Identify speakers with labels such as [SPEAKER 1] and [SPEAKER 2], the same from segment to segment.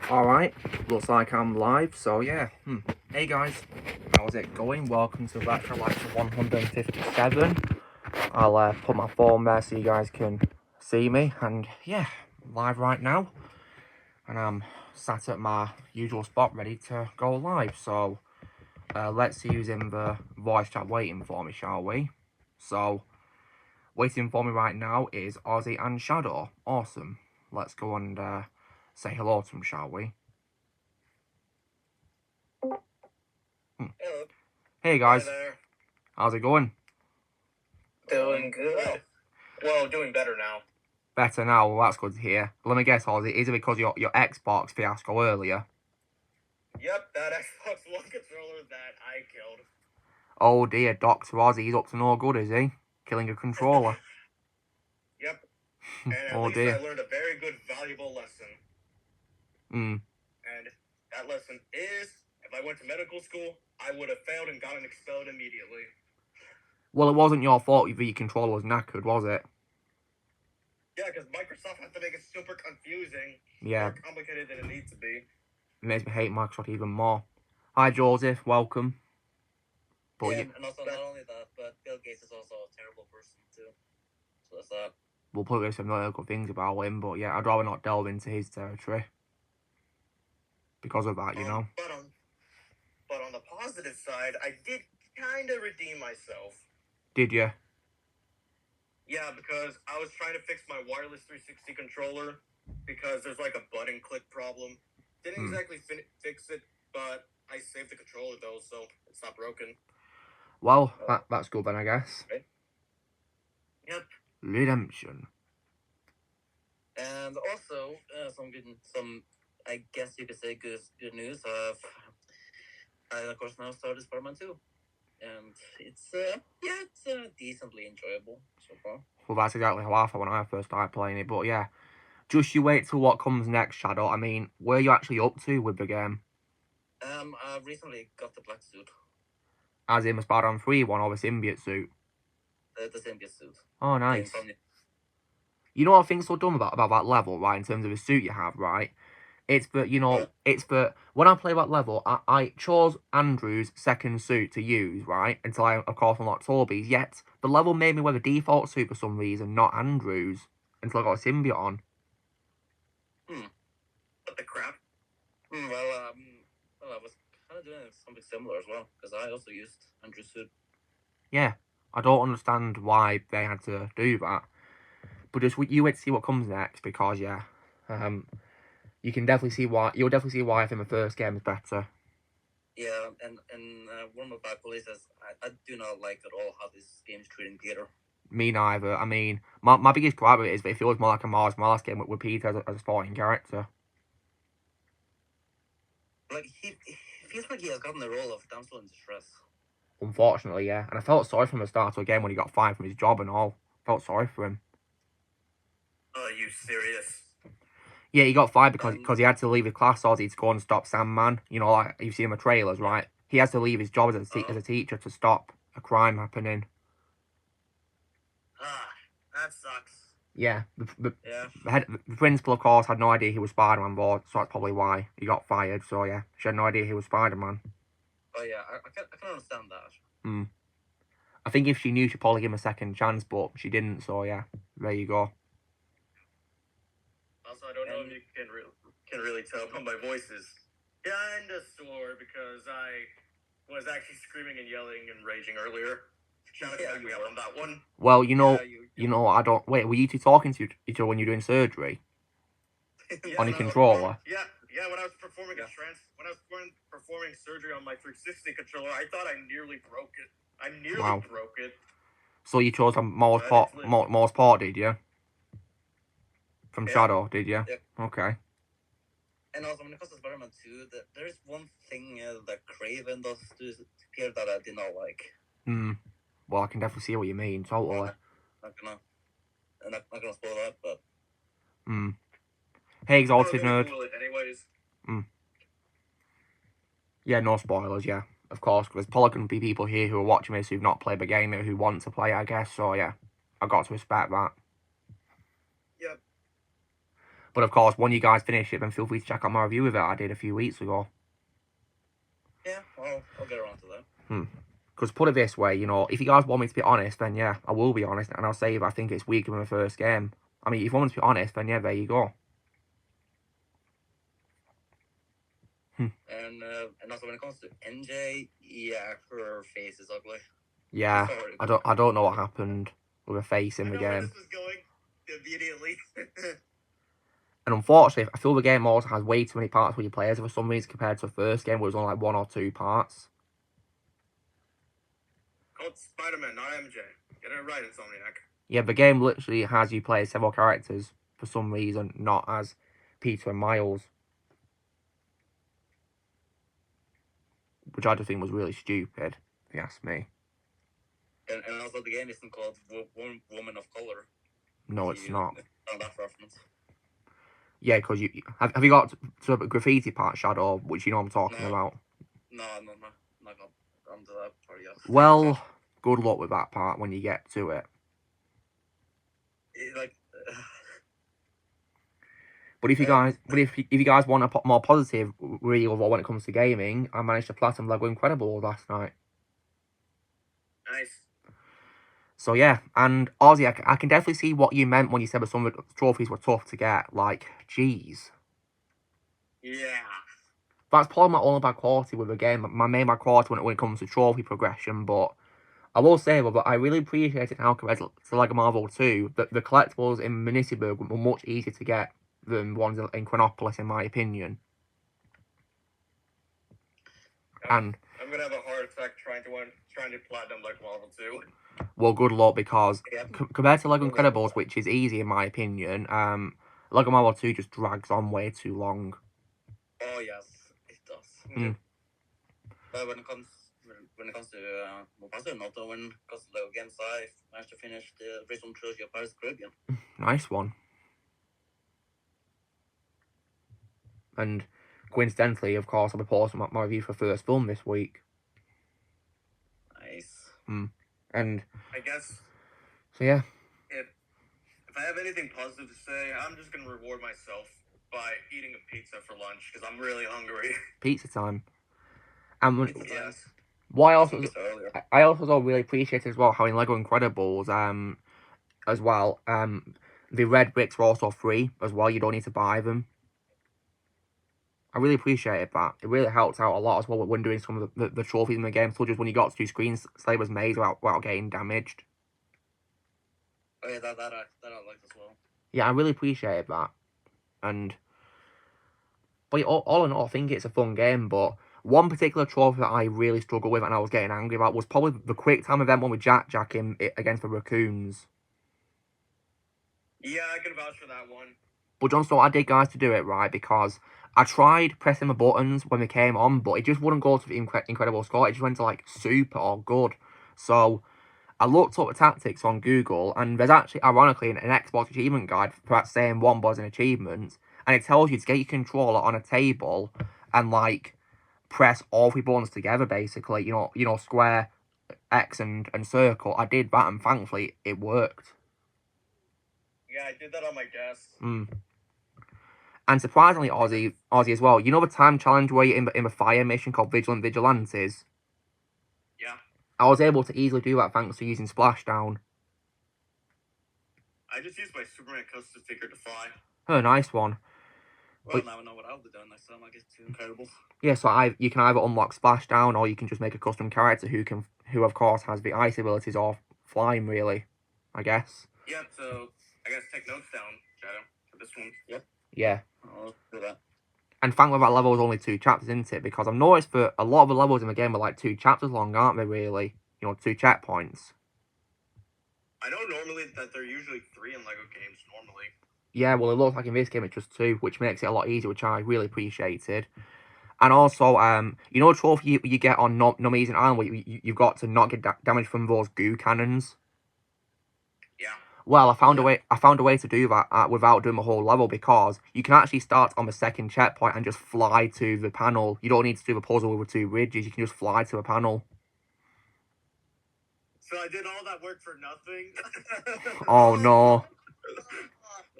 [SPEAKER 1] Alright, looks like I'm live, so yeah. Hey guys, how's it going? Welcome to Lecture 157. I'll put my phone there so you guys can see me, and yeah, live right now. And I'm sat at my usual spot ready to go live, so let's use in the voice chat waiting for me, shall we? So, waiting for me right now is Ozzy and Shadow. Awesome. Let's go and say hello to them, shall we?
[SPEAKER 2] Hello.
[SPEAKER 1] Hey guys,
[SPEAKER 2] Hi there.
[SPEAKER 1] how's it going?
[SPEAKER 2] Doing good. Well, doing better now.
[SPEAKER 1] Better now, well, that's good to hear. Let me guess, Ozzy, is it because your Xbox fiasco earlier?
[SPEAKER 2] Yep, that Xbox One controller that I killed.
[SPEAKER 1] Oh dear, Dr. Ozzy, he's up to no good, is he? Killing a controller.
[SPEAKER 2] Yep. And at
[SPEAKER 1] Oh
[SPEAKER 2] least
[SPEAKER 1] dear.
[SPEAKER 2] I learned a very good, valuable lesson. And that lesson is, if I went to medical school, I would have failed and gotten expelled immediately.
[SPEAKER 1] Well, it wasn't your fault if your controller was knackered, was it?
[SPEAKER 2] Yeah, because Microsoft has to make it super confusing.
[SPEAKER 1] Yeah.
[SPEAKER 2] More complicated than it needs to be.
[SPEAKER 1] It makes me hate Microsoft even more. Hi, Joseph, welcome.
[SPEAKER 3] But yeah, and also not only that, but Bill Gates is also a terrible person too. So that's that.
[SPEAKER 1] We'll probably say some really good things about him, but yeah, I'd rather not delve into his territory. Because of that, you know.
[SPEAKER 2] But on the positive side, I did kind of redeem myself.
[SPEAKER 1] Did you?
[SPEAKER 2] Yeah, because I was trying to fix my wireless 360 controller because there's like a button click problem. Didn't exactly fix it, but I saved the controller though, so it's not broken.
[SPEAKER 1] Well, that's good then, I guess.
[SPEAKER 2] Right? Yep.
[SPEAKER 1] Redemption.
[SPEAKER 3] And also, some I guess you could say good news. I of course now started Spider-Man 2, and it's decently enjoyable so far.
[SPEAKER 1] Well, that's exactly how I felt when I first started playing it, but yeah. Just you wait till what comes next, Shadow. I mean, where are you actually up to with the game?
[SPEAKER 3] I recently got the black suit.
[SPEAKER 1] As in the Spider-Man 3 one or the symbiote suit?
[SPEAKER 3] The symbiote suit.
[SPEAKER 1] Oh, nice. You know what I think's so dumb about that level, right, in terms of the suit you have, right? It's that, you know, when I play that level, I chose Andrew's second suit to use, right? Until I, of course, unlocked Toby's. Yet, the level made me wear the default suit for some reason, not Andrew's. Until I got a symbiote on.
[SPEAKER 2] What the crap?
[SPEAKER 3] Well, I was kind of doing something similar as well, because I also used Andrew's suit.
[SPEAKER 1] Yeah, I don't understand why they had to do that. But just you wait to see what comes next, because, yeah, you can definitely see why. You'll definitely see why I think the first game is better.
[SPEAKER 3] Yeah, and one of my police is I do not like at all how this game is treating Peter.
[SPEAKER 1] Me neither. I mean, my biggest gripe with it is that it feels more like a Miles Morales game with Peter as a sporting character.
[SPEAKER 3] Like, he feels like he has gotten the role of damsel in distress.
[SPEAKER 1] Unfortunately, yeah. And I felt sorry for him at the start of the game when he got fired from his job and all. Felt sorry for him.
[SPEAKER 2] Are you serious?
[SPEAKER 1] Yeah, he got fired because he had to leave his class or to go and stop Sandman. You know, like you've seen in the trailers, right? He has to leave his job as a teacher to stop a crime happening.
[SPEAKER 2] That sucks.
[SPEAKER 1] Yeah, the principal, of course, had no idea he was Spider-Man, so that's probably why he got fired. So yeah, she had no idea he was Spider-Man.
[SPEAKER 3] Oh yeah, I can understand that.
[SPEAKER 1] I think if she knew, she'd probably give him a second chance, but she didn't. So yeah, there you go.
[SPEAKER 2] Also, I don't know if you can really tell, but my voice is kinda sore because I was actually screaming and yelling and raging earlier. Trying to back me up on that one.
[SPEAKER 1] Well, you know, I don't. Wait, were you two talking to each other when you were doing surgery? On your controller?
[SPEAKER 2] Yeah. When I was performing performing surgery on my 360 controller, I thought I nearly broke it. I nearly broke it.
[SPEAKER 1] So you chose Morse Port, did you? From Shadow, did you?
[SPEAKER 3] Yep.
[SPEAKER 1] Okay.
[SPEAKER 3] And also, when it comes to Spider-Man 2, there's one thing that Kraven does to Peter that I did not like.
[SPEAKER 1] Well, I can definitely see what you mean, totally.
[SPEAKER 3] I'm not gonna spoil that, but...
[SPEAKER 1] Hey, Exalted Nerd.
[SPEAKER 2] Anyways.
[SPEAKER 1] Yeah, no spoilers, yeah. Of course, because there's probably going to be people here who are watching this who've not played the game or who want to play it, I guess. So, yeah, I've got to respect that.
[SPEAKER 2] Yep.
[SPEAKER 1] But of course, when you guys finish it, then feel free to check out my review of it I did a few weeks ago.
[SPEAKER 3] Yeah, I'll get around to that.
[SPEAKER 1] Because put it this way, you know, if you guys want me to be honest, then yeah, I will be honest, and I'll say if I think it's weaker than the first game. I mean, if you want me to be honest, then yeah, there you go.
[SPEAKER 3] And also when it comes to NJ, yeah, her face is ugly.
[SPEAKER 1] Yeah,
[SPEAKER 3] Sorry.
[SPEAKER 1] I don't know what happened with her face in
[SPEAKER 2] I
[SPEAKER 1] the
[SPEAKER 2] know where
[SPEAKER 1] game.
[SPEAKER 2] this was going immediately.
[SPEAKER 1] And unfortunately, I feel the game also has way too many parts where you play as for some reason compared to the first game where it was only like 1 or 2 parts.
[SPEAKER 2] Called Spider-Man, not MJ. Get it right, Insomniac.
[SPEAKER 1] Yeah, the game literally has you play as several characters for some reason, not as Peter and Miles. Which I just think was really stupid, if you ask me.
[SPEAKER 3] And also the game isn't called Woman of Color.
[SPEAKER 1] No, it's not.
[SPEAKER 3] On that reference.
[SPEAKER 1] Yeah, because you have you got to the graffiti part, Shadow, which you know I'm talking about?
[SPEAKER 3] No, not on to that part yet.
[SPEAKER 1] Well, good luck with that part when you get to it. But if you guys, if you guys want a more positive reel when it comes to gaming, I managed to platinum Lego Incredibles last night.
[SPEAKER 2] Nice.
[SPEAKER 1] So yeah, and Ozzy, I can definitely see what you meant when you said that some of the trophies were tough to get. Like, jeez.
[SPEAKER 2] Yeah.
[SPEAKER 1] That's probably my only bad quality with the game. My main bad quality when it comes to trophy progression. But I will say, but I really appreciated how compared to Lego Marvel 2, that the collectibles in Minityburg were much easier to get than ones in Chronopolis, in my opinion. And
[SPEAKER 2] I'm gonna have a heart attack trying to platinum like Marvel 2.
[SPEAKER 1] well, good luck, because compared to Lego Incredibles, which is easy in my opinion, Lego Marvel 2 just drags on way too long.
[SPEAKER 3] Oh yes, it does. But when it comes to Mopasa, not when it comes to Lego games, I managed to finish the original trilogy of Pirates of the Caribbean.
[SPEAKER 1] Nice one. And coincidentally, of course, I'll be posting my review for First Film this week.
[SPEAKER 3] Nice.
[SPEAKER 1] And
[SPEAKER 2] I guess.
[SPEAKER 1] So yeah.
[SPEAKER 2] If I have anything positive to say, I'm just gonna reward myself by eating a pizza for lunch because I'm really hungry.
[SPEAKER 1] Pizza time. And
[SPEAKER 2] yes.
[SPEAKER 1] What I also really appreciate as well how in Lego Incredibles, as well, the red bricks were also free as well. You don't need to buy them. I really appreciated that. It really helped out a lot as well when doing some of the trophies in the game, such as when you got to do Screenslaver's Maze without getting damaged.
[SPEAKER 3] Oh yeah, that I liked as well.
[SPEAKER 1] Yeah, I really appreciated that. But all in all, I think it's a fun game, but one particular trophy that I really struggled with and I was getting angry about was probably the quick time event one with Jack against the raccoons.
[SPEAKER 2] Yeah, I can vouch for that one.
[SPEAKER 1] But John, so I did, guys, to do it, right, because I tried pressing the buttons when they came on, but it just wouldn't go to the incredible score. It just went to, like, super or good. So I looked up the tactics on Google, and there's actually, ironically, an Xbox achievement guide for that same one, but as an achievement, and it tells you to get your controller on a table and, like, press all 3 buttons together, basically. You know, square, X, and circle. I did that, and thankfully, it worked.
[SPEAKER 2] Yeah, I did that on my desk.
[SPEAKER 1] And surprisingly, Ozzy as well. You know the time challenge where you're in a fire mission called Vigilant Vigilantes?
[SPEAKER 2] Yeah.
[SPEAKER 1] I was able to easily do that thanks to using Splashdown.
[SPEAKER 2] I just used my Superman custom figure to fly.
[SPEAKER 1] Oh, nice one.
[SPEAKER 3] Well, now I know what I'll be doing next time I get to Incredibles.
[SPEAKER 1] Yeah, so you can either unlock Splashdown or you can just make a custom character who of course has the ice abilities or flying, really, I guess.
[SPEAKER 2] Yeah, so I guess take notes down, Shadow, for this one.
[SPEAKER 3] Yep.
[SPEAKER 1] Yeah.
[SPEAKER 3] I'll do that.
[SPEAKER 1] And thankfully that level is only 2 chapters, isn't it? Because I've noticed that a lot of the levels in the game are like 2 chapters long, aren't they, really? You know, 2 checkpoints.
[SPEAKER 2] I know normally that they're usually 3 in LEGO games, normally.
[SPEAKER 1] Yeah, well, it looks like in this game it's just 2, which makes it a lot easier, which I really appreciated. And also, you know a trophy you get on Numbers Island where you've got to not get damage from those goo cannons?
[SPEAKER 2] Yeah.
[SPEAKER 1] Well, I found a way to do that without doing the whole level, because you can actually start on the second checkpoint and just fly to the panel. You don't need to do the puzzle with the 2 bridges. You can just fly to the panel.
[SPEAKER 2] So I did all that work for nothing?
[SPEAKER 1] Oh, no.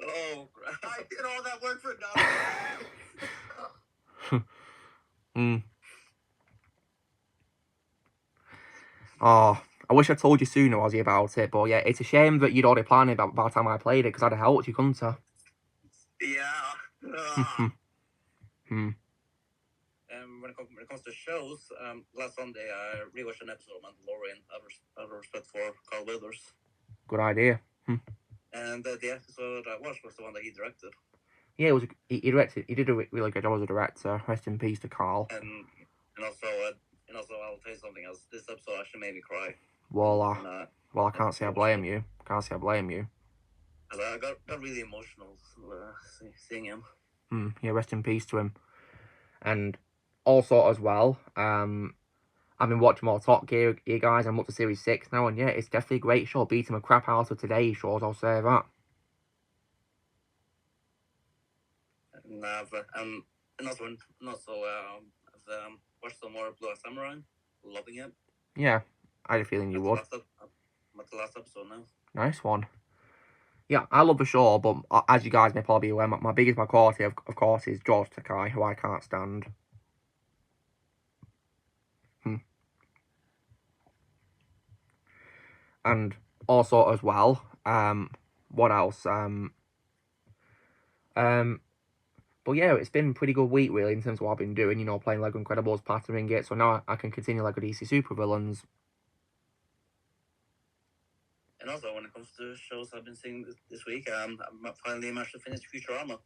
[SPEAKER 3] Oh,
[SPEAKER 2] I did all that work for nothing.
[SPEAKER 1] Hmm. Oh, I wish I told you sooner, Ozzy, about it. But yeah, it's a shame that you'd already planned it by the time I played it, because I'd have helped you, couldn't I?
[SPEAKER 2] Yeah.
[SPEAKER 1] Hmm.
[SPEAKER 3] when it comes to shows, last Sunday I rewatched an episode of Mandalorian. Out of respect for Carl Weathers,
[SPEAKER 1] Good idea.
[SPEAKER 3] and the episode I watched was the one that he directed.
[SPEAKER 1] Yeah, it was. He directed. He did a really good job as a director. Rest in peace to Carl.
[SPEAKER 3] And also I'll tell you something else. This episode actually made me cry.
[SPEAKER 1] Well, I can't say I blame
[SPEAKER 3] emotional.
[SPEAKER 1] you. Can't say I blame you.
[SPEAKER 3] I got really emotional seeing him.
[SPEAKER 1] Yeah, rest in peace to him. And also as well, I've been watching more Top Gear, you guys. I'm up to Series 6 now, and yeah, it's definitely a great show. Beating the crap out of today's shows, I'll say that.
[SPEAKER 3] And also I've watched some more Blue Eye Samurai. Loving it.
[SPEAKER 1] Yeah, I had a feeling you would.
[SPEAKER 3] What's the last episode now?
[SPEAKER 1] Nice one. Yeah, I love the show, but as you guys may probably be aware, my biggest quality, of course, is George Takei, who I can't stand. And also as well, what else? But yeah, it's been a pretty good week really in terms of what I've been doing. You know, playing Lego Incredibles, patterning it, so now I can continue Lego DC Supervillains.
[SPEAKER 3] And also, when it comes to shows I've been seeing this week, I finally managed to finish Futurama.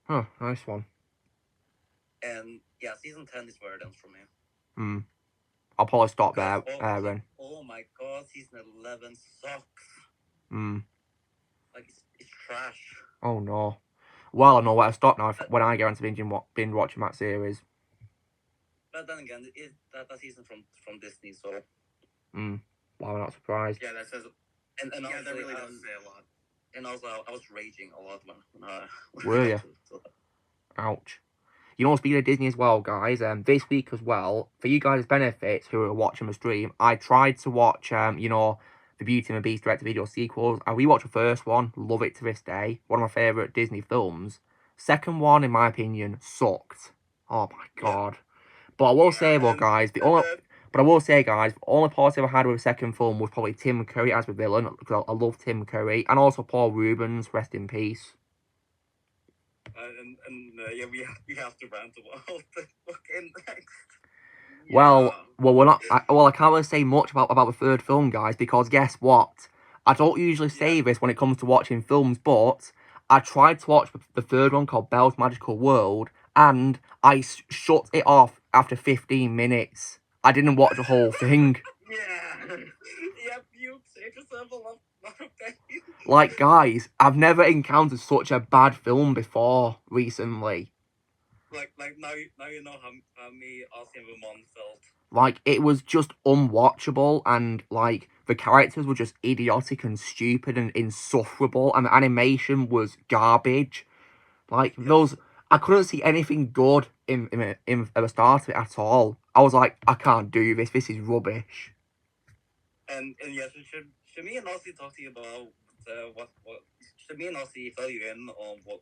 [SPEAKER 1] Oh, nice one.
[SPEAKER 3] And yeah, season 10 is where it ends for me.
[SPEAKER 1] I'll probably stop there, Aaron.
[SPEAKER 3] Oh my god, season 11 sucks. Like, it's trash.
[SPEAKER 1] Oh no. Well, I know where to stop now when I get into binge watching that series.
[SPEAKER 3] But then again, that season from Disney, so.
[SPEAKER 1] Well, I'm not surprised.
[SPEAKER 2] Yeah, that says.
[SPEAKER 3] And
[SPEAKER 2] yeah,
[SPEAKER 3] also,
[SPEAKER 2] that really does say a lot.
[SPEAKER 3] And also, I was raging a lot when
[SPEAKER 1] Were you? Ouch. You know, speaking of Disney as well, guys, this week as well, for you guys' benefits who are watching the stream, I tried to watch, you know, the Beauty and the Beast direct-to-video sequels. I rewatched the first one, love it to this day, one of my favourite Disney films. Second one, in my opinion, sucked. Oh my god. Yeah. But I will say, though, guys, the only positive I had with the second film was probably Tim Curry as the villain, because I love Tim Curry, and also Paul Rubens, rest in peace.
[SPEAKER 3] Yeah, we have to rant about the fucking next.
[SPEAKER 1] Well, we're not. I can't really say much about the third film, guys, because guess what? I don't usually say this when it comes to watching films, but I tried to watch the third one called Belle's Magical World, and I shut it off after 15 minutes. I didn't watch the whole thing.
[SPEAKER 3] You saved yourself a lot of pain.
[SPEAKER 1] Like, guys, I've never encountered such a bad film before recently.
[SPEAKER 3] Like now you know how me, Ozzy, and Ramon felt.
[SPEAKER 1] Like, it was just unwatchable, and like the characters were just idiotic and stupid and insufferable, and the animation was garbage. Like those, I couldn't see anything good in the start of it at all. I was like, I can't do this. This is rubbish.
[SPEAKER 3] And yes, should me and Ozzy talk to you about what should me and Ozzy fill you in on what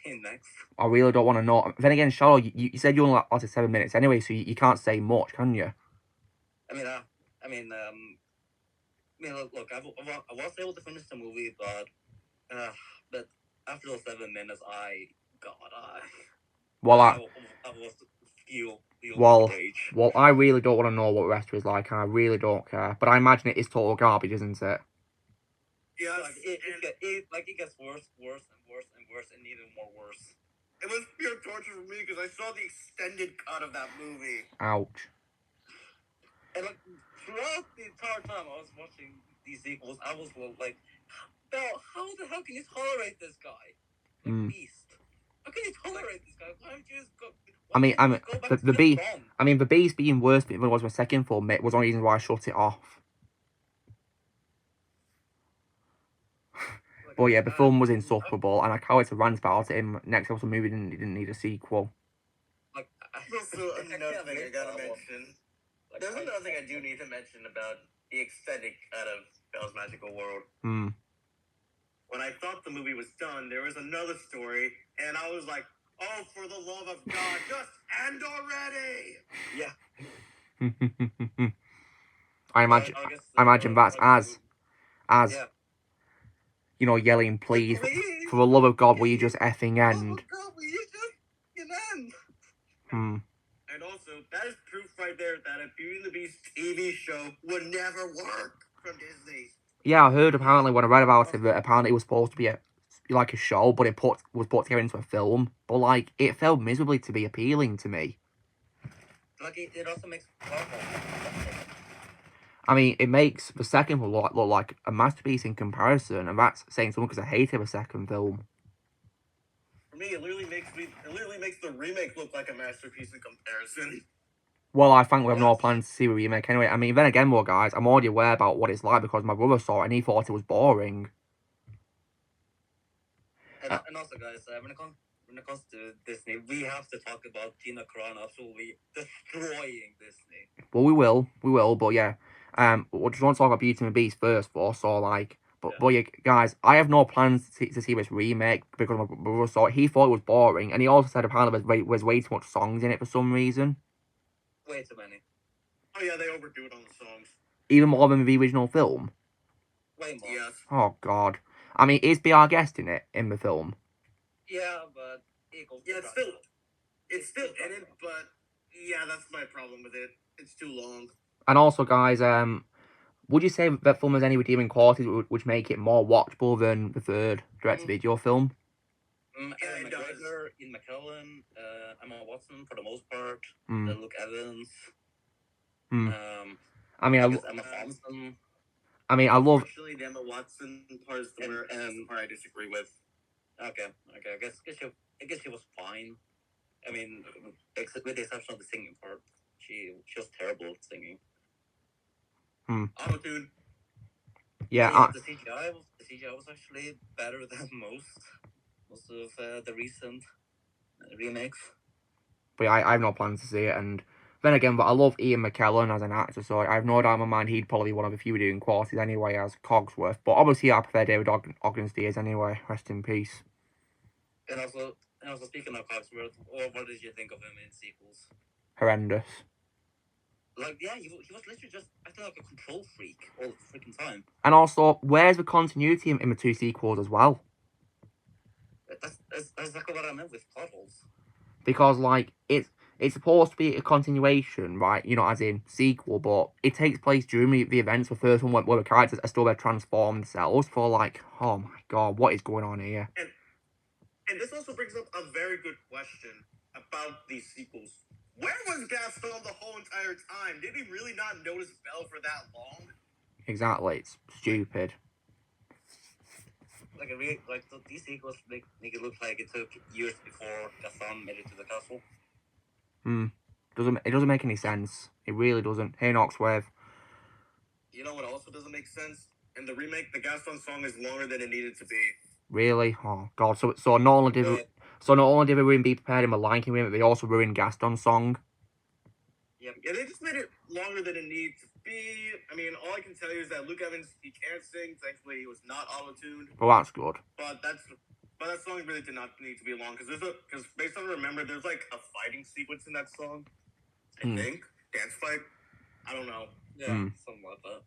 [SPEAKER 3] came next?
[SPEAKER 1] I really don't want to know. Then again, Charlotte, you said you only lasted 7 minutes anyway, so you can't say much, can you?
[SPEAKER 3] I mean, look, I was able to finish the movie, but after those 7 minutes, I was
[SPEAKER 1] Well, I really don't want to know what the rest is like, and I really don't care. But I imagine it is total garbage, isn't it?
[SPEAKER 3] Yeah, it gets worse and even more worse.
[SPEAKER 2] It was pure torture for me because I saw the extended cut of that movie.
[SPEAKER 1] Ouch.
[SPEAKER 3] And like throughout the entire time I was watching these sequels, I was like, Belle, how the hell can you tolerate this guy? Beast. How can you tolerate this guy? Why don't you just go?
[SPEAKER 1] The Beast being worse than it was my second film, it was one reason why I shut it off. But yeah, the film was insufferable, and I can't wait to rant about it in next episode movie. Didn't need a sequel.
[SPEAKER 2] There's another thing I gotta mention. There's another thing I do need to mention about the extended cut of Belle's Magical World. when I thought the movie was done, there was another story, and I was like, oh, for the love of God, just end already!
[SPEAKER 3] Yeah.
[SPEAKER 1] I imagine,
[SPEAKER 3] I guess,
[SPEAKER 1] I imagine that's as
[SPEAKER 3] yeah.
[SPEAKER 1] you know, yelling, please,
[SPEAKER 2] Please,
[SPEAKER 1] for the love of God, will you just effing
[SPEAKER 2] oh
[SPEAKER 1] end?
[SPEAKER 2] my God, will you just end?
[SPEAKER 1] Hmm.
[SPEAKER 2] And also, that is proof right there that a Beauty and the Beast TV show would never work from Disney.
[SPEAKER 1] Yeah, I heard apparently when I read about it that apparently it was supposed to be like a show, but was put together into a film. But like, it failed miserably to be appealing to me.
[SPEAKER 3] Like it also makes Marvel.
[SPEAKER 1] I mean, it makes the second one look like a masterpiece in comparison, and that's saying something because I hated the second film.
[SPEAKER 2] For me, it literally makes the remake look like a masterpiece in comparison.
[SPEAKER 1] Well, I think we have no
[SPEAKER 3] Yes.
[SPEAKER 1] plans to see a remake anyway. I mean, then again, well, guys, I'm already aware about what it's like because my brother saw it and he thought it was boring.
[SPEAKER 3] And also, guys, when it comes to Disney, we have to talk about Gina Carano absolutely destroying Disney.
[SPEAKER 1] Well, we will, but yeah. We just want to talk about Beauty and the Beast first, though. So like, but yeah, guys, I have no plans to see this remake because my brother saw it. He thought it was boring, and he also said apparently there's way too much songs in it for some reason,
[SPEAKER 3] Way too many.
[SPEAKER 2] Oh yeah, they overdo it on the songs.
[SPEAKER 1] even more than the original film.
[SPEAKER 3] Way more.
[SPEAKER 2] Yes.
[SPEAKER 1] Oh God, I mean, is Be Our Guest in it in the film?
[SPEAKER 3] Yeah, but it goes.
[SPEAKER 2] Yeah, it's still in it, but yeah, that's my problem with it. It's too long.
[SPEAKER 1] And also, guys, would you say that film has any redeeming qualities which make it more watchable than the third direct-to-video film?
[SPEAKER 3] Aaron
[SPEAKER 2] it does.
[SPEAKER 3] McGregor, Ian McKellen, Emma Watson for the most part,
[SPEAKER 1] Mm.
[SPEAKER 3] Luke Evans.
[SPEAKER 1] Mm.
[SPEAKER 3] I
[SPEAKER 1] mean,
[SPEAKER 3] guess Emma Thompson.
[SPEAKER 1] I mean, I love.
[SPEAKER 2] Unfortunately, the Emma Watson part is the part I disagree with.
[SPEAKER 3] Okay. I guess she was fine. I mean, with the exception of the singing part, she was terrible at singing.
[SPEAKER 2] Auto-tune.
[SPEAKER 1] Yeah,
[SPEAKER 3] the CGI was actually better than most of the recent remakes.
[SPEAKER 1] But yeah, I have no plans to see it, and then again, but I love Ian McKellen as an actor, so I have no doubt in my mind he'd probably be one of the few doing qualities anyway as Cogsworth. But obviously, I prefer David Ogden's Diaz anyway. Rest in peace.
[SPEAKER 3] And also speaking of Cogsworth, what did you think of him in sequels?
[SPEAKER 1] Horrendous.
[SPEAKER 3] Like, yeah, he was literally just acting like a control freak all the freaking time.
[SPEAKER 1] And also, where's the continuity in the two sequels as well?
[SPEAKER 3] That's exactly what I meant with plot holes.
[SPEAKER 1] Because like it's supposed to be a continuation, right? You know, as in sequel, but it takes place during the events of the first one where the characters are still their transformed selves. For like, oh my God, what is going on here?
[SPEAKER 2] And this also brings up a very good question about these sequels. Where was Gaston the whole entire time? Did he really not notice Belle for that long?
[SPEAKER 1] Exactly, it's stupid.
[SPEAKER 3] Like these sequels make it look like it took years before Gaston made it to the castle.
[SPEAKER 1] It doesn't make any sense. It really doesn't. Hey, Noxwave.
[SPEAKER 2] You know what also doesn't make sense? In the remake, the Gaston song is longer than it needed to be.
[SPEAKER 1] Really? Oh God. So not only did the ruin Be Prepared in the Lion King remake, they also ruined Gaston's song.
[SPEAKER 2] Yeah, they just made it longer than it needed to be. I mean, all I can tell you is that Luke Evans, he can't sing. Thankfully, he was not auto-tuned.
[SPEAKER 1] Well, that's good.
[SPEAKER 2] But that song really did not need to be long because based on remember, there's like a fighting sequence in that song. I think dance fight. I don't know.
[SPEAKER 3] Yeah, something like that.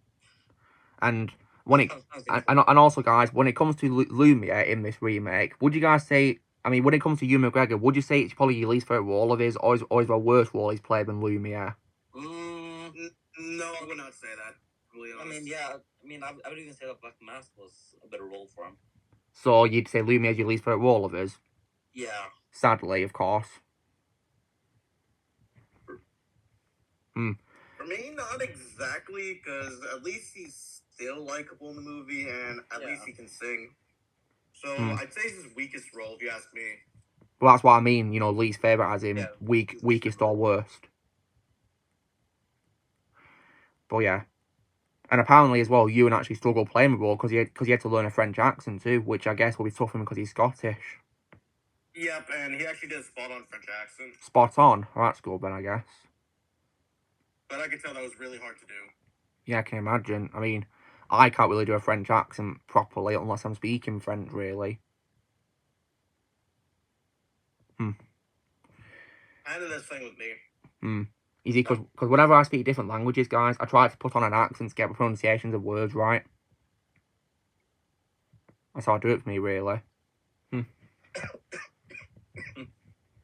[SPEAKER 1] And when and also, guys, when it comes to Lumia in this remake, would you guys say? I mean, when it comes to Ewan McGregor, would you say it's probably your least favorite role of his, or is the worst role he's played than Lumia?
[SPEAKER 2] No, I would not say that. Really honest.
[SPEAKER 3] I mean, yeah. I mean, I would even say that Black Mask was a better role for him.
[SPEAKER 1] So you'd say Lumia is your least favorite role of his?
[SPEAKER 3] Yeah.
[SPEAKER 1] Sadly, of course.
[SPEAKER 2] For me, not exactly, because at least he's still likable in the movie, and at least he can sing. So I'd say it's his weakest role, if you ask me.
[SPEAKER 1] Well, that's what I mean. You know, least favorite as in weakest or worst. But yeah, and apparently as well, Ewan actually struggled playing the role because he had to learn a French accent too, which I guess will be tough for him because he's Scottish.
[SPEAKER 2] Yep, and he actually did a spot-on French accent.
[SPEAKER 1] Spot on. Well, that's good then, I guess.
[SPEAKER 2] But I could tell that was really hard to do.
[SPEAKER 1] Yeah, I can imagine. I mean, I can't really do a French accent properly unless I'm speaking French, really.
[SPEAKER 2] Kind of the same with me.
[SPEAKER 1] You see, because whenever I speak different languages, guys, I try to put on an accent to get the pronunciations of words right. That's how I do it for me, really.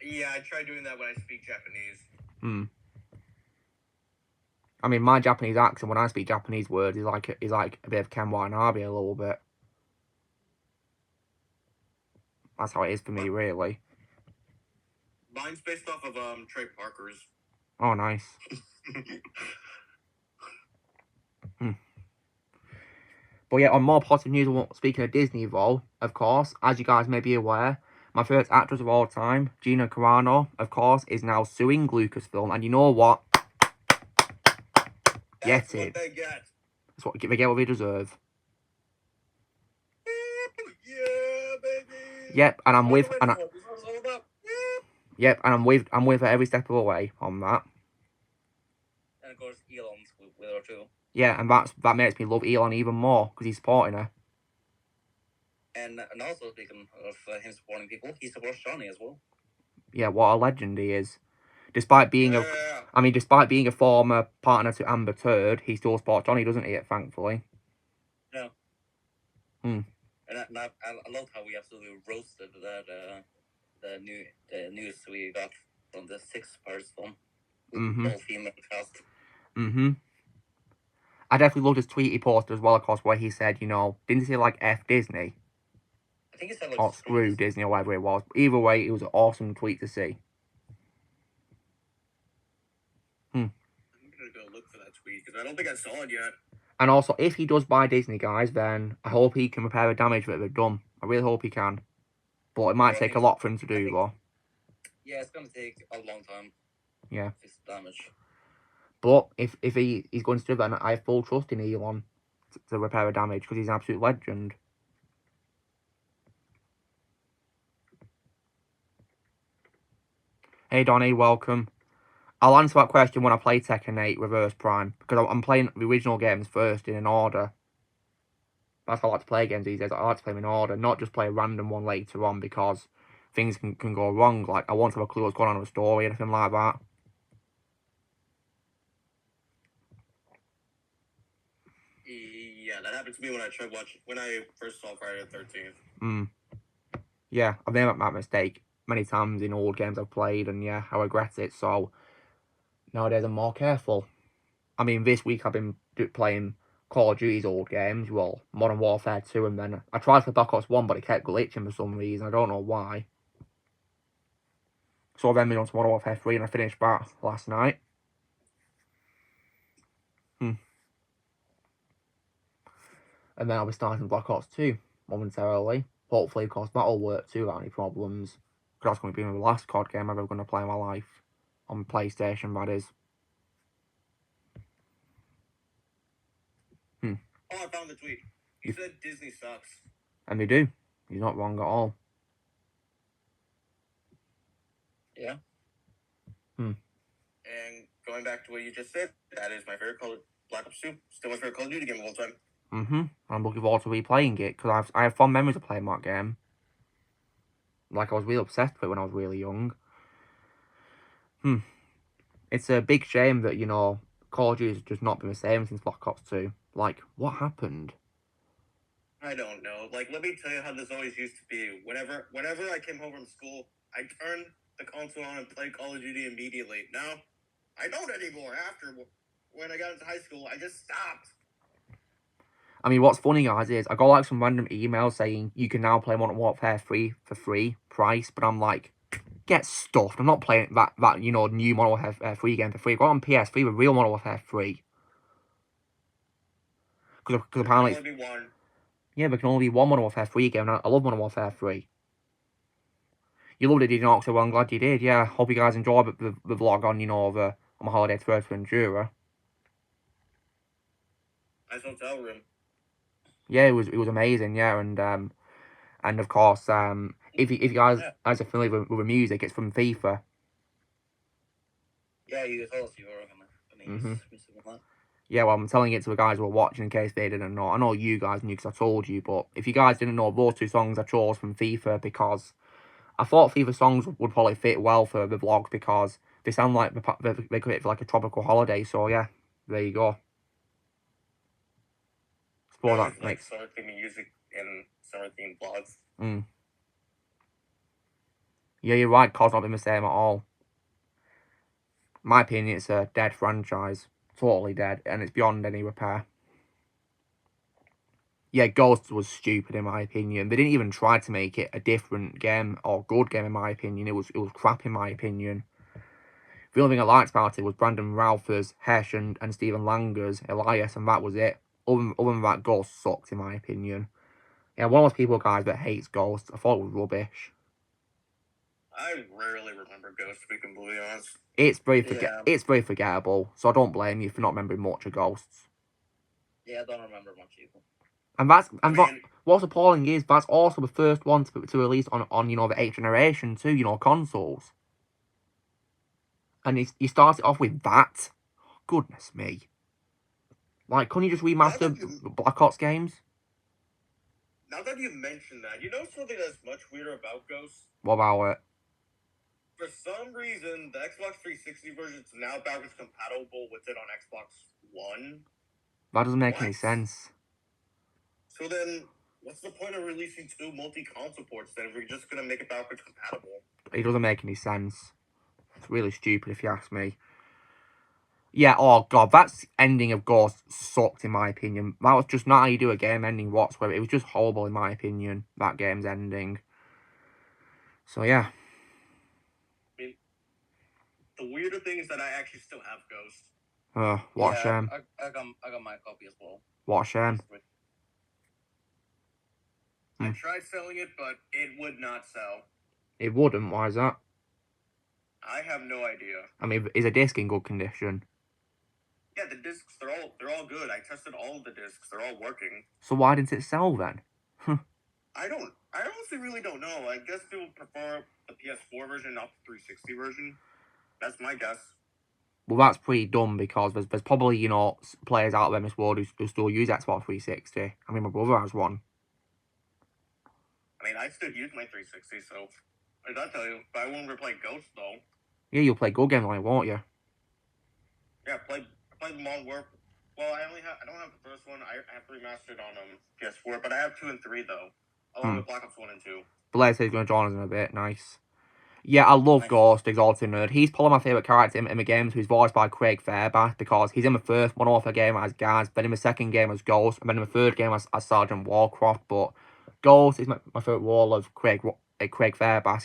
[SPEAKER 2] Yeah, I try doing that when I speak Japanese.
[SPEAKER 1] I mean, my Japanese accent when I speak Japanese words is like a bit of Ken Watanabe a little bit. That's how it is for me, really.
[SPEAKER 2] Mine's based off of Trey Parker's.
[SPEAKER 1] Oh, nice. But yeah, on more positive news, speaking of Disney, though, of course, as you guys may be aware, my favourite actress of all time, Gina Carano, of course, is now suing Lucasfilm. And you know what?
[SPEAKER 2] That's
[SPEAKER 1] Get
[SPEAKER 2] what
[SPEAKER 1] it.
[SPEAKER 2] they get.
[SPEAKER 1] That's what they get what they deserve.
[SPEAKER 2] Yeah, baby.
[SPEAKER 1] Yep, and I'm with
[SPEAKER 2] And
[SPEAKER 1] I'm with her every step of the way on that.
[SPEAKER 3] And of course, Elon's with her too.
[SPEAKER 1] Yeah, and that makes me love Elon even more because he's supporting her.
[SPEAKER 3] And also, speaking of him supporting people, he supports Johnny as well.
[SPEAKER 1] Yeah, what a legend he is. Despite being a former partner to Amber Turd, he still supports Johnny, doesn't he? Thankfully.
[SPEAKER 3] Yeah.
[SPEAKER 1] And
[SPEAKER 3] I love how we absolutely roasted that the news we got from the 6 parts film. All female cast.
[SPEAKER 1] I definitely loved his tweet he posted as well, of course, where he said, didn't he say like F Disney?
[SPEAKER 3] I think he said like
[SPEAKER 1] Or screw Disney or whatever it was. Either way, it was an awesome tweet to see.
[SPEAKER 2] I'm gonna go look for that tweet because I don't think I saw it yet.
[SPEAKER 1] And also, if he does buy Disney, guys, then I hope he can repair the damage that they've done. I really hope he can. But it might take a lot for him to do, though.
[SPEAKER 3] Yeah, it's going to take a long time.
[SPEAKER 1] Yeah.
[SPEAKER 3] To fix the damage.
[SPEAKER 1] But if he's going to do that, I have full trust in Elon to repair the damage because he's an absolute legend. Hey, Donnie, welcome. I'll answer that question when I play Tekken 8 Reverse Prime, because I'm playing the original games first in an order. That's how I like to play games these days. I like to play them in order, not just play a random one later on, because things can go wrong. Like, I want to have a clue what's going on in the story, anything like that.
[SPEAKER 2] Yeah, that happened to me when I first saw Friday the 13th.
[SPEAKER 1] Yeah, I've made that mistake many times in old games I've played, and yeah, I regret it, so nowadays I'm more careful. I mean, this week I've been playing Call of Duty's old games, well, Modern Warfare 2, and then I tried for Black Ops 1, but it kept glitching for some reason, I don't know why. So I then moved on to Modern Warfare 3, and I finished that last night. And then I'll be starting Black Ops 2 momentarily. Hopefully, of course, that'll work too without any problems. Because that's going to be the last COD game I'm ever going to play in my life. On PlayStation, that is.
[SPEAKER 2] Oh, I found the tweet. He said Disney sucks.
[SPEAKER 1] And they do. He's not wrong at all.
[SPEAKER 3] Yeah.
[SPEAKER 2] And going back to what you just said, that is my favorite Call of Black Ops 2. Still my favorite Call of Duty game of all time.
[SPEAKER 1] I'm looking forward to replaying it, because I have fond memories of playing that game. Like, I was really obsessed with it when I was really young. It's a big shame that, Call of Duty has just not been the same since Black Ops 2. Like, what happened?
[SPEAKER 2] I don't know. Like, let me tell you how this always used to be. Whenever I came home from school, I turned the console on and played Call of Duty immediately. Now, I don't anymore. After, when I got into high school, I just stopped.
[SPEAKER 1] I mean, what's funny, guys, is I got, like, some random emails saying you can now play Modern Warfare 3 for free price, but I'm like, get stuffed. I'm not playing that new Modern Warfare 3 game for free. I got on PS3 the real Modern Warfare 3. Because apparently...
[SPEAKER 2] There can only be one.
[SPEAKER 1] Yeah, there can only be one Modern Warfare 3 game, and I love Modern Warfare 3. You loved it, did you not? So well, I'm glad you did. Yeah, hope you guys enjoyed the vlog on, on my holiday to Earth Endura.
[SPEAKER 2] Nice hotel room.
[SPEAKER 1] Yeah, it was amazing. Yeah, and of course, if you guys are familiar with the music, it's from FIFA.
[SPEAKER 3] Yeah, you told us you were gonna use music on that.
[SPEAKER 1] Yeah, well, I'm telling it to the guys who are watching in case they didn't know. I know you guys knew because I told you, but if you guys didn't know, those two songs I chose from FIFA because I thought FIFA songs would probably fit well for the vlog because they sound like they could fit for like a tropical holiday. So yeah, there you go. Suppose
[SPEAKER 2] I
[SPEAKER 1] that
[SPEAKER 2] always like
[SPEAKER 1] makes.
[SPEAKER 2] summer themed music and summer themed vlogs.
[SPEAKER 1] Yeah, you're right. COD's not been the same at all. In my opinion, it's a dead franchise. Totally dead, and it's beyond any repair. Yeah, Ghosts was stupid in my opinion. They didn't even try to make it a different game or good game in my opinion. It was crap in my opinion. The only thing I liked about it was Brandon Routh's, Hesh, and Stephen Langer's, Elias, and that was it. Other than that, Ghost sucked in my opinion. Yeah, one of those people, guys, that hates Ghost. I thought it was rubbish.
[SPEAKER 2] I rarely remember Ghost, to be completely honest.
[SPEAKER 1] It's very forgettable, so I don't blame you for not remembering much of Ghosts.
[SPEAKER 3] Yeah, I don't remember much either.
[SPEAKER 1] And what's appalling is that's also the first one to release on the 8th generation too, consoles. And he started off with that. Goodness me. Like, couldn't you just remaster Black Ops games?
[SPEAKER 2] Now that you mention that, you know something that's much weirder about Ghost?
[SPEAKER 1] What about it?
[SPEAKER 2] For some reason, the Xbox 360 version is now backwards compatible with it on Xbox One.
[SPEAKER 1] That doesn't make any sense.
[SPEAKER 2] So then, what's the point of releasing 2 multi-console ports then if we're just going to make it backwards compatible?
[SPEAKER 1] It doesn't make any sense. It's really stupid if you ask me. Yeah, oh god, that ending of Ghost sucked in my opinion. That was just not how you do a game ending whatsoever. It was just horrible in my opinion, that game's ending. So yeah.
[SPEAKER 2] I mean, the weirder thing is that I actually still have Ghost.
[SPEAKER 1] What a shame.
[SPEAKER 3] I got my copy as well.
[SPEAKER 1] What a shame.
[SPEAKER 2] I tried selling it, but it would not sell.
[SPEAKER 1] It wouldn't? Why is that?
[SPEAKER 2] I have no idea.
[SPEAKER 1] I mean, is a disc in good condition?
[SPEAKER 2] Yeah, the discs, they're all good. I tested all of the discs. They're all working.
[SPEAKER 1] So why didn't it sell then?
[SPEAKER 2] I honestly really don't know. I guess people prefer the PS4 version, not the 360 version. That's my guess.
[SPEAKER 1] Well, that's pretty dumb because there's probably, players out there in this world who still use Xbox 360. I mean, my brother has one.
[SPEAKER 2] I mean, I still use my 360, so what did I tell you? But I won't ever play Ghost, though.
[SPEAKER 1] Yeah, you'll play good games on it, won't you?
[SPEAKER 2] Yeah, I played them all. Well, I don't have the first one. I have remastered on PS4, but I have 2 and 3 though, along with Black Ops 1 and 2.
[SPEAKER 1] Blair says he's going to join us in a bit. Nice. Yeah, I love Ghost, Exalted Nerd. He's probably my favourite character in the games who's voiced by Craig Fairbairn because he's in the first Modern Warfare game as Gaz, then in the second game as Ghost, and then in the third game as Sergeant Warcroft. But Ghost is my favourite role of Craig Fairbairn.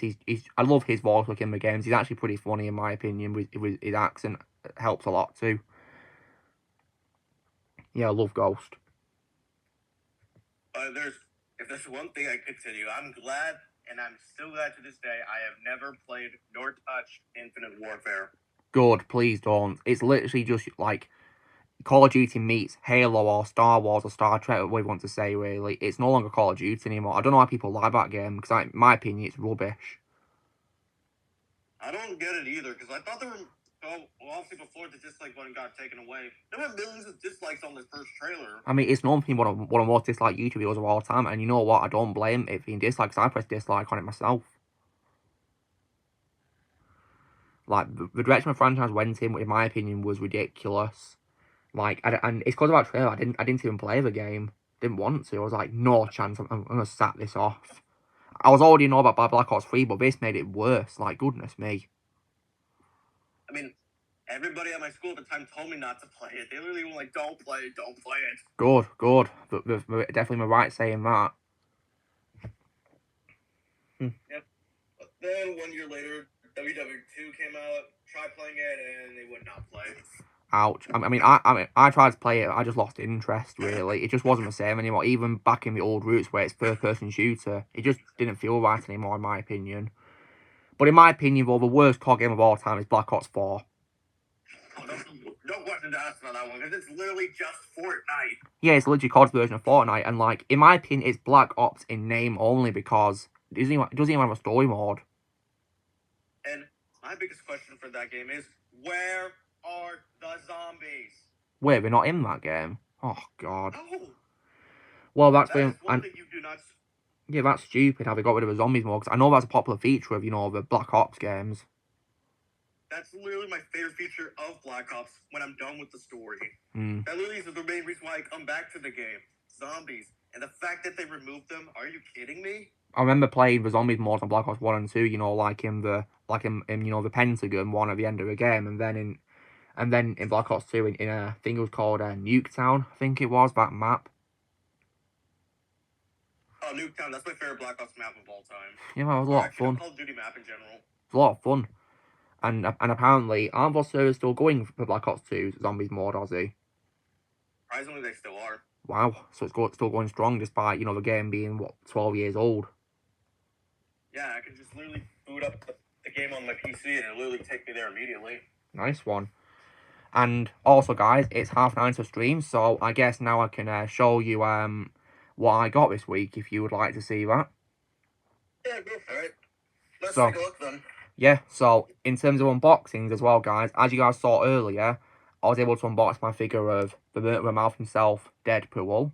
[SPEAKER 1] I love his voice work in the games. He's actually pretty funny in my opinion. With his accent helps a lot too. Yeah, I love Ghost.
[SPEAKER 2] If there's one thing I could tell you, I'm glad, and I'm still glad to this day, I have never played nor touched Infinite Warfare.
[SPEAKER 1] Good, please don't. It's literally just like Call of Duty meets Halo or Star Wars or Star Trek, whatever you want to say, really. It's no longer Call of Duty anymore. I don't know why people like that game, because in my opinion, it's rubbish.
[SPEAKER 2] I don't get it either, because I thought there were... obviously before the dislike button got taken away, there were millions of dislikes on this first trailer.
[SPEAKER 1] I mean, it's known for being one of the most disliked YouTube videos of all time, and you know what? I don't blame it being disliked, because I pressed dislike on it myself. Like, the direction the franchise went in my opinion, was ridiculous. Like, and it's because of that trailer, I didn't even play the game. Didn't want to. I was like, no chance, I'm going to sack this off. I was already know about Black Ops 3, but this made it worse. Like, goodness me.
[SPEAKER 2] I mean, everybody at my school at the time told me not to play it. They literally were like, don't play it.
[SPEAKER 1] Good. But definitely my right saying that.
[SPEAKER 2] Yep. But then 1 year later, WW2 came out, tried playing it, and they would not play.
[SPEAKER 1] Ouch. I mean, I tried to play it, I just lost interest, really. It just wasn't the same anymore. Even back in the old roots where it's first-person shooter, it just didn't feel right anymore, in my opinion. But in my opinion, though, the worst COD game of all time is Black Ops 4.
[SPEAKER 2] No question to ask about that one, because it's literally just Fortnite.
[SPEAKER 1] Yeah, it's literally COD's version of Fortnite, and, like, in my opinion, it's Black Ops in name only because it doesn't even have a story mode. And
[SPEAKER 2] my biggest question for that game is, where are the zombies?
[SPEAKER 1] Wait, we're not in that game. Oh God.
[SPEAKER 2] No,
[SPEAKER 1] Well, that's
[SPEAKER 2] that is
[SPEAKER 1] been
[SPEAKER 2] one thing you do not.
[SPEAKER 1] yeah, that's stupid. How they got rid of the zombies mode? 'Cause I know that's a popular feature of the Black Ops games.
[SPEAKER 2] That's literally my favorite feature of Black Ops when I'm done with the story.
[SPEAKER 1] Hmm.
[SPEAKER 2] That literally is the main reason why I come back to the game. Zombies. And the fact that they removed them, are you kidding me?
[SPEAKER 1] I remember playing the zombies mode on Black Ops 1 and 2, like in the the Pentagon one at the end of the game, and then in Black Ops 2 in a thing it was called Nuketown, I think it was, that map.
[SPEAKER 2] Oh, Nuketown, that's my favorite Black Ops map of all time.
[SPEAKER 1] Yeah, well, it was a
[SPEAKER 2] Or
[SPEAKER 1] lot of
[SPEAKER 2] actually,
[SPEAKER 1] fun.
[SPEAKER 2] Call of Duty map in general.
[SPEAKER 1] It was a lot of fun. And apparently, aren't those servers still going for Black Ops 2's zombies mode, Aussie?
[SPEAKER 2] Surprisingly, they still are.
[SPEAKER 1] Wow, so it's still going strong despite, the game being, 12 years old.
[SPEAKER 2] Yeah, I can just literally boot up the game on my PC and it'll literally take me there immediately.
[SPEAKER 1] Nice one. And also, guys, it's 9:30 to stream, so I guess now I can show you what I got this week, if you would like to see that.
[SPEAKER 2] Yeah, go for it. Let's
[SPEAKER 1] So-
[SPEAKER 2] take a look then.
[SPEAKER 1] Yeah, so in terms of unboxings as well, guys, as you guys saw earlier, I was able to unbox my figure of the Murderer Mouth himself, Deadpool.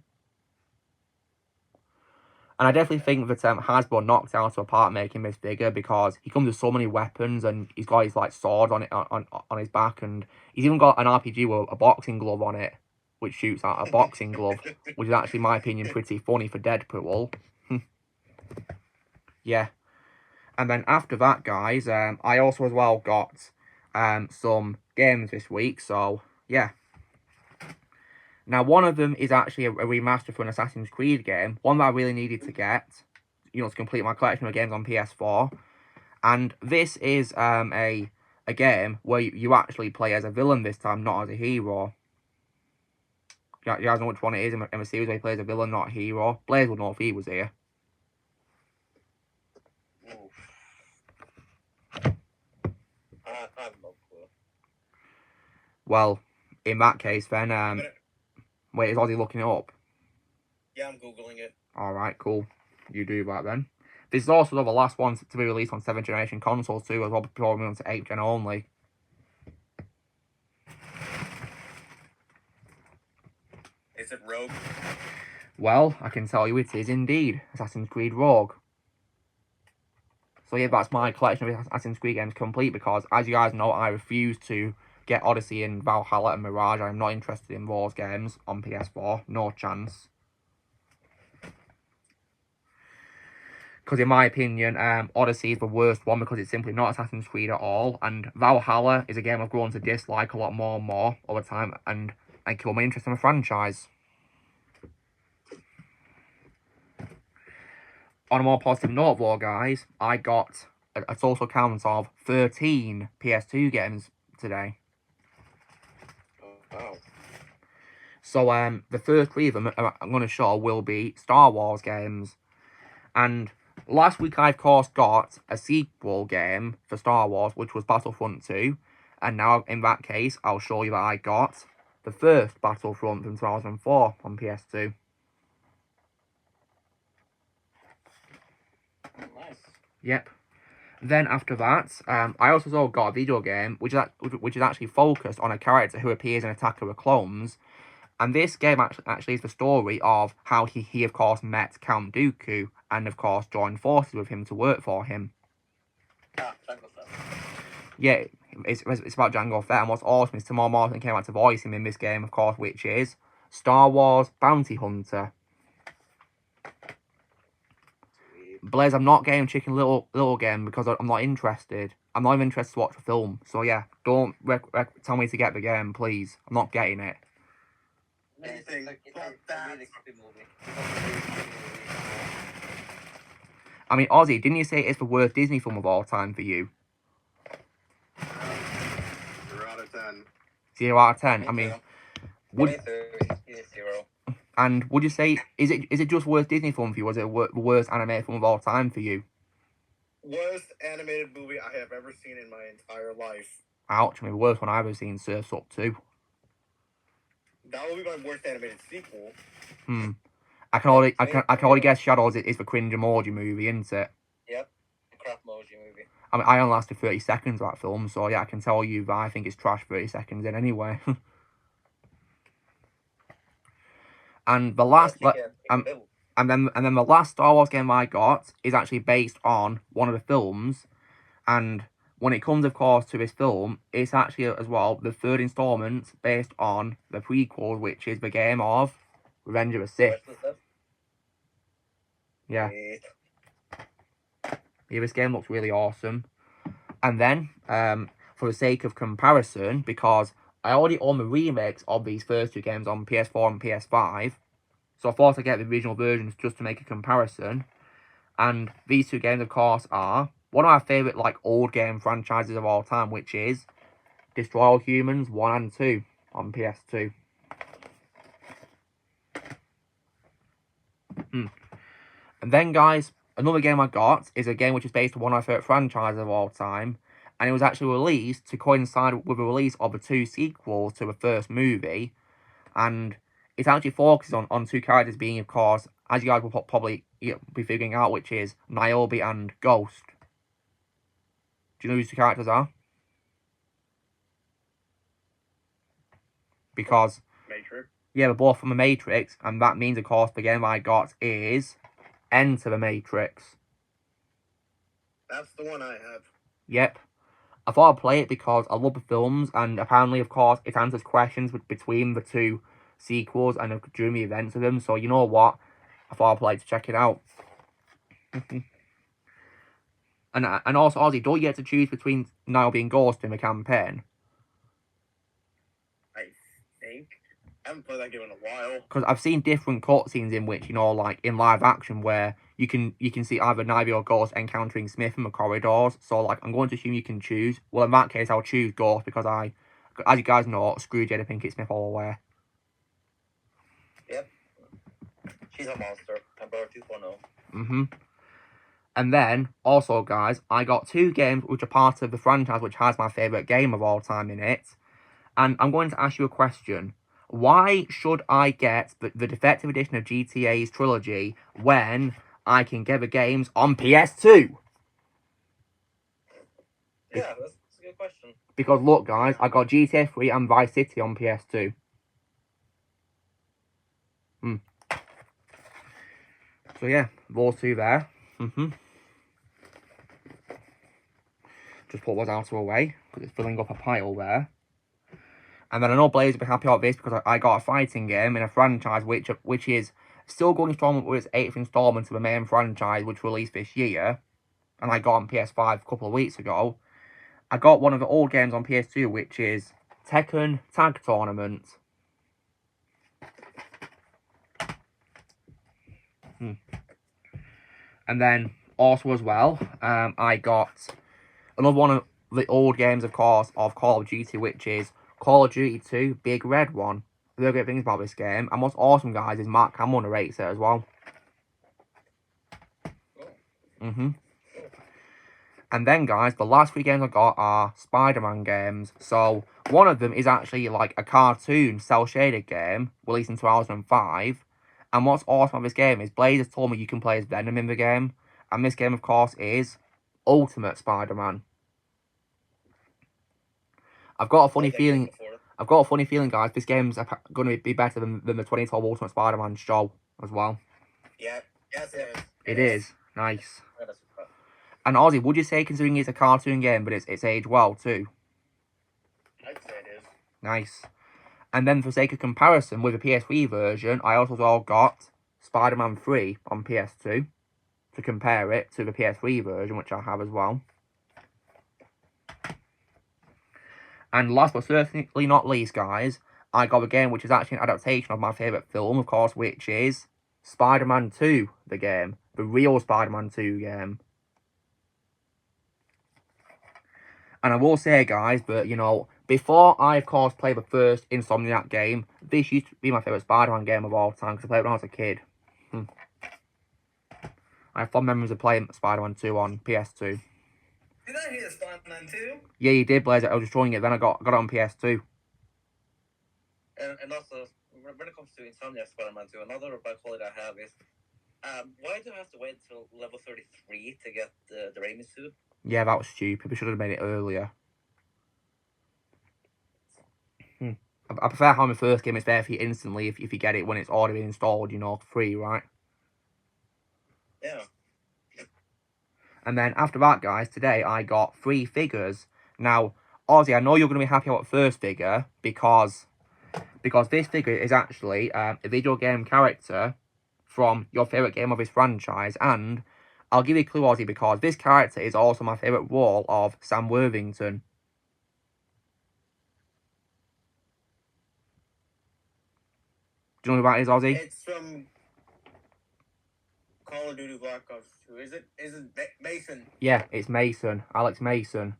[SPEAKER 1] And I definitely think that Hasbro knocked out of a part making this figure because he comes with so many weapons and he's got his sword on his back, and he's even got an RPG with a boxing glove on it, which shoots out a boxing glove, which is actually, in my opinion, pretty funny for Deadpool. Yeah. And then after that, guys, I also as well got some games this week, so yeah. Now, one of them is actually a remaster for an Assassin's Creed game, one that I really needed to get, to complete my collection of games on PS4. And this is a game where you actually play as a villain this time, not as a hero. You guys know which one it is in the series where he plays a villain, not a hero? Blaze would know if he was here.
[SPEAKER 3] I have no clue.
[SPEAKER 1] Well, in that case, then, wait, is Ozzy looking it up?
[SPEAKER 2] Yeah, I'm Googling it.
[SPEAKER 1] Alright, cool. You do that then. This is also the last one to be released on 7th generation consoles too, as well, before moving on to 8th gen only.
[SPEAKER 2] Is it Rogue?
[SPEAKER 1] Well, I can tell you it is indeed Assassin's Creed Rogue. So yeah, that's my collection of Assassin's Creed games complete because, as you guys know, I refuse to get Odyssey and Valhalla and Mirage. I'm not interested in those games on PS4. No chance. Because in my opinion, Odyssey is the worst one because it's simply not Assassin's Creed at all. And Valhalla is a game I've grown to dislike a lot more and more over time. And killed my interest in the franchise. On a more positive note though, guys, I got a total count of 13 PS2 games today.
[SPEAKER 2] Oh, wow.
[SPEAKER 1] So the first 3 of them I'm going to show will be Star Wars games. And last week I of course got a sequel game for Star Wars, which was Battlefront 2. And now in that case, I'll show you that I got the first Battlefront from 2004 on PS2.
[SPEAKER 3] Nice.
[SPEAKER 1] Yep. Then after that, I also got a video game which is actually focused on a character who appears in Attack of the Clones, and this game actually is the story of how he of course met Count Dooku and of course joined forces with him to work for him.
[SPEAKER 3] Ah, Jango Fett.
[SPEAKER 1] Yeah, it's about Jango Fett, and what's awesome is Tamar Morrison came out to voice him in this game, of course, which is Star Wars Bounty Hunter. Blaze, I'm not getting Chicken Little again because I'm not interested. I'm not even interested to watch the film. So yeah, don't tell me to get the game, please. I'm not getting it.
[SPEAKER 2] Anything
[SPEAKER 3] It's
[SPEAKER 2] but
[SPEAKER 3] a
[SPEAKER 2] that.
[SPEAKER 3] really creepy movie. It's a really creepy movie.
[SPEAKER 1] I mean, Ozzy, didn't you say it's the worst Disney film of all time for you?
[SPEAKER 2] 0 out of 10.
[SPEAKER 1] 0 out of 10.
[SPEAKER 3] Me
[SPEAKER 1] I mean,
[SPEAKER 3] too.
[SPEAKER 1] would
[SPEAKER 3] Me too. It's 0.
[SPEAKER 1] and would you say is it just worst Disney film for you? Or is it the worst animated film of all time for you?
[SPEAKER 2] Worst animated movie I have ever seen in my entire life.
[SPEAKER 1] Ouch! I mean, the worst one I've ever seen, Surf's Up 2.
[SPEAKER 2] That would be my worst animated sequel.
[SPEAKER 1] I can already guess Shadows is the cringe emoji movie, isn't it?
[SPEAKER 3] Yep. Crap emoji movie.
[SPEAKER 1] I mean, I only lasted 30 seconds of that film, so yeah, I can tell you that I think it's trash 30 seconds in anyway. And the last,
[SPEAKER 3] Yes, you can.
[SPEAKER 1] and then the last Star Wars game I got is actually based on one of the films. And when it comes, of course, to this film, it's actually as well the third installment based on the prequel, which is the game of Revenge of the Sith. Yeah.
[SPEAKER 3] Wait.
[SPEAKER 1] Yeah, this game looks really awesome. And then, for the sake of comparison, because I already own the remakes of these first two games on PS4 and PS5, so I thought I'd get the original versions just to make a comparison. And these two games, of course, are one of my favourite, like, old game franchises of all time, which is Destroy All Humans 1 and 2 on PS2. And then, guys, another game I got is a game which is based on one of my favourite franchises of all time, and it was actually released to coincide with the release of the two sequels to the first movie, and it actually focuses on two characters being, of course, as you guys will probably be figuring out, which is Niobe and Ghost. Do you know who these two characters are? Because,
[SPEAKER 2] Matrix.
[SPEAKER 1] yeah, they're both from the Matrix, and that means, of course, the game I got is Enter the Matrix.
[SPEAKER 2] That's the one I have.
[SPEAKER 1] Yep. I thought I'd play it because I love the films, and apparently, of course, it answers questions between the two sequels and during the events of them. So, you know what? I thought I'd play to check it out. and also, Ozzy, don't you get to choose between Niobe and Ghost in the campaign?
[SPEAKER 2] I think. I haven't played that game in a while.
[SPEAKER 1] Because I've seen different cutscenes in which, you know, like in live action, where you can see either Niobe or Ghost encountering Smith in the corridors. So, like, I'm going to assume you can choose. Well, in that case, I'll choose Ghost because as you guys know, screw Jada Pinkett Smith all the way.
[SPEAKER 3] Yep. She's a monster. Emperor 2.0.
[SPEAKER 1] And then, also, guys, I got two games which are part of the franchise which has my favourite game of all time in it. And I'm going to ask you a question. Why should I get the defective edition of GTA's trilogy when I can get the games on PS2?
[SPEAKER 3] Yeah, that's a good question.
[SPEAKER 1] Because look, guys, I got GTA 3 and Vice City on PS2. So yeah, those two there. Just put those out of the way because it's filling up a pile there. And then I know Blaze will be happy about this because I got a fighting game in a franchise which is still going strong with its 8th installment of the main franchise, which released this year. And I got on PS5 a couple of weeks ago. I got one of the old games on PS2, which is Tekken Tag Tournament. And then also as well, I got another one of the old games, of course, of Call of Duty, which is Call of Duty 2 Big Red One. Really great things about this game. And what's awesome, guys, is Mark Hamill narrates it as well. And then, guys, the last three games I got are Spider-Man games. So, one of them is actually like a cartoon, cel-shaded game, released in 2005. And what's awesome about this game is Blaze has told me you can play as Venom in the game. And this game, of course, is Ultimate Spider-Man. I've got a funny feeling, guys, this game's going to be better than the 2012 Ultimate Spider-Man show as well.
[SPEAKER 2] Yeah, yes, it is.
[SPEAKER 1] It is. Nice. And Ozzy, would you say, considering it's a cartoon game, but it's aged well too?
[SPEAKER 2] I'd say it is.
[SPEAKER 1] Nice. And then for sake of comparison, with the PS3 version, I also got Spider-Man 3 on PS2 to compare it to the PS3 version, which I have as well. And last but certainly not least, guys, I got a game which is actually an adaptation of my favourite film, of course, which is Spider-Man 2, the game. The real Spider-Man 2 game. And I will say, guys, that, you know, before I, of course, played the first Insomniac game, this used to be my favourite Spider-Man game of all time, because I played it when I was a kid. I have fond memories of playing Spider-Man 2 on PS2.
[SPEAKER 2] Did I hear Spider-Man 2?
[SPEAKER 1] Yeah, you did, Blaze. I was destroying it, then I got it on PS2.
[SPEAKER 3] And also, when it comes to Insomniac Spider-Man 2, another bad quality I have is, why do I have to wait until level 33 to get the Raimi suit?
[SPEAKER 1] Yeah, that was stupid. We should have made it earlier. I prefer how my first game is there for you instantly if you get it when it's already been installed, you know, free, right?
[SPEAKER 2] Yeah.
[SPEAKER 1] And then after that, guys, today I got 3 figures. Now, Ozzy, I know you're going to be happy about the first figure because this figure is actually a video game character from your favourite game of his franchise. And I'll give you a clue, Ozzy, because this character is also my favourite role of Sam Worthington. Do you know who that is, Ozzy?
[SPEAKER 2] It's from Call of Duty Black Ops 2. Is it Mason?
[SPEAKER 1] Yeah, it's Mason. Alex Mason.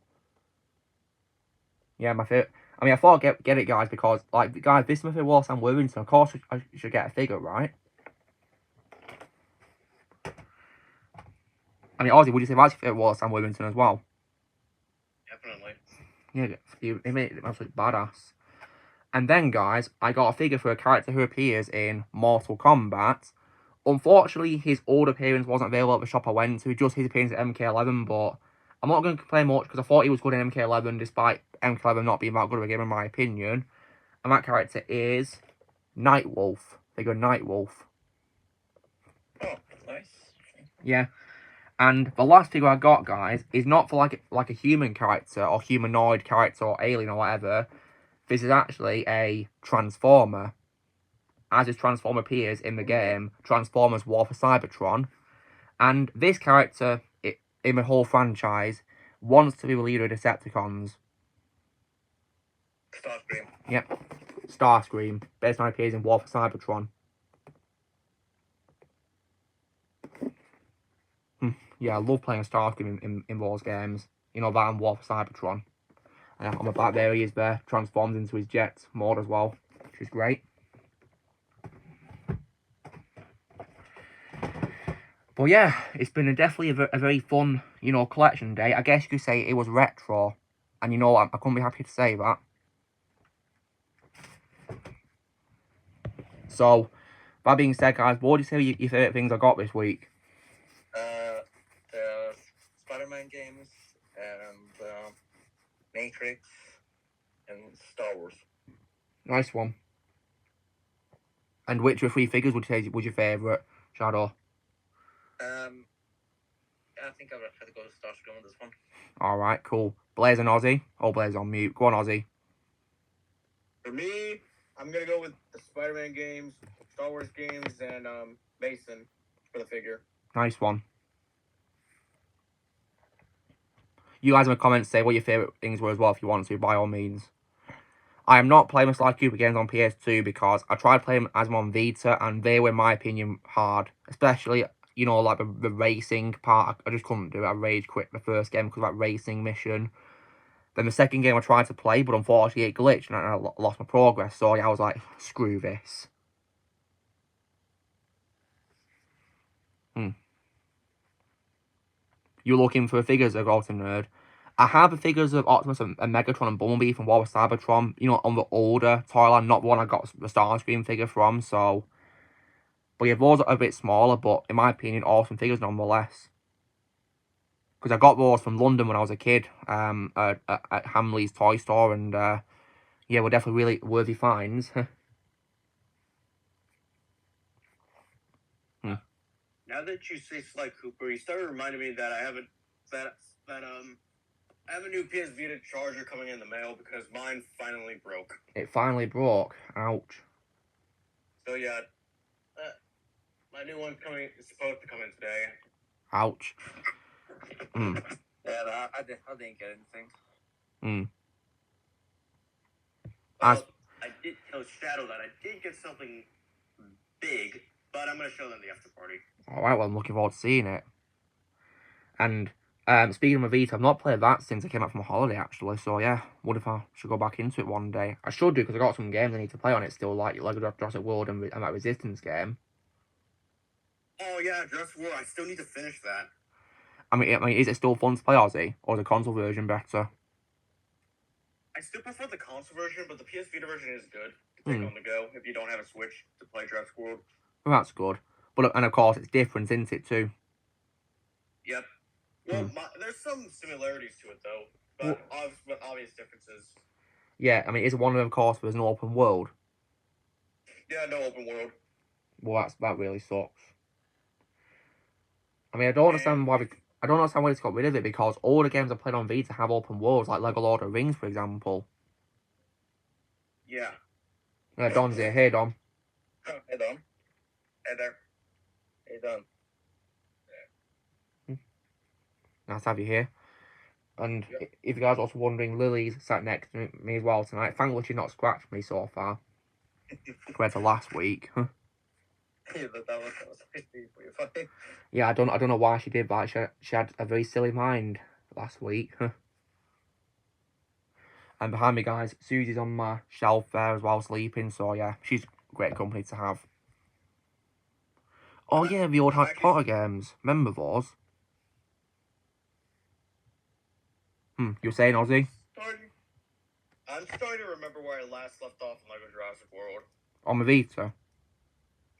[SPEAKER 1] Yeah, my favourite. I mean, I thought I'd get it, guys, because, like, guys, this is my favourite role of Sam Worthington. Of course, I should get a figure, right? I mean, Ozzy, would you say that's your favourite role of Sam Worthington as well?
[SPEAKER 2] Definitely.
[SPEAKER 1] Yeah, he made it absolutely badass. And then, guys, I got a figure for a character who appears in Mortal Kombat. Unfortunately, his old appearance wasn't available at the shop I went to, just his appearance at MK11, but I'm not going to complain much because I thought he was good in MK11, despite MK11 not being that good of a game in my opinion. And that character is Nightwolf. Figure Nightwolf.
[SPEAKER 2] Oh, nice.
[SPEAKER 1] Yeah. And the last figure I got, guys, is not for like a human character or humanoid character or alien or whatever. This is actually a Transformer. As his Transformer appears in the game, Transformers War for Cybertron. And this character, in the whole franchise, wants to be the leader of Decepticons.
[SPEAKER 2] Starscream.
[SPEAKER 1] Yep. Starscream, based on appears in War for Cybertron. Yeah, I love playing Starscream in those games. You know, that and War for Cybertron. And on the back there he is there, transforms into his jet mode as well, which is great. But yeah, it's been definitely a very fun, you know, collection day. I guess you could say it was retro. And you know what, I couldn't be happy to say that. So, that being said, guys, what would you say your favourite things I got this week?
[SPEAKER 3] The Spider-Man games and Matrix and Star Wars.
[SPEAKER 1] Nice one. And which of the 3 figures would you say was your favourite, Shadow?
[SPEAKER 3] I think I would have to go to Starscream on this one.
[SPEAKER 1] Alright, cool. Blaze and Ozzy? Oh, Blaze on mute. Go on, Ozzy.
[SPEAKER 2] For me, I'm gonna go with the Spider-Man games, Star Wars games, and Mason for the figure.
[SPEAKER 1] Nice one. You guys in the comments say what your favourite things were as well if you want to, by all means. I am not playing the Sly Cooper games on PS2 because I tried playing as them on Vita and they were, in my opinion, hard. Especially, you know, like the racing part. I just couldn't do it. I rage quit the first game because of that racing mission. Then the second game I tried to play, but unfortunately it glitched and I lost my progress. So yeah, I was like, screw this. You're looking for figures of Golden Nerd. I have the figures of Optimus and Megatron and Bumblebee from War of Cybertron, you know, on the older Toyland, not the one I got the Starscream figure from, so... But yeah, those are a bit smaller, but in my opinion, awesome figures nonetheless. Because I got those from London when I was a kid, at Hamley's toy store, and yeah, were definitely really worthy finds.
[SPEAKER 2] Now that you say Sly Cooper, you started reminding me that I have a new PS Vita charger coming in the mail because mine finally broke.
[SPEAKER 1] It finally broke. Ouch.
[SPEAKER 2] So yeah, my new one's is supposed to come in today.
[SPEAKER 1] Ouch.
[SPEAKER 3] Yeah, I didn't get anything.
[SPEAKER 2] Well, I did tell Shadow that I did get something big, but I'm going to show them the after party.
[SPEAKER 1] Alright, well, I'm looking forward to seeing it. And speaking of Vita, I've not played that since I came back from holiday, actually. So, yeah, what if I should go back into it one day? I should do, because I got some games I need to play on it still, like Lego Jurassic World and that Resistance game.
[SPEAKER 2] Oh, yeah, Jurassic World. I still need to finish that.
[SPEAKER 1] I mean, is it still fun to play, Ozzy? Or is the console version better?
[SPEAKER 2] I still prefer the console version, but the PS Vita version is good to take on the go if you don't have a Switch to play Jurassic World.
[SPEAKER 1] Well, that's good. But, and of course, it's different, isn't it, too?
[SPEAKER 2] Yep. Well, there's some similarities to it, though, but with obvious differences.
[SPEAKER 1] Yeah, I mean, is it one of them course there's an open world?
[SPEAKER 2] Yeah, no open world.
[SPEAKER 1] Well, that really sucks. I mean, I don't understand why it's got rid of it, because all the games I played on Vita have open worlds, like Lego Lord of the Rings, for example.
[SPEAKER 2] Yeah.
[SPEAKER 1] Don's here. Hey, Don.
[SPEAKER 3] Hey, Don.
[SPEAKER 2] Hey there.
[SPEAKER 3] Hey, Don.
[SPEAKER 1] Nice to have you here. And if you guys are also wondering, Lily's sat next to me as well tonight. Thankfully, she's not scratched me so far, compared to last week.
[SPEAKER 3] Yeah, that was pretty funny.
[SPEAKER 1] Yeah, I don't know why she did that. She had a very silly mind last week. And behind me, guys, Susie's on my shelf there as well, sleeping. So yeah, she's great company to have. Oh yeah, the old Harry Potter games. Remember those? You were saying, Ozzy?
[SPEAKER 2] I'm starting to remember where I last left off in Lego Jurassic World.
[SPEAKER 1] On the Vita?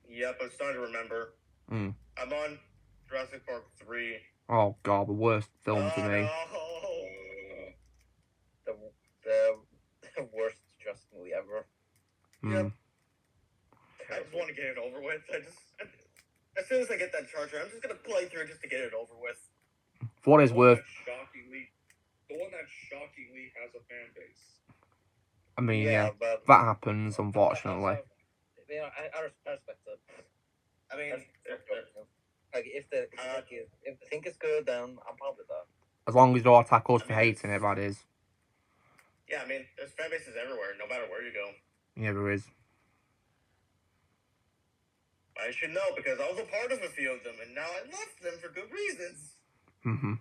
[SPEAKER 2] Yep, I'm starting to remember.
[SPEAKER 1] I'm
[SPEAKER 2] on Jurassic Park 3.
[SPEAKER 1] Oh god, the worst film to me.
[SPEAKER 3] No. The worst Jurassic movie ever.
[SPEAKER 2] Yep. I just want to get it over with. As soon as I get that charger, I'm just gonna play through it just to get it over with.
[SPEAKER 1] For what is worth,
[SPEAKER 4] The one that shockingly has a fan base.
[SPEAKER 1] I mean,
[SPEAKER 3] Yeah,
[SPEAKER 1] yeah,
[SPEAKER 3] but
[SPEAKER 1] that happens, unfortunately.
[SPEAKER 3] You know, I respect it.
[SPEAKER 2] I mean,
[SPEAKER 3] Like if the thing is good, then I'm probably that.
[SPEAKER 1] As long as you don't attack us for hating it, that is.
[SPEAKER 2] yeah, I mean, there's fan bases everywhere, no matter where you go.
[SPEAKER 1] Yeah, there is.
[SPEAKER 2] I should know because I was a part of a few of them, and now I left them for good reasons.
[SPEAKER 1] Mm-hmm.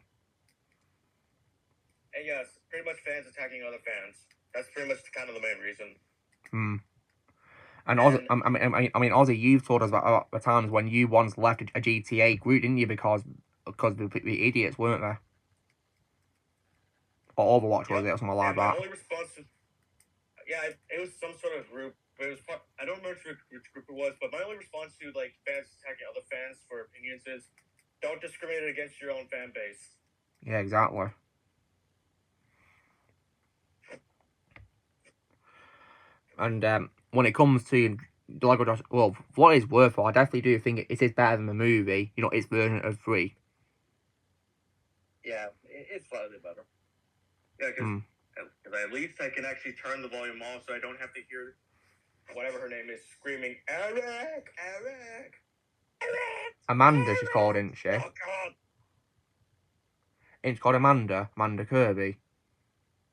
[SPEAKER 2] And yes, pretty much fans attacking other fans. That's pretty much kind of the main reason.
[SPEAKER 1] And Ozzy, I mean, Ozzy, you've told us about the times when you once left a GTA group, didn't you? Because the idiots, weren't they? Or Overwatch, was it, or something like that?
[SPEAKER 2] My only response to, it was some sort of group, but it was I don't remember which group it was, but my only response to like fans attacking other fans for opinions is, don't discriminate against your own fan base.
[SPEAKER 1] Yeah, exactly. And when it comes to Lego Josh, well, for what it's worth, I definitely do think it is better than the movie. You know, its version of 3.
[SPEAKER 3] Yeah, it's slightly better.
[SPEAKER 2] Yeah, because at least I can actually turn the volume off, so I don't have to hear whatever her name is screaming, Eric, Eric, Eric.
[SPEAKER 1] Amanda, she's called, isn't she?
[SPEAKER 2] Oh God.
[SPEAKER 1] It's called Amanda Kirby.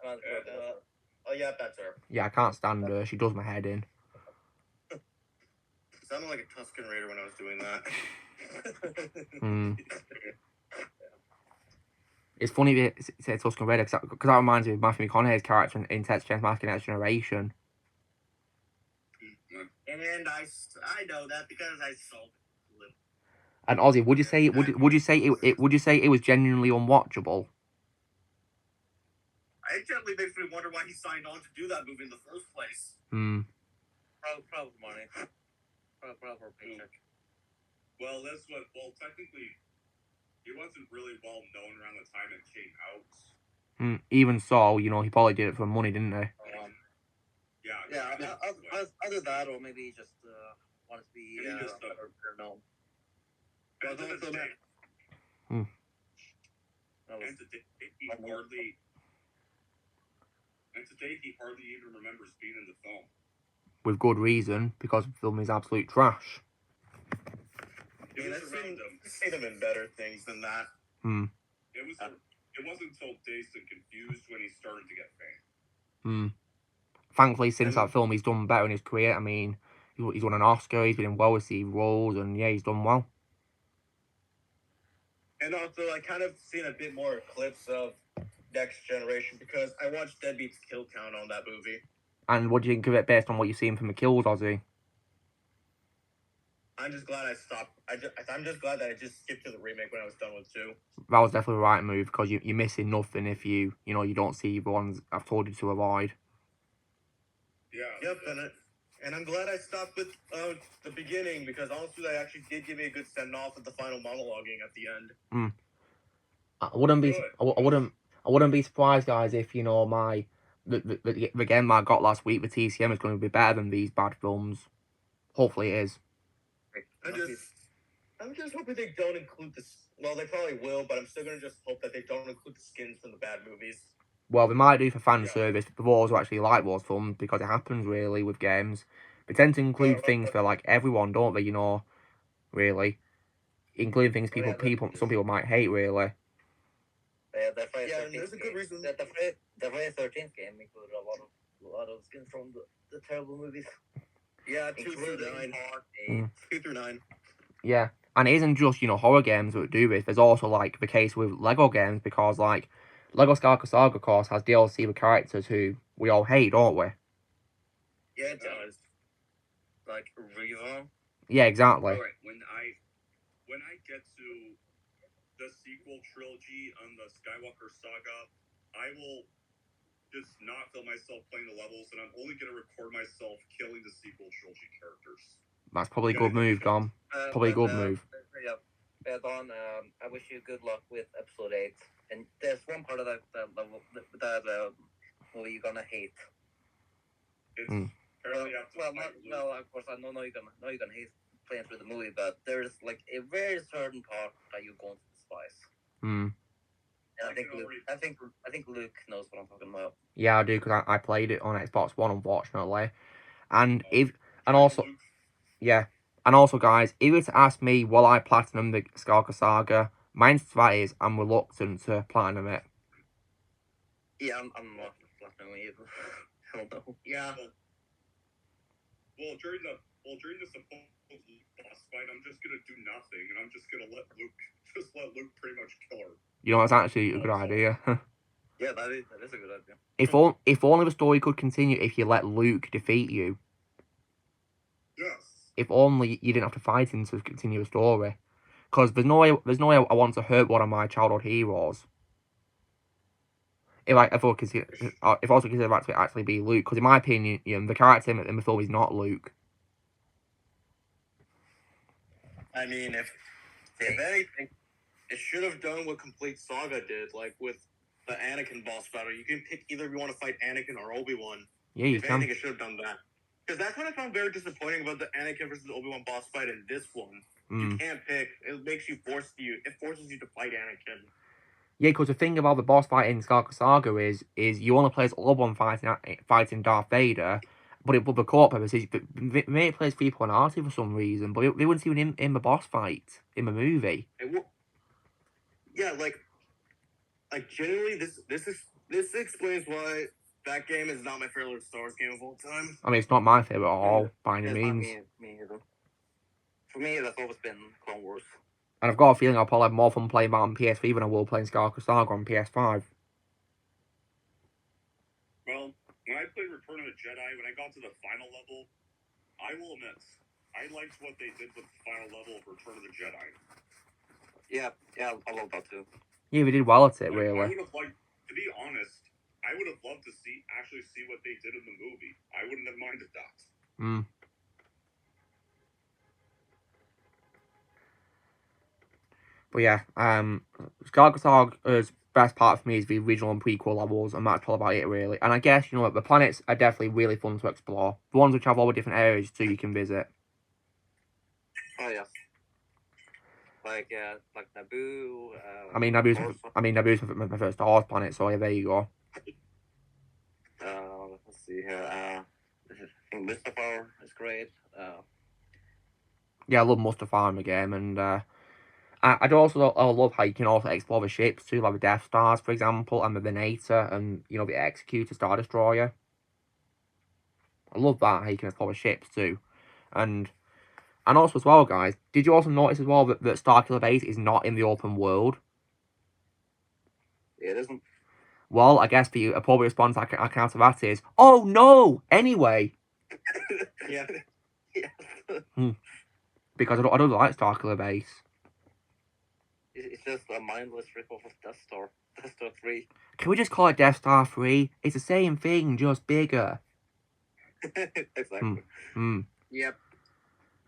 [SPEAKER 2] Oh yeah, that's her.
[SPEAKER 1] Yeah, I can't stand her. She does my head in.
[SPEAKER 2] Sounded like a Tusken Raider when I was doing that.
[SPEAKER 1] It's funny that you say Tusken Raider, because that reminds me of Matthew McConaughey's character in Texas Chainsaw Massacre Next Generation.
[SPEAKER 2] And I know that because I saw it.
[SPEAKER 1] And Ozzy, would you say it was genuinely unwatchable?
[SPEAKER 2] It generally makes me wonder why he signed on to do that movie in the first place.
[SPEAKER 3] Probably money. Probably paycheck.
[SPEAKER 4] Well, technically, he wasn't really well known around the time it came out.
[SPEAKER 1] Even so, you know, he probably did it for money, didn't he?
[SPEAKER 3] Yeah. Either that, or maybe he just wanted to be known.
[SPEAKER 4] And today he hardly even remembers being in the film.
[SPEAKER 1] With good reason, because the film is absolute trash.
[SPEAKER 2] I've seen him in better things than that.
[SPEAKER 4] It wasn't until Dazed and Confused when he started to get fame.
[SPEAKER 1] Thankfully, since that film, he's done better in his career. I mean, he's won an Oscar, he's been in well-received roles, and yeah, he's done well.
[SPEAKER 2] And also, I kind of seen a bit more clips of Next Generation because I watched Deadbeat's Kill Count on that movie.
[SPEAKER 1] And what do you think of it based on what you've seen from the kills, Ozzy?
[SPEAKER 2] I'm just glad I stopped. I'm just glad that I just skipped to the remake when I was done with 2.
[SPEAKER 1] That was definitely the right move, because you're missing nothing if you don't see the ones I've told you to avoid.
[SPEAKER 4] Yeah.
[SPEAKER 2] Yep, and I'm glad I stopped with the beginning, because honestly, that actually did give me a good send-off with the final monologuing at the end.
[SPEAKER 1] I wouldn't be surprised, guys, if my the game I got last week, the TCM, is going to be better than these bad films. Hopefully, it is.
[SPEAKER 2] I'm just hoping they don't include this. Well, they probably will, but I'm still gonna just hope that they don't include the skins from the bad movies.
[SPEAKER 1] Well, they might do for fan
[SPEAKER 2] Yeah.
[SPEAKER 1] service for those who actually like those films, because it happens really with games. They tend to include things for like everyone, don't they? You know, really, including things
[SPEAKER 3] Oh, yeah,
[SPEAKER 1] some people might hate. Really,
[SPEAKER 3] the Friday
[SPEAKER 2] Yeah,
[SPEAKER 3] 13th
[SPEAKER 2] and there's a good
[SPEAKER 3] game-
[SPEAKER 2] reason.
[SPEAKER 3] The Friday 13th game included a lot of skins from the terrible movies.
[SPEAKER 2] Yeah, 2 through
[SPEAKER 3] Including
[SPEAKER 2] 9.
[SPEAKER 3] Part
[SPEAKER 1] Mm.
[SPEAKER 3] 8.
[SPEAKER 2] 2 through 9.
[SPEAKER 1] yeah. And it isn't just horror games that do this. There's also like the case with Lego games, because like Lego Skywalker Saga, of course, has DLC with characters who we all hate, don't we?
[SPEAKER 3] Yeah, it does. Like Riva.
[SPEAKER 1] Yeah, exactly.
[SPEAKER 4] All right, when I get to the sequel trilogy on the Skywalker Saga, I will just not film myself playing the levels, and I'm only going to record myself killing the sequel trilogy characters.
[SPEAKER 1] That's probably a
[SPEAKER 4] Yeah,
[SPEAKER 1] good move, Dom. Probably a good move.
[SPEAKER 3] Yeah, Don, I wish you good luck with episode 8. And there's one part of that movie you're gonna hate.
[SPEAKER 4] It's
[SPEAKER 1] Mm.
[SPEAKER 4] apparently I have to fight Luke.
[SPEAKER 3] Of course I know you're gonna hate playing through the movie, but there's like a very certain part that you're going to despise.
[SPEAKER 1] Hmm.
[SPEAKER 3] And
[SPEAKER 4] I can
[SPEAKER 3] I think Luke knows what I'm talking about.
[SPEAKER 1] Yeah, I do, because I played it on Xbox One, unfortunately. And
[SPEAKER 4] Luke,
[SPEAKER 1] yeah, and also, guys, if you were to ask me, will I platinum the Skywalker Saga? My answer to that is I'm reluctant to platinum it.
[SPEAKER 3] Yeah, I'm not platinum either. Hell no.
[SPEAKER 2] Yeah.
[SPEAKER 4] well, during the supposed boss fight, I'm just gonna do nothing, and I'm just gonna let Luke pretty much kill her.
[SPEAKER 1] You know, it's actually a good idea.
[SPEAKER 3] Yeah, that is a good idea.
[SPEAKER 1] If only the story could continue if you let Luke defeat you.
[SPEAKER 4] Yes.
[SPEAKER 1] If only you didn't have to fight him to continue the story. Because there's no way I want to hurt one of my childhood heroes. If I also consider that to actually be Luke, because in my opinion, the character in the film is not Luke.
[SPEAKER 2] I mean, if anything, it should have done what Complete Saga did, like with the Anakin boss battle. You can pick either if you want to fight Anakin or Obi-Wan.
[SPEAKER 1] Yeah, you
[SPEAKER 2] If
[SPEAKER 1] can.
[SPEAKER 2] anything, it should have done that. Because that's what I found very disappointing about the Anakin versus Obi-Wan boss fight in this one. You can't pick. It makes you forces you to fight Anakin.
[SPEAKER 1] Yeah, because the thing about the boss fight in Skywalker Saga is you only play as Obi-Wan fighting Darth Vader, but the co-op purpose is it plays people on Artie for some reason, but they wouldn't see him in the boss fight in the movie.
[SPEAKER 2] Yeah, like genuinely, this explains why that game is not my favorite Star Wars game of all time.
[SPEAKER 1] I mean, it's not my favorite at all by any
[SPEAKER 3] It's not
[SPEAKER 1] means,
[SPEAKER 3] me either. For me, that's always been Clone Wars.
[SPEAKER 1] and I've got a feeling I'll probably have more fun playing that on PS3 than I will playing Skywalker Saga on PS5.
[SPEAKER 4] Well, when I played Return of the Jedi, when I got to the final level, I will admit, I liked what they did with the final level of Return of the Jedi.
[SPEAKER 3] Yeah, I love that too.
[SPEAKER 1] Yeah, they did well at it,
[SPEAKER 4] Like, I
[SPEAKER 1] really.
[SPEAKER 4] would have liked, to be honest, I would have loved to see what they did in the movie. I wouldn't have minded that.
[SPEAKER 1] Mm. But yeah, Skywalker Saga's best part for me is the original and prequel levels, and that's all about it, really. And I guess, the planets are definitely really fun to explore. The ones which have all the different areas, too, you can visit.
[SPEAKER 3] Oh yes. Like Naboo.
[SPEAKER 1] I mean, Naboo's my first Star Wars planet, so yeah, there you go.
[SPEAKER 3] Let's see here. I think Mustafar is great.
[SPEAKER 1] Yeah, I love Mustafar in the game, and I love how you can also explore the ships too, like the Death Stars, for example, and the Venator, and the Executor Star Destroyer. I love that, how you can explore the ships too, and also as well, guys, did you also notice as well that Starkiller Base is not in the open world?
[SPEAKER 3] It isn't.
[SPEAKER 1] Well, I guess the appropriate response I can have to that is, oh no! Anyway,
[SPEAKER 2] Yeah.
[SPEAKER 1] because I don't like Starkiller Base.
[SPEAKER 3] It's just a mindless rip-off of Death Star. Death Star 3.
[SPEAKER 1] Can we just call it Death Star 3? It's the same thing, just bigger.
[SPEAKER 3] Exactly.
[SPEAKER 2] Yep.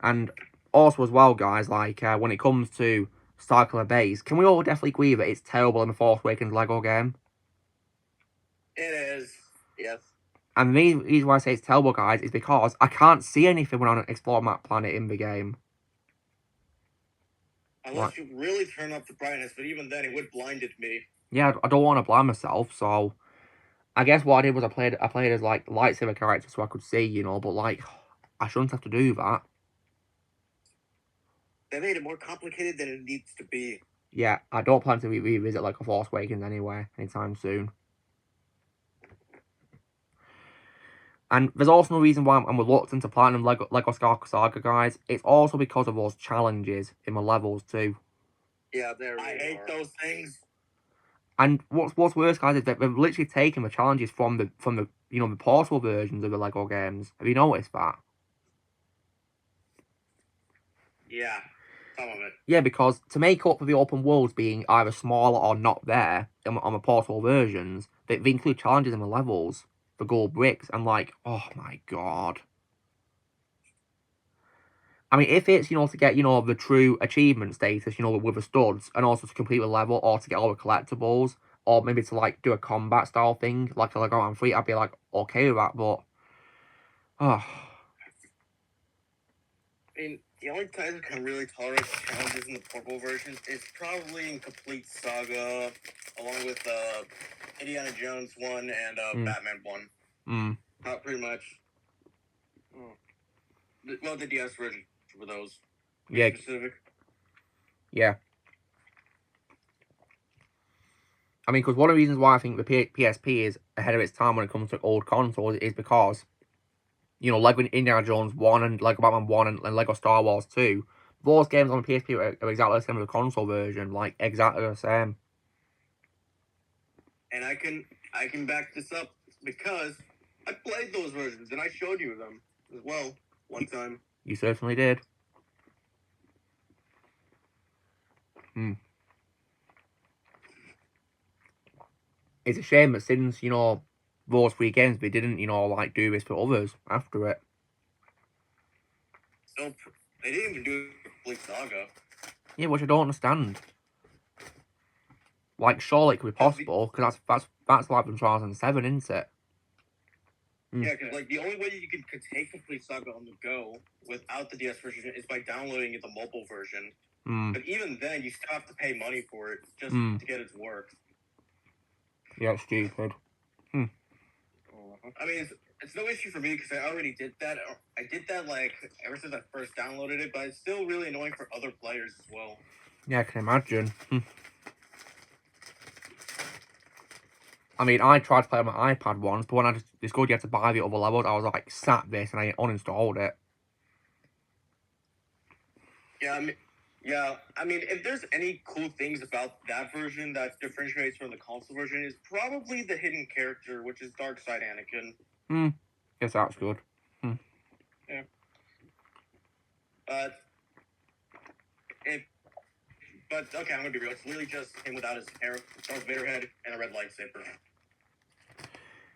[SPEAKER 1] And also as well, guys, like, when it comes to Starkiller Base, can we all definitely agree that it's terrible in the Force Awakens Lego game?
[SPEAKER 2] It is.
[SPEAKER 3] Yes.
[SPEAKER 1] And the reason why I say it's terrible, guys, is because I can't see anything when I explore map planet in the game.
[SPEAKER 2] Unless you really turn up the brightness, but even then, it would blinded me.
[SPEAKER 1] Yeah, I don't want to blind myself, so I guess what I did was I played as like lightsaber character so I could see, you know, but like I shouldn't have to do that.
[SPEAKER 2] They made it more complicated than it needs to be.
[SPEAKER 1] Yeah, I don't plan to revisit like a Force Awakens anyway anytime soon. And there's also no reason why I'm reluctant to platinum Lego Skywalker Saga, guys. It's also because of those challenges in the levels too.
[SPEAKER 3] Yeah, there.
[SPEAKER 2] I hate those things.
[SPEAKER 1] And what's worse, guys, is that they've literally taken the challenges from the you know the portable versions of the Lego games. Have you noticed that?
[SPEAKER 2] Yeah, some of it.
[SPEAKER 1] Yeah, because to make up for the open worlds being either smaller or not there on the portable versions, they include challenges in the levels for gold bricks. And like, oh my god. I mean, if it's, you know, to get, you know, the true achievement status, you know, with the studs, and also to complete the level, or to get all the collectibles, or maybe to, like, do a combat style thing, like a Lego and Free, I'd be, like, okay with that, but... Oh.
[SPEAKER 2] I mean, the only time I can really tolerate the challenges in the portable versions is probably in Complete Saga, along with Indiana Jones 1 and Batman 1. Not pretty much. Well, the DS version for those.
[SPEAKER 1] Yeah.
[SPEAKER 2] Specific.
[SPEAKER 1] Yeah. I mean, because one of the reasons why I think the PSP is ahead of its time when it comes to old consoles is because, you know, Lego Indiana Jones 1 and Lego Batman 1 and Lego Star Wars 2, those games on the PSP are exactly the same as the console version, like, exactly the same.
[SPEAKER 2] And I can back this up because I played those versions and I showed you them as well one time.
[SPEAKER 1] You certainly did. It's a shame that since, you know, those 3 games, they didn't, you know, like, do this for others after it.
[SPEAKER 2] So, they didn't even do Complete Saga.
[SPEAKER 1] Yeah, which I don't understand. Like, surely it could be possible, because that's like from 2007, isn't it?
[SPEAKER 2] Yeah, because, like, the only way you can take Complete Saga on the go without the DS version is by downloading the mobile version. But even then, you still have to pay money for it just to get it to work.
[SPEAKER 1] Yeah, it's stupid.
[SPEAKER 2] I mean, it's no issue for me because I already did that. I did that, like, ever since I first downloaded it, but it's still really annoying for other players as well.
[SPEAKER 1] Yeah, I can imagine. I mean, I tried to play on my iPad once, but when I discovered you had to buy the other levels, I was like, sat this, and I uninstalled it.
[SPEAKER 2] Yeah, I mean, if there's any cool things about that version that differentiates from the console version, is probably the hidden character, which is Darkside Anakin.
[SPEAKER 1] Guess that's good.
[SPEAKER 2] Yeah. But okay, I'm gonna be real. It's literally just him without his hair, Darth Vader head, and a red lightsaber.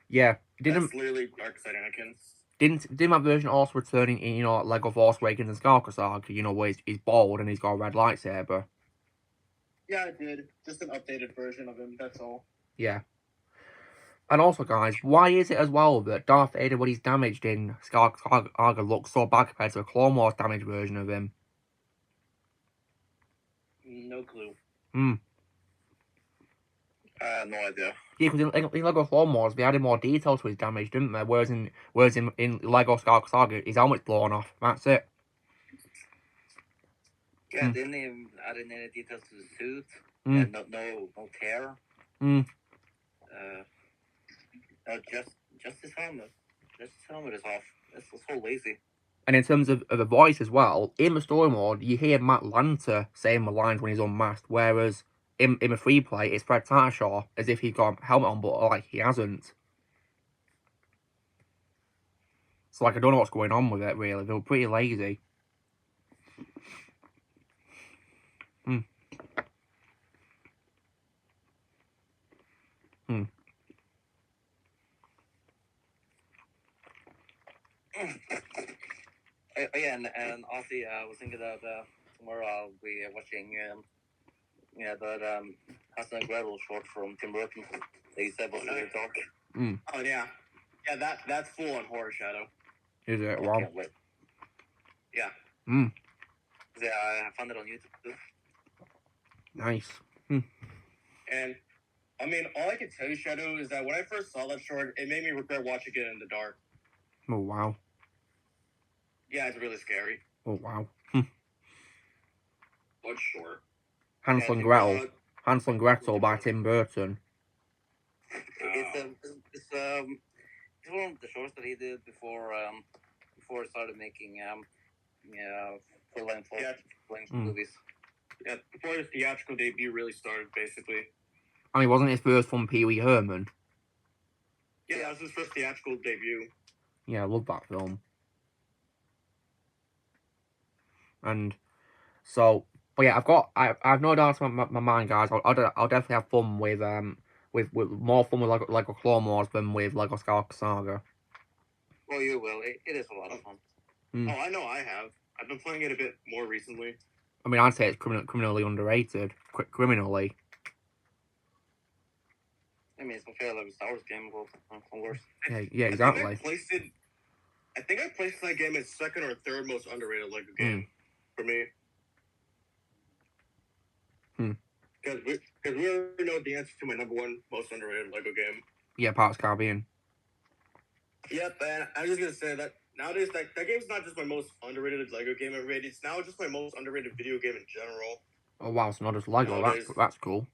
[SPEAKER 1] Yeah,
[SPEAKER 2] That's literally Darkside Anakin.
[SPEAKER 1] Didn't that version also return in, you know, Lego Force Awakens and Skywalker Saga, you know, where he's bald and he's got a red lightsaber?
[SPEAKER 2] Yeah, it did. Just an updated version of him, that's all.
[SPEAKER 1] Yeah. And also, guys, why is it as well that Darth Vader, when he's damaged in Skywalker Saga, looks so bad compared to the Clone Wars damaged version of him?
[SPEAKER 2] No clue.
[SPEAKER 3] I have no idea.
[SPEAKER 1] Yeah, because in Lego Clone Wars, they added more detail to his damage, didn't they? Whereas in Lego Skywalker Saga, his helmet's blown off. That's it.
[SPEAKER 3] Yeah, didn't even add in any details to the suit. And no tear. No, just his helmet. Just his helmet is off. It's so lazy.
[SPEAKER 1] And in terms of the voice as well, in the story mode, you hear Matt Lanter saying the lines when he's unmasked, whereas in the free play, it's Fred Tarshaw as if he's got a helmet on, but like he hasn't. So like I don't know what's going on with it really. They were pretty lazy.
[SPEAKER 3] Yeah, and also I was thinking that tomorrow I'll be watching that Hansel and Gretel short from Tim Burton. They said was really dark.
[SPEAKER 2] Oh yeah, Yeah, that's full on Horror Shadow.
[SPEAKER 1] Is it?
[SPEAKER 3] I
[SPEAKER 1] Wow.
[SPEAKER 3] can't wait.
[SPEAKER 2] Yeah.
[SPEAKER 1] Mm,
[SPEAKER 3] Yeah, I found it on YouTube too.
[SPEAKER 1] nice.
[SPEAKER 2] And I mean, all I can tell you, Shadow, is that when I first saw that short, it made me regret watching it in the dark.
[SPEAKER 1] Oh, wow.
[SPEAKER 2] Yeah, it's really scary.
[SPEAKER 1] Oh, wow.
[SPEAKER 2] But short.
[SPEAKER 1] Hansel and Gretel. Hansel and Gretel by Tim Burton.
[SPEAKER 3] It's one of the shorts that he did before he started making full length movies.
[SPEAKER 2] Yeah, before his theatrical debut really started, basically.
[SPEAKER 1] I mean, wasn't his first from Pee Wee Herman?
[SPEAKER 2] Yeah, that was his first theatrical debut.
[SPEAKER 1] Yeah, I love that film. And so, but yeah, I've no doubt in my mind, guys. I'll definitely have fun with more fun with Lego Clone Wars than with Lego Skywalker Saga.
[SPEAKER 3] Well, you will. It is a lot of fun.
[SPEAKER 2] Oh, I know I have. I've been playing it a bit more recently.
[SPEAKER 1] I mean, I'd say it's criminally underrated. Criminally.
[SPEAKER 3] I mean, it's compared like a Star Wars game, well, worse.
[SPEAKER 1] Yeah, exactly.
[SPEAKER 2] I think I placed that game as second or third most underrated Lego game for me. Because we already know the answer to my number one most underrated Lego game.
[SPEAKER 1] Yeah, Pirates of the Caribbean.
[SPEAKER 2] Yep, and I was just gonna say that nowadays that game's not just my most underrated Lego game ever made. It's now just my most underrated video game in general.
[SPEAKER 1] Oh wow, it's not just Lego. That's cool.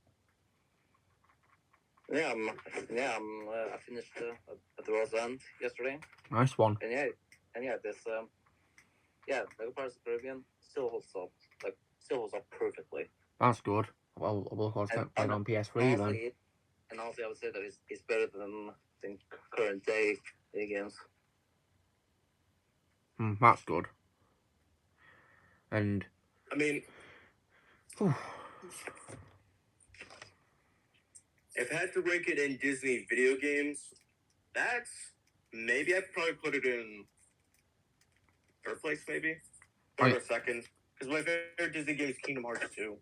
[SPEAKER 3] Yeah, I finished at the World's End yesterday.
[SPEAKER 1] Nice one.
[SPEAKER 3] And yeah, this Lego Pirates of the Caribbean still holds up perfectly.
[SPEAKER 1] That's good. Well, we'll of course play on PS3 then.
[SPEAKER 3] And honestly, I would say that it's better than current day games.
[SPEAKER 1] That's good. And
[SPEAKER 2] I mean, if I had to rank it in Disney video games, that's maybe I'd probably put it in third place, maybe third or second. Because my favorite Disney game is Kingdom Hearts 2.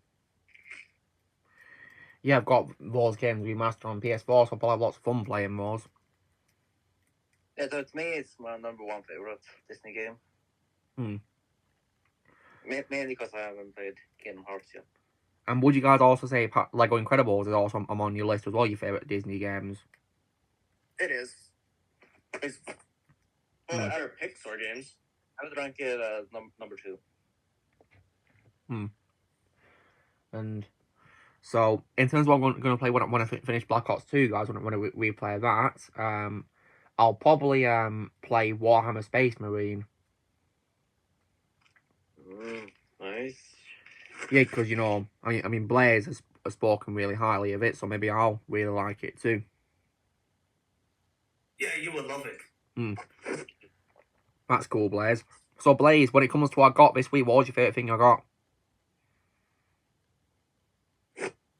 [SPEAKER 1] Yeah, I've got those games remastered on PS4, so I'll probably have lots of fun playing those.
[SPEAKER 3] Yeah, so to me, it's my number one favorite Disney game. Mainly because I haven't played Kingdom Hearts yet.
[SPEAKER 1] And would you guys also say Lego Incredibles is also on your list as well, your favourite Disney games?
[SPEAKER 2] It is. It's one of the better Pixar games.
[SPEAKER 3] I would rank it as number 2.
[SPEAKER 1] And so, in terms of what I'm going to play when I finish Black Ops 2, guys, when I replay that, I'll probably play Warhammer Space Marine.
[SPEAKER 3] Nice.
[SPEAKER 1] Yeah, because, you know, I mean, Blaze has spoken really highly of it, so maybe I'll really like it too.
[SPEAKER 2] Yeah, you would love it.
[SPEAKER 1] That's cool, Blaze. So, Blaze, when it comes to what I got this week, what was your favourite thing I got?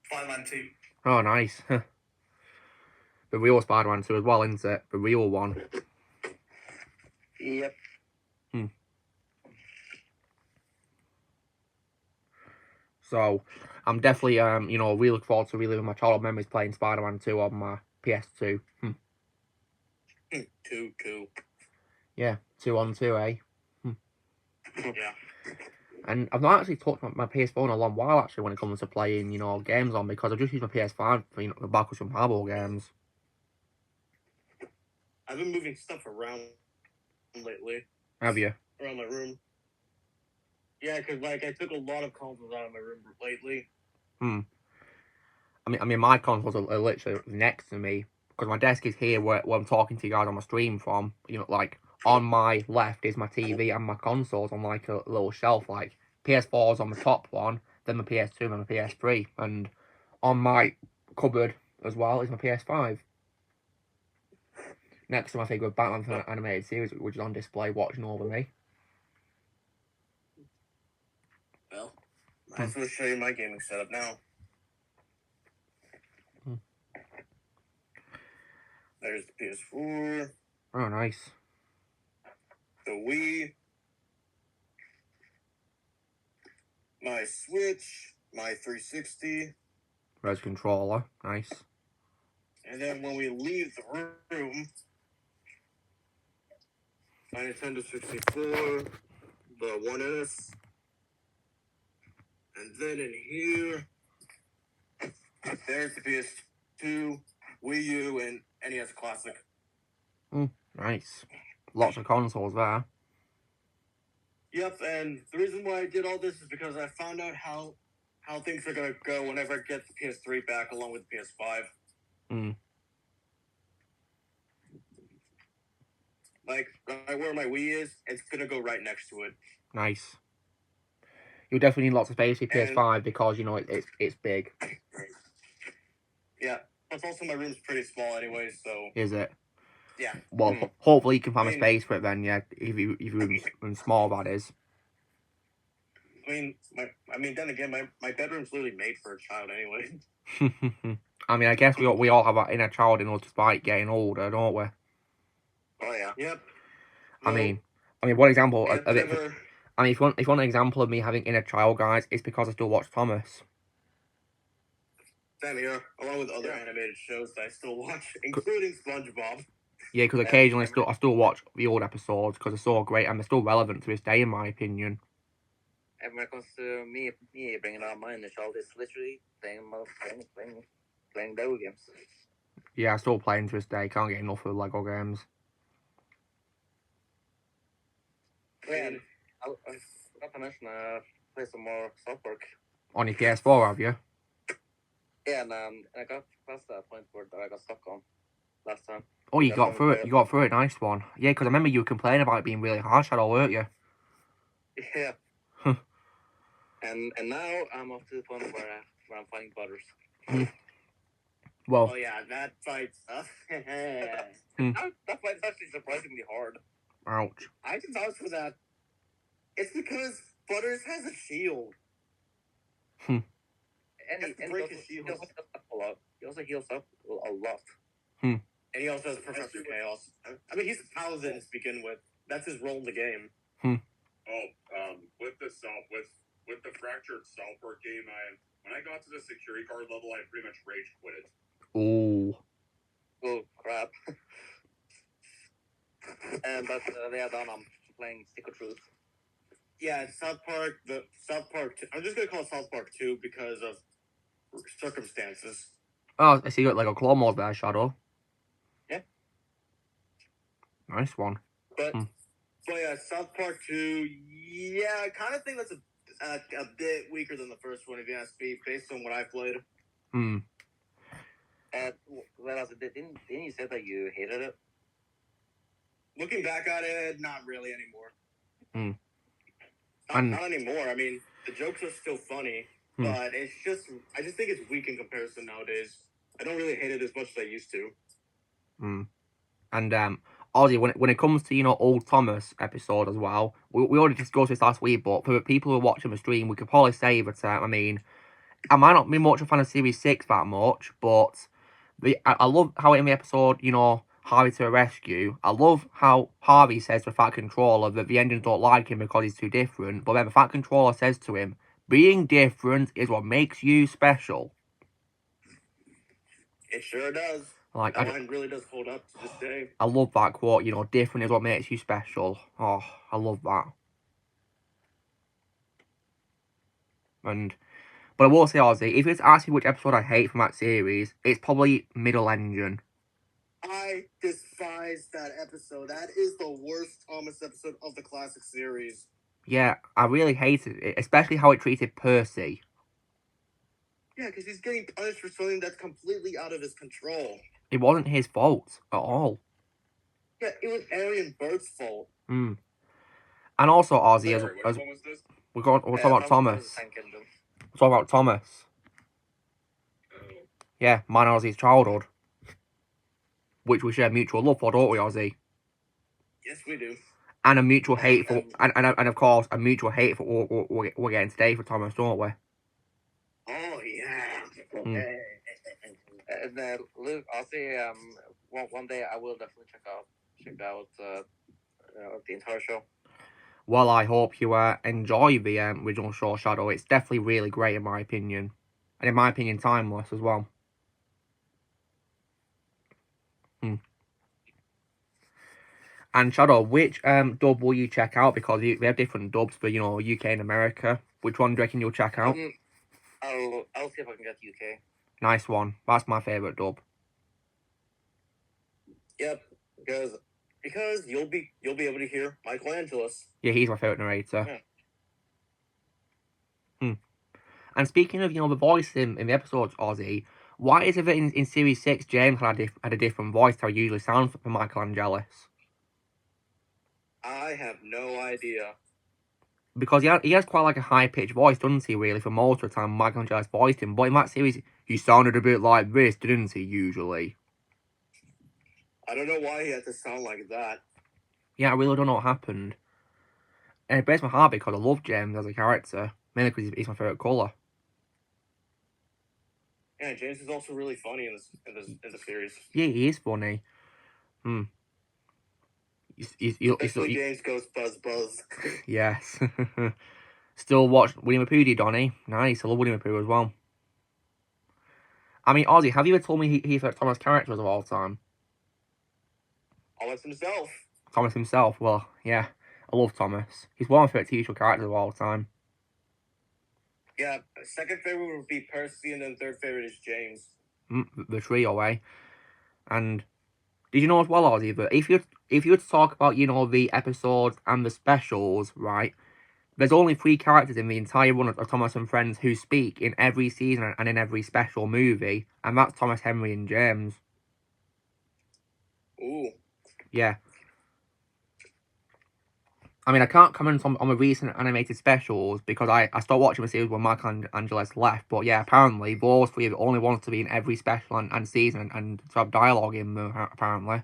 [SPEAKER 2] Spider-Man 2.
[SPEAKER 1] Oh, nice. The real Spider-Man 2 as well, isn't it? The real one.
[SPEAKER 3] Yep.
[SPEAKER 1] So, I'm definitely, really looking forward to reliving my childhood memories playing Spider-Man 2 on my PS2.
[SPEAKER 2] 2.
[SPEAKER 1] Yeah, 2 on 2, eh?
[SPEAKER 2] Yeah.
[SPEAKER 1] And I've not actually touched my PS4 in a long while, actually, when it comes to playing, games on, because I've just used my PS5 for, the backwards compatible games.
[SPEAKER 2] I've been moving stuff around lately.
[SPEAKER 1] Have you?
[SPEAKER 2] Around my room. Yeah, because, I took a lot of consoles out of my room lately.
[SPEAKER 1] I mean, my consoles are literally next to me, because my desk is here where I'm talking to you guys on my stream from. On my left is my TV and my consoles on, a little shelf. PS4's on the top one, then my PS2, and then my PS3. And on my cupboard as well is my PS5. Next to my figure of Batman for an animated series, which is on display watching over me.
[SPEAKER 2] Well, might as well show you my gaming setup now. There's the PS4.
[SPEAKER 1] Oh, nice.
[SPEAKER 2] The Wii. My Switch. My 360.
[SPEAKER 1] Res controller. Nice.
[SPEAKER 2] And then when we leave the room, my Nintendo 64, the 1S, and then in here, there's the PS2, Wii U, and NES Classic.
[SPEAKER 1] Nice. Lots of consoles there.
[SPEAKER 2] Yep, and the reason why I did all this is because I found out how things are gonna go whenever I get the PS3 back along with the PS5. Like, right where my Wii is, it's gonna go right next to it.
[SPEAKER 1] Nice. You'll definitely need lots of space for your PS5 because, you know, it's big.
[SPEAKER 2] Yeah, plus also my room's pretty small anyway, so...
[SPEAKER 1] Is it?
[SPEAKER 2] Yeah.
[SPEAKER 1] Well, hopefully you can find a space for it then, yeah, if your room's small, that is.
[SPEAKER 2] Then again, my bedroom's literally made for a child anyway.
[SPEAKER 1] I mean, I guess we all have that inner child in us despite getting older, don't we?
[SPEAKER 2] Oh, yeah. Yep.
[SPEAKER 1] I mean, one example
[SPEAKER 2] Yeah,
[SPEAKER 1] of it... I mean, if you want an example of me having inner child, guys, it's because I still watch Thomas.
[SPEAKER 2] Same here, along with other animated shows that I still watch, including SpongeBob.
[SPEAKER 1] Yeah, because occasionally I still watch the old episodes because they're so great and they're still relevant to this day, in my opinion.
[SPEAKER 3] And when it comes to me bringing on my inner child, it's literally playing Lego games.
[SPEAKER 1] Yeah, I still playing to this day. Can't get enough of Lego games.
[SPEAKER 3] Yeah, I forgot to mention, play some more South Park.
[SPEAKER 1] On your PS4, have you?
[SPEAKER 3] Yeah, and I got past that point where I got stuck on last time.
[SPEAKER 1] Oh, you got through it. You got through it. Nice one. Yeah, because I remember you were complaining about it being really hard, Shadow, weren't you?
[SPEAKER 3] Yeah. and now I'm up to the point where I'm fighting Butters.
[SPEAKER 1] Well.
[SPEAKER 2] Oh yeah, that fight's tough.
[SPEAKER 3] That fight's actually surprisingly hard.
[SPEAKER 1] Ouch.
[SPEAKER 2] I can vouch for that. It's because Butters has a shield.
[SPEAKER 3] And he also heals up a lot.
[SPEAKER 2] And he also has Professor Chaos. I mean, he's a paladin to begin with. That's his role in the game.
[SPEAKER 4] With the fractured South Park game, when I got to the security guard level, I pretty much rage quit it.
[SPEAKER 3] Oh crap! But I'm playing Stick of Truth.
[SPEAKER 2] Yeah, South Park 2. I'm just gonna call it South Park 2 because of circumstances.
[SPEAKER 1] Oh, I see you got Lego Claw Mode there, Shadow.
[SPEAKER 3] Yeah.
[SPEAKER 1] Nice one.
[SPEAKER 2] But yeah, South Park 2, yeah, I kind of think that's a bit weaker than the first one, if you ask me, based on what I played.
[SPEAKER 3] Didn't you say that you hated it?
[SPEAKER 2] Looking back at it, not really anymore.
[SPEAKER 1] And
[SPEAKER 2] not anymore. I mean, the jokes are still funny, but it's just, I just think it's weak in comparison nowadays. I don't really hate it as much as I used to.
[SPEAKER 1] And Ozzy, when it comes to, you know, old Thomas episode as well, we already discussed this last week, but for the people who are watching the stream, we could probably say that, I mean, I might not be much a fan of Series 6 that much, but I love how in the episode, you know, Harvey to the rescue, I love how Harvey says to the Fat Controller that the engines don't like him because he's too different, but then the Fat Controller says to him, being different is what makes you special.
[SPEAKER 2] It sure does.
[SPEAKER 1] Like,
[SPEAKER 2] that line really does hold up to this day.
[SPEAKER 1] I love that quote, you know, different is what makes you special. Oh, I love that. But I will say, Ozzy, if it's asking which episode I hate from that series, it's probably Middle Engine.
[SPEAKER 2] I despise that episode. That is the worst Thomas episode of the classic series.
[SPEAKER 1] Yeah, I really hated it, especially how it treated Percy.
[SPEAKER 2] Yeah, because he's getting punished for something that's completely out of his control.
[SPEAKER 1] It wasn't his fault at all.
[SPEAKER 2] Yeah, it was Arian Bird's fault.
[SPEAKER 1] And also, Ozzy,
[SPEAKER 4] Sorry, which one was this?
[SPEAKER 1] we're talking about Thomas. We're talking about Thomas. Yeah, mine and Ozzy's childhood. Which we share mutual love for, don't we, Ozzy?
[SPEAKER 2] Yes, we do.
[SPEAKER 1] And a mutual hate for, and of course, a mutual hate for what we're getting today for Thomas, don't we?
[SPEAKER 2] Oh, yeah.
[SPEAKER 3] Luke, I'll say one day I will definitely check out the entire show.
[SPEAKER 1] Well, I hope you enjoy the original show, Shadow. It's definitely really great in my opinion. And in my opinion, timeless as well. And Shadow, which dub will you check out? Because we have different dubs for, you know, UK and America. Which one do you reckon you'll check out?
[SPEAKER 3] I'll see if I can get the UK.
[SPEAKER 1] Nice one. That's my favourite dub.
[SPEAKER 2] Yep, because you'll be able to hear Michael Angelos.
[SPEAKER 1] Yeah, he's my favourite narrator.
[SPEAKER 2] Yeah.
[SPEAKER 1] And speaking of, you know, the voice in the episodes, Ozzy, why is it that in Series 6, James had a different voice to how he usually sounds for Michael Angelis?
[SPEAKER 2] I have no idea.
[SPEAKER 1] Because he has quite like a high-pitched voice, doesn't he, really, for most of the time Michael Angelis voiced him. But in that series, he sounded a bit like this, didn't he, usually?
[SPEAKER 2] I don't know why he had to sound like that.
[SPEAKER 1] Yeah, I really don't know what happened. And it breaks my heart because I love James as a character, mainly because he's my favourite colour.
[SPEAKER 2] Yeah, James is also really funny in the series.
[SPEAKER 1] Yeah, he is funny.
[SPEAKER 2] Especially James goes buzz.
[SPEAKER 1] Yes. Still watch Winnie the Pooh, do you, Donnie? Nice, I love Winnie the Pooh as well. I mean, Ozzy, have you ever told me he's your favourite Thomas character of all time?
[SPEAKER 2] Thomas himself.
[SPEAKER 1] Thomas himself, well, yeah. I love Thomas. He's one of my favourite TV show characters of all time.
[SPEAKER 2] Yeah, second favorite would be Percy, and then third favorite is James.
[SPEAKER 1] The trio, eh? And did you know as well, Ozzy, that if you were to talk about, you know, the episodes and the specials, right, there's only 3 characters in the entire run of Thomas and Friends who speak in every season and in every special movie, and that's Thomas, Henry, and James.
[SPEAKER 2] Ooh.
[SPEAKER 1] Yeah. I mean, I can't comment on the recent animated specials because I stopped watching the series when Michael Angelis left. But yeah, apparently those 3 are the only ones to be in every special and season and to have dialogue in them, apparently.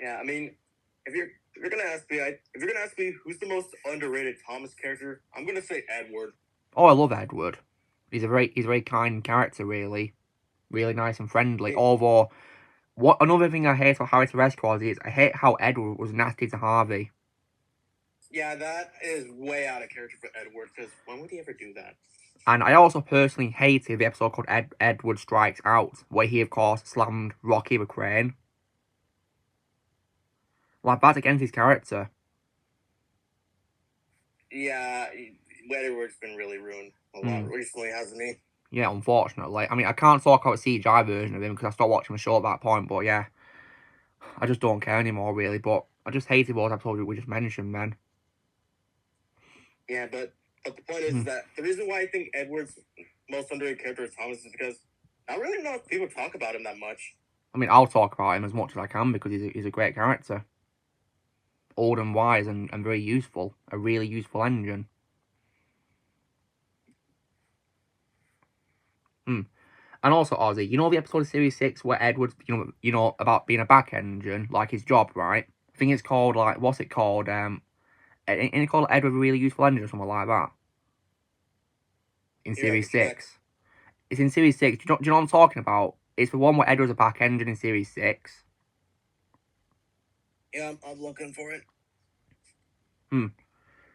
[SPEAKER 2] Yeah, I mean, if you're gonna ask me who's the most underrated Thomas character, I'm gonna say Edward.
[SPEAKER 1] Oh, I love Edward. He's a very kind character, really. Really nice and friendly. Although, another thing I hate about Harry Terresco is I hate how Edward was nasty to Harvey.
[SPEAKER 2] Yeah, that is way out of character for Edward, because when would he ever do that?
[SPEAKER 1] And I also personally hated the episode called Edward Strikes Out, where he, of course, slammed Rocky the Crane. Like, that's against his character.
[SPEAKER 2] Yeah, Edward's been really ruined a lot recently, hasn't he?
[SPEAKER 1] Yeah, unfortunately. I mean, I can't talk about the CGI version of him because I stopped watching the show at that point, but yeah. I just don't care anymore, really, but I just hated those episodes we just mentioned, man.
[SPEAKER 2] Yeah, but the point is that the reason why I think Edward's most underrated character is Thomas is because not really enough people talk about him that much.
[SPEAKER 1] I mean, I'll talk about him as much as I can because he's a great character. Old and wise and very useful. A really useful engine. And also, Ozzy, you know the episode of Series 6 where Edward's, you know, about being a back engine, like his job, right? I think it's called, like, what's it called? Ain't it called Edward a Really Useful Engine or something like that? In Series 6. It's in Series 6. Do you know what I'm talking about? It's the one where Edward's a back engine in Series 6.
[SPEAKER 2] Yeah, I'm looking for it.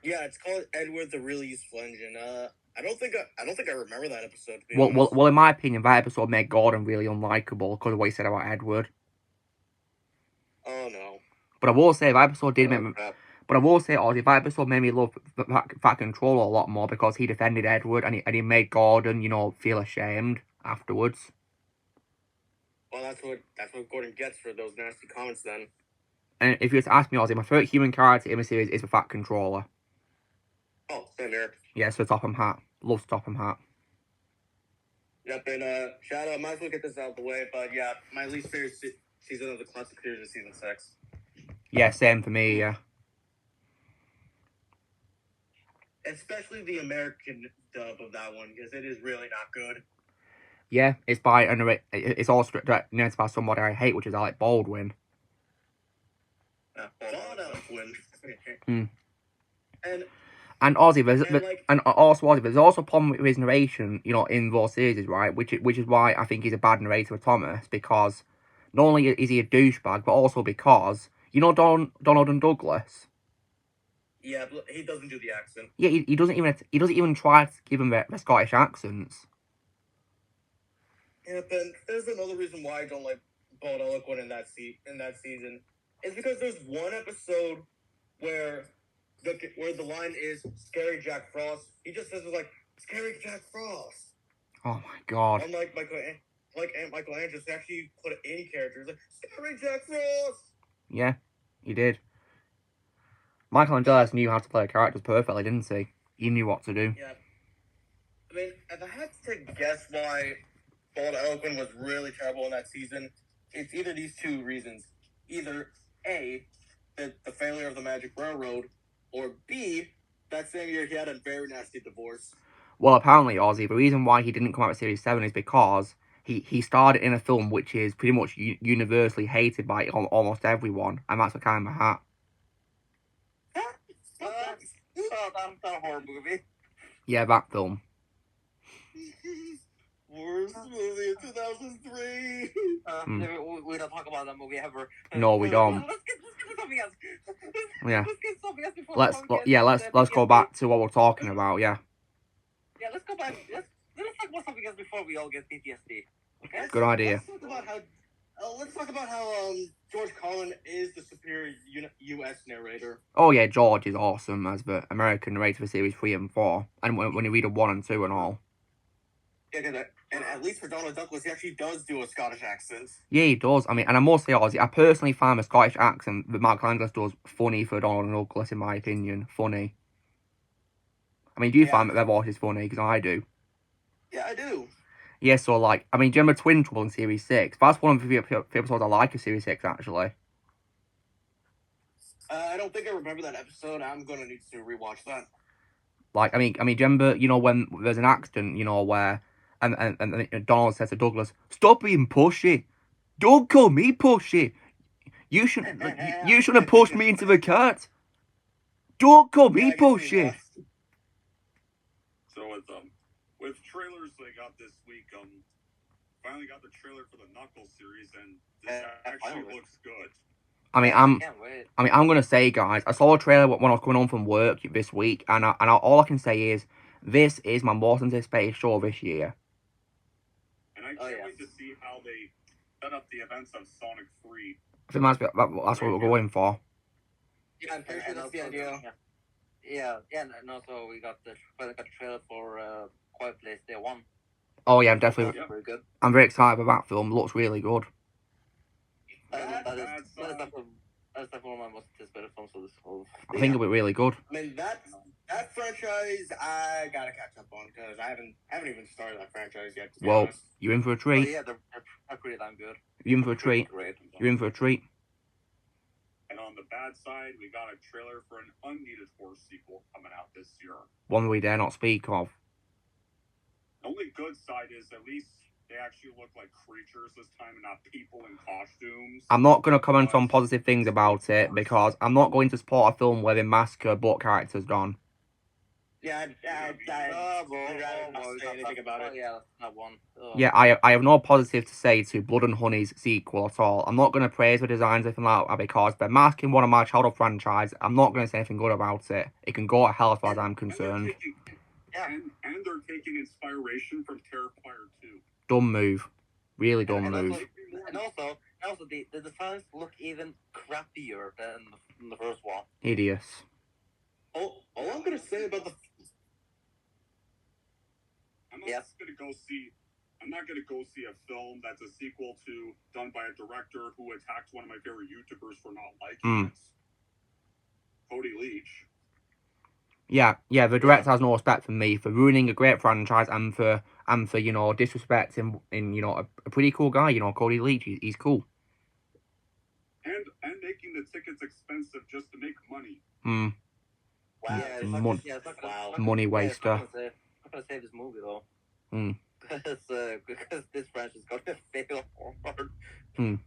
[SPEAKER 2] Yeah, it's called Edward the Really Useful Engine. I don't think I remember that episode. To be honest.
[SPEAKER 1] Well, in my opinion, that episode made Gordon really unlikable because of what he said about Edward.
[SPEAKER 2] Oh no!
[SPEAKER 1] But I will say that episode did make me. But I will say, Ozzy, that episode made me love Fat Controller a lot more because he defended Edward and he made Gordon, you know, feel ashamed afterwards.
[SPEAKER 2] Well, that's what Gordon gets for those nasty comments then.
[SPEAKER 1] And if you were to ask me, Ozzy, my favourite human character in the series is the Fat Controller.
[SPEAKER 2] Oh, same here.
[SPEAKER 1] Yeah, so Topham Hatt. Love Topham Hatt.
[SPEAKER 2] Yep, and Shadow, I might as well get this out of the way, but yeah, my least favorite season of the classic series is season 6.
[SPEAKER 1] Yeah, same for me, yeah.
[SPEAKER 2] Especially the American dub of that one, because it is really not good.
[SPEAKER 1] Yeah, it's also narrated by somebody I hate, which is Alec Baldwin.
[SPEAKER 2] Baldwin.
[SPEAKER 1] And Ozzy, there's also a problem with his narration, you know, in those series, right? Which is why I think he's a bad narrator with Thomas, because not only is he a douchebag, but also because, you know, Donald and Douglas.
[SPEAKER 2] Yeah, but he doesn't do the accent.
[SPEAKER 1] Yeah, he doesn't even try to give them their Scottish accents.
[SPEAKER 2] Yeah, but there's another reason why I don't like Bald Eloquent in that season is because there's one episode where the line is "Scary Jack Frost." He just says it like "Scary Jack Frost."
[SPEAKER 1] Oh my god.
[SPEAKER 2] Unlike Michelangelo, he actually put any characters like "Scary Jack Frost."
[SPEAKER 1] Yeah, he did. Michelangelo knew how to play characters perfectly, didn't he? He knew what to do.
[SPEAKER 2] Yeah. I mean, if I had to guess why Bald Eloquent was really terrible in that season, it's either these two reasons. Either A, the failure of the Magic Railroad, or B, that same year he had a very nasty divorce.
[SPEAKER 1] Well, apparently, Ozzy, the reason why he didn't come out with Series 7 is because he starred in a film which is pretty much universally hated by almost everyone, and that's the kind of hat.
[SPEAKER 3] That's a horror movie.
[SPEAKER 1] Yeah, that film.
[SPEAKER 2] Worst movie of 2003.
[SPEAKER 3] We don't talk about that movie ever.
[SPEAKER 1] No, we don't.
[SPEAKER 3] Let's get to something else.
[SPEAKER 1] Yeah.
[SPEAKER 3] Let's get something else before
[SPEAKER 1] Let's go back to what we're talking about. Yeah.
[SPEAKER 3] Yeah, let's go back. Let's talk about something else before we all get PTSD. Okay.
[SPEAKER 1] Good idea.
[SPEAKER 2] Let's talk about how George Carlin is the superior U.S. narrator.
[SPEAKER 1] Oh yeah, George is awesome as the American narrator for Series 3 and 4, and when you read 1 and 2 and all.
[SPEAKER 2] Yeah, and at least for Donald Douglas, he actually does do a Scottish accent.
[SPEAKER 1] Yeah, he does. I mean, and I must say, Ozzy, I personally find the Scottish accent that Michelangelo does funny for Donald Douglas, in my opinion. Funny. I mean, do you find that their voice is funny? Because I do.
[SPEAKER 2] Yeah, I do.
[SPEAKER 1] Yeah, so, like, I mean, do you remember Twin Trouble in Series 6? That's one of the episodes I like of Series 6, actually.
[SPEAKER 2] I don't think I remember that episode. I'm going to need to rewatch that.
[SPEAKER 1] Like, I mean, do you remember, when there's an accident, where... And Donald says to Douglas, "Stop being pushy. Don't call me pushy. You shouldn't have pushed me into the cat. Don't call me pushy."
[SPEAKER 4] So with trailers they got this week, finally got the trailer for the Knuckles series, and this actually looks good.
[SPEAKER 1] I mean, I'm gonna say, guys, I saw a trailer when I was coming home from work this week, and all I can say is, this is my most anticipated show this year.
[SPEAKER 4] And I can't wait to see how they set up the events of Sonic 3.
[SPEAKER 1] I think that's what we're going for.
[SPEAKER 2] Yeah, I'm pretty sure that's the idea.
[SPEAKER 3] Yeah, and also we got the trailer for Quiet Place Day 1.
[SPEAKER 1] Oh yeah, I'm definitely.
[SPEAKER 3] That's very good.
[SPEAKER 1] I'm very excited about that film. It looks really good.
[SPEAKER 3] That is definitely one of my most anticipated films of this whole.
[SPEAKER 1] I think it'll be really good.
[SPEAKER 2] I mean, that franchise I gotta catch up on because I haven't even started that franchise yet. To be honest.
[SPEAKER 1] You're in for a treat.
[SPEAKER 3] Yeah, they're pretty damn good.
[SPEAKER 1] You're in for a treat.
[SPEAKER 3] Great.
[SPEAKER 1] You're in for a treat.
[SPEAKER 4] And on the bad side, we got a trailer for an unneeded horror sequel coming out this year.
[SPEAKER 1] One we dare not speak of.
[SPEAKER 4] The only good side is at least they actually look like creatures this time and not people in costumes.
[SPEAKER 1] I'm not going to comment on positive things about it because I'm not going to support a film where they massacre both characters, Don.
[SPEAKER 2] Yeah, I'd rather not say anything about it.
[SPEAKER 3] Yeah, that's not one.
[SPEAKER 1] Yeah, I have no positive to say to Blood and Honey's sequel at all. I'm not going to praise the designs or anything like that because they're masking one of my childhood franchise. I'm not going to say anything good about it. It can go to hell as far as I'm concerned.
[SPEAKER 4] And they're taking inspiration from Terrifier 2.
[SPEAKER 1] Dumb move. Really dumb move.
[SPEAKER 3] And also the designs look even crappier than the first one.
[SPEAKER 1] Hideous.
[SPEAKER 2] All I'm gonna say about the
[SPEAKER 4] I'm not gonna go see a film that's a sequel to done by a director who attacked one of my favorite YouTubers for not liking it. Cody Leach.
[SPEAKER 1] Yeah, the director has no respect for me for ruining a great franchise and for disrespecting a pretty cool guy, Cody Leach. He's cool.
[SPEAKER 4] And making the tickets expensive just to make money.
[SPEAKER 3] Wow.
[SPEAKER 1] Money waster.
[SPEAKER 3] I'm not gonna save this movie though. Because this franchise is gonna fail hard.
[SPEAKER 2] And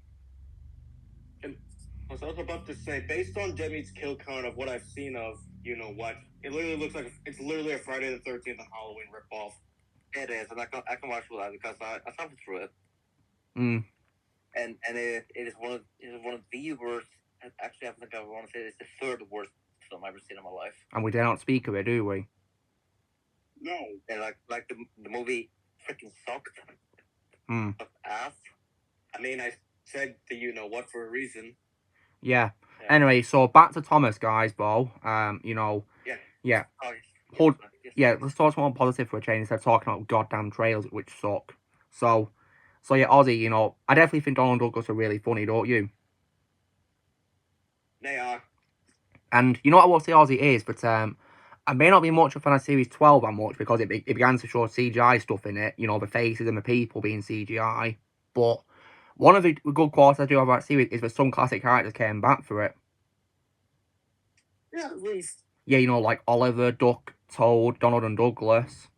[SPEAKER 2] I was also about to say, based on Demi's kill count of what I've seen of, it literally looks like it's literally a Friday the 13th and Halloween ripoff.
[SPEAKER 3] It is, and I can watch for that because I suffered through it.
[SPEAKER 1] And
[SPEAKER 3] it is one of the worst. Actually, I think I want to say it's the third worst film I've ever seen in my life.
[SPEAKER 1] And we dare not speak of it, do we?
[SPEAKER 4] No.
[SPEAKER 3] And the movie freaking sucked.
[SPEAKER 1] Mm.
[SPEAKER 3] Ass.
[SPEAKER 2] I mean, I said the you know what for a reason.
[SPEAKER 1] Yeah.
[SPEAKER 3] Yeah.
[SPEAKER 1] Anyway, so back to Thomas, guys, Bo. You know,
[SPEAKER 2] Yeah.
[SPEAKER 1] yeah,
[SPEAKER 3] Oh,
[SPEAKER 1] Hold-
[SPEAKER 3] yes.
[SPEAKER 1] yeah. Let's talk more positive for a change instead of talking about goddamn trails, which suck. So yeah, Ozzy, you know, I definitely think Donald Douglas are really funny, don't you?
[SPEAKER 2] They are.
[SPEAKER 1] And you know what I will say Ozzy is, but I may not be much of a fan of Series 12 that much because it began to show CGI stuff in it, you know, the faces and the people being CGI. But one of the good qualities I do have about Series is that some classic characters came back for it.
[SPEAKER 2] Yeah, at least.
[SPEAKER 1] Yeah, you know, like Oliver, Duck, Toad, Donald and Douglas.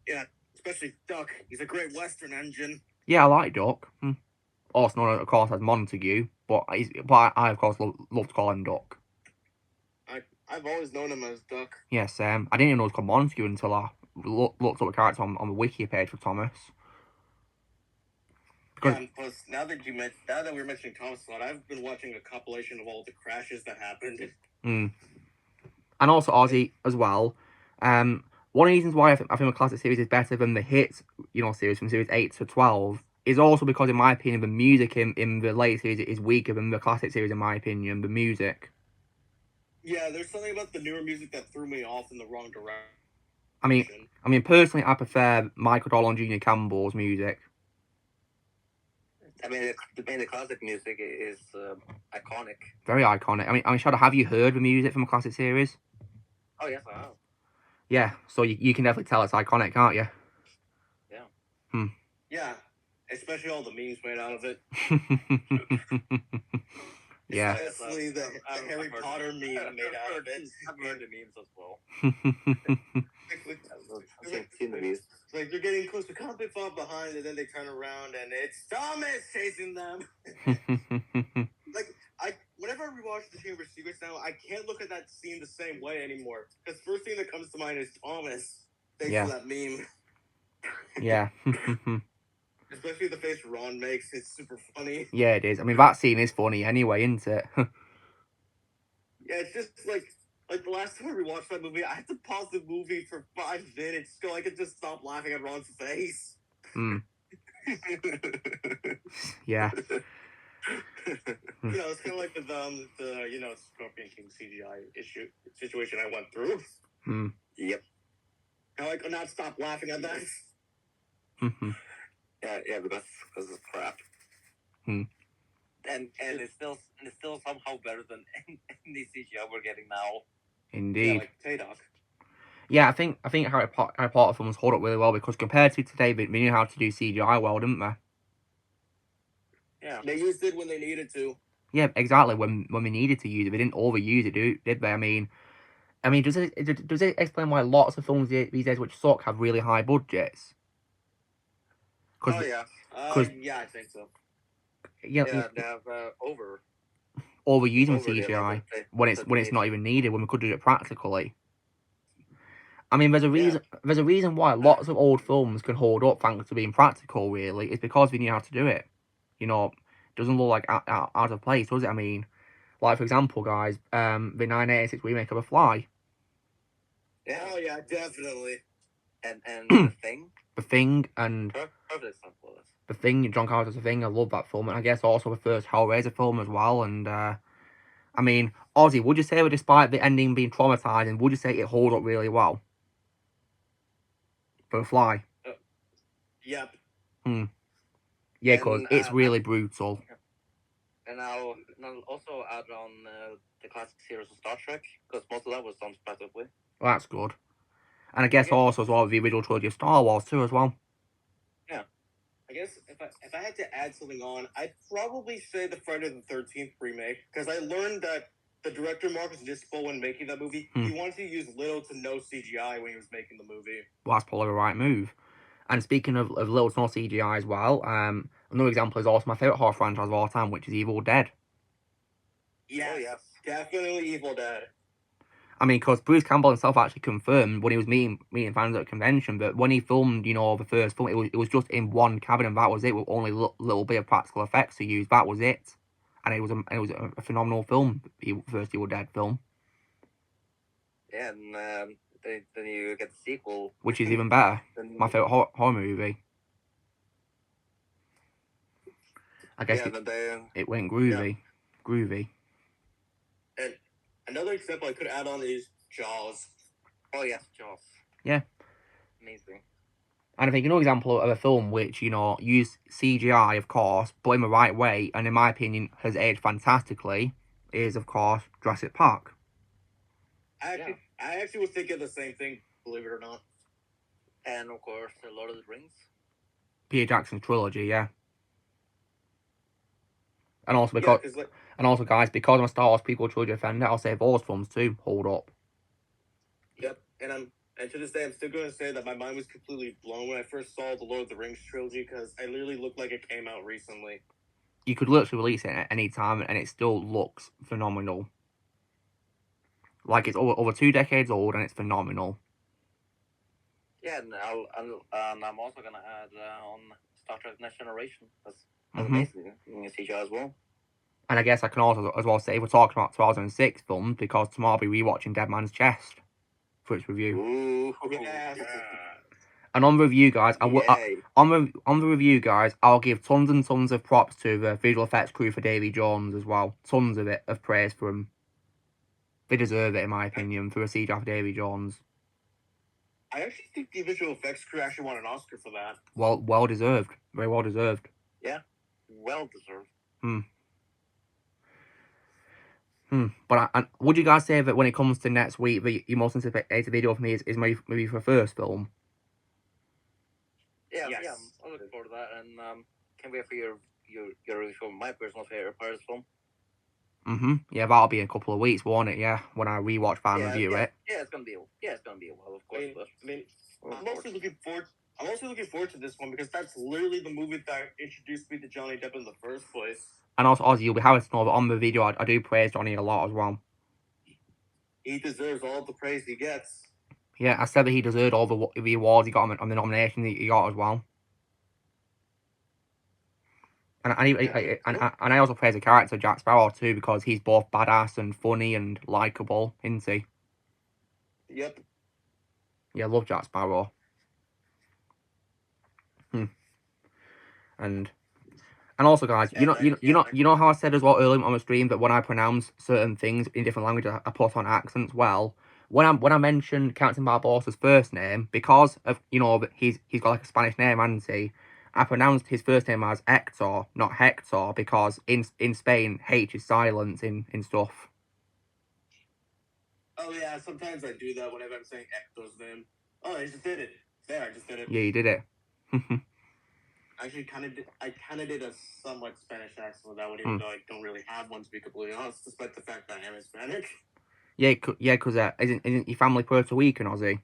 [SPEAKER 2] Yeah, especially Duck. He's a great Western engine.
[SPEAKER 1] Yeah, I like Duck. Also known, of course, as Montague, but I of course, love to call him Duck.
[SPEAKER 2] I've always known him as Duck.
[SPEAKER 1] Yes, I didn't even know it was called Montague until I looked up the character on the wiki page for Thomas.
[SPEAKER 2] Yeah, and plus, now that we're mentioning Thomas a lot, I've been watching a compilation of all the crashes that happened.
[SPEAKER 1] And also Ozzy as well. One of the reasons why I think the classic series is better than the hit, you know, series from series 8 to 12 is also because, in my opinion, the music in the late series is weaker than the classic series, in my opinion. The music.
[SPEAKER 2] Yeah, there's something about the newer music that threw me off in the wrong direction.
[SPEAKER 1] I mean, personally, I prefer Michael Dolan Jr. Campbell's music.
[SPEAKER 3] I mean, the classic music is iconic.
[SPEAKER 1] Very iconic. I mean, Shadow, have you heard the music from a classic series?
[SPEAKER 3] Oh yes, I have.
[SPEAKER 1] Yeah, so you can definitely tell it's iconic, can't you?
[SPEAKER 3] Yeah.
[SPEAKER 2] Yeah, especially all the memes made out of it.
[SPEAKER 1] Yeah.
[SPEAKER 2] Especially the Harry Potter meme made out of it.
[SPEAKER 3] I've heard the memes as well.
[SPEAKER 2] I've
[SPEAKER 3] seen the memes.
[SPEAKER 2] It's like they're getting close to can't be far behind, and then they turn around and it's Thomas chasing them. Whenever I rewatch the Chamber of Secrets now, I can't look at that scene the same way anymore. Because the first thing that comes to mind is Thomas. Thanks for that meme.
[SPEAKER 1] Yeah.
[SPEAKER 2] Especially the face Ron makes. It's super funny.
[SPEAKER 1] Yeah, it is. I mean, that scene is funny anyway, isn't it?
[SPEAKER 2] Yeah, it's just like the last time I rewatched that movie, I had to pause the movie for 5 minutes so I could just stop laughing at Ron's face.
[SPEAKER 1] Yeah.
[SPEAKER 2] You know, it's kind of like with the Scorpion King CGI situation I went through.
[SPEAKER 3] Yep.
[SPEAKER 2] I could not stop laughing at that.
[SPEAKER 3] Yeah, because it's crap. And it's still somehow better than any CGI we're getting now.
[SPEAKER 1] Indeed.
[SPEAKER 2] Yeah, like Tay-Doc.
[SPEAKER 1] Yeah, I think Harry Potter films hold up really well because compared to today, they knew how to do CGI well, didn't they?
[SPEAKER 2] Yeah, they used it when they needed to.
[SPEAKER 1] Yeah, exactly. When we needed to use it, they didn't overuse it, did they? I mean, does it explain why lots of films these days which suck have really high budgets?
[SPEAKER 2] Oh yeah, yeah, I think so.
[SPEAKER 1] Yeah,
[SPEAKER 3] they have
[SPEAKER 1] overusing CGI when it's not even needed, when we could do it practically. I mean, there's a reason why lots of old films can hold up thanks to being practical. Really, it's because we knew how to do it. You know, it doesn't look like out of place, does it? I mean, like for example, guys, the 1986 remake of The Fly.
[SPEAKER 2] Yeah, oh yeah, definitely.
[SPEAKER 3] And The Thing.
[SPEAKER 1] The Thing and The Thing, John Carpenter's The Thing. I love that film, and I guess also the first Hellraiser film as well. And I mean, Ozzy, would you say that despite the ending being traumatizing, would you say it holds up really well? For The Fly.
[SPEAKER 2] Yep.
[SPEAKER 1] Yeah, because it's really brutal.
[SPEAKER 3] And I'll also add on the classic series of Star Trek, because most of that was done practically.
[SPEAKER 1] Well, that's good. And I guess also as well the original trilogy of Star Wars too as well.
[SPEAKER 2] Yeah. I guess if I had to add something on, I'd probably say the Friday the 13th remake, because I learned that the director Marcus Nispel, when making that movie, he wanted to use little to no CGI when he was making the movie.
[SPEAKER 1] Well, that's probably the right move. And speaking of little to no CGI as well, another example is also my favourite horror franchise of all time, which is Evil Dead.
[SPEAKER 2] Yes, definitely Evil Dead.
[SPEAKER 1] I mean, because Bruce Campbell himself actually confirmed when he was meeting fans at a convention that when he filmed, the first film, it was just in one cabin and that was it, with only little bit of practical effects to use. That was it, and it was a phenomenal film, the first Evil Dead film.
[SPEAKER 3] Yeah, and then you get the sequel,
[SPEAKER 1] which is even better. My favourite horror movie. I guess
[SPEAKER 2] Yeah, then they.
[SPEAKER 1] it went groovy. Groovy.
[SPEAKER 2] And another example I could add on is Jaws.
[SPEAKER 3] Oh yes, Jaws.
[SPEAKER 1] Yeah.
[SPEAKER 3] Amazing.
[SPEAKER 1] And I think another example of a film which, used CGI, of course, but in the right way, and in my opinion, has aged fantastically, is, of course, Jurassic Park.
[SPEAKER 2] I actually was thinking the same thing, believe it or not.
[SPEAKER 3] And of course, The Lord of the Rings.
[SPEAKER 1] Peter Jackson's trilogy, yeah. And also,
[SPEAKER 2] Yeah,
[SPEAKER 1] guys, because I'm a Star Wars prequel trilogy offender, I'll say those films too hold up.
[SPEAKER 2] Yep, and to this day, I'm still going to say that my mind was completely blown when I first saw the Lord of the Rings trilogy because I literally looked like it came out recently.
[SPEAKER 1] You could literally release it at any time, and it still looks phenomenal. Like it's over 2 decades old, and it's phenomenal.
[SPEAKER 3] Yeah, and I'm also gonna add on Star Trek Next Generation. That's
[SPEAKER 1] Mm-hmm.
[SPEAKER 3] amazing in CGI as well.
[SPEAKER 1] And I guess I can also as well say we're talking about 2006 films because tomorrow I'll be rewatching Dead Man's Chest for its review.
[SPEAKER 3] Ooh,
[SPEAKER 2] Yeah.
[SPEAKER 1] And on the review, guys, on the review, guys, I'll give tons and tons of props to the visual effects crew for Davy Jones as well. Tons of praise for them. They deserve it, in my opinion, for a CGI for Davy Jones.
[SPEAKER 2] I actually think the visual effects crew actually won an Oscar for that.
[SPEAKER 1] Well deserved. Very well deserved.
[SPEAKER 3] Yeah, well deserved.
[SPEAKER 1] But would you guys say that when it comes to next week, your most anticipated video for me is maybe for the first film?
[SPEAKER 3] Yeah,
[SPEAKER 2] Yes.
[SPEAKER 3] yeah, I'm looking forward to that, and can't wait for your review for my personal favorite Pirates film.
[SPEAKER 1] Yeah, that'll be in a couple of weeks, won't it? Yeah, when I rewatch and review it.
[SPEAKER 3] Yeah, it's gonna be a while, of course.
[SPEAKER 2] I'm also looking forward to this one because that's literally the movie that introduced me to Johnny Depp in the first place.
[SPEAKER 1] And also, Ozzy, you'll be happy to know that on the video, I do praise Johnny a lot as well.
[SPEAKER 2] He deserves all the praise he gets.
[SPEAKER 1] Yeah, I said that he deserved all the awards he got on the nomination he got as well. And I also praise the character Jack Sparrow too because he's both badass and funny and likable, isn't he?
[SPEAKER 2] Yep.
[SPEAKER 1] Yeah, I love Jack Sparrow. And also, guys, you know how I said as well earlier on the stream that when I pronounce certain things in different languages, I put on accents. Well, when I mentioned Captain Barbossa's first name, because of he's got like a Spanish name, hasn't he? I pronounced his first name as Hector, not Hector, because in Spain H is silent in stuff.
[SPEAKER 2] Oh yeah, sometimes I do that whenever I'm saying Hector's name. Oh, I just did it. There, I just did it.
[SPEAKER 1] Yeah, you did it.
[SPEAKER 2] Actually, I kind of did a somewhat Spanish accent with that one, even though I don't really have one, to be completely honest, despite the fact that I am Hispanic. Yeah,
[SPEAKER 1] because isn't your family Puerto Rican, Ozzy?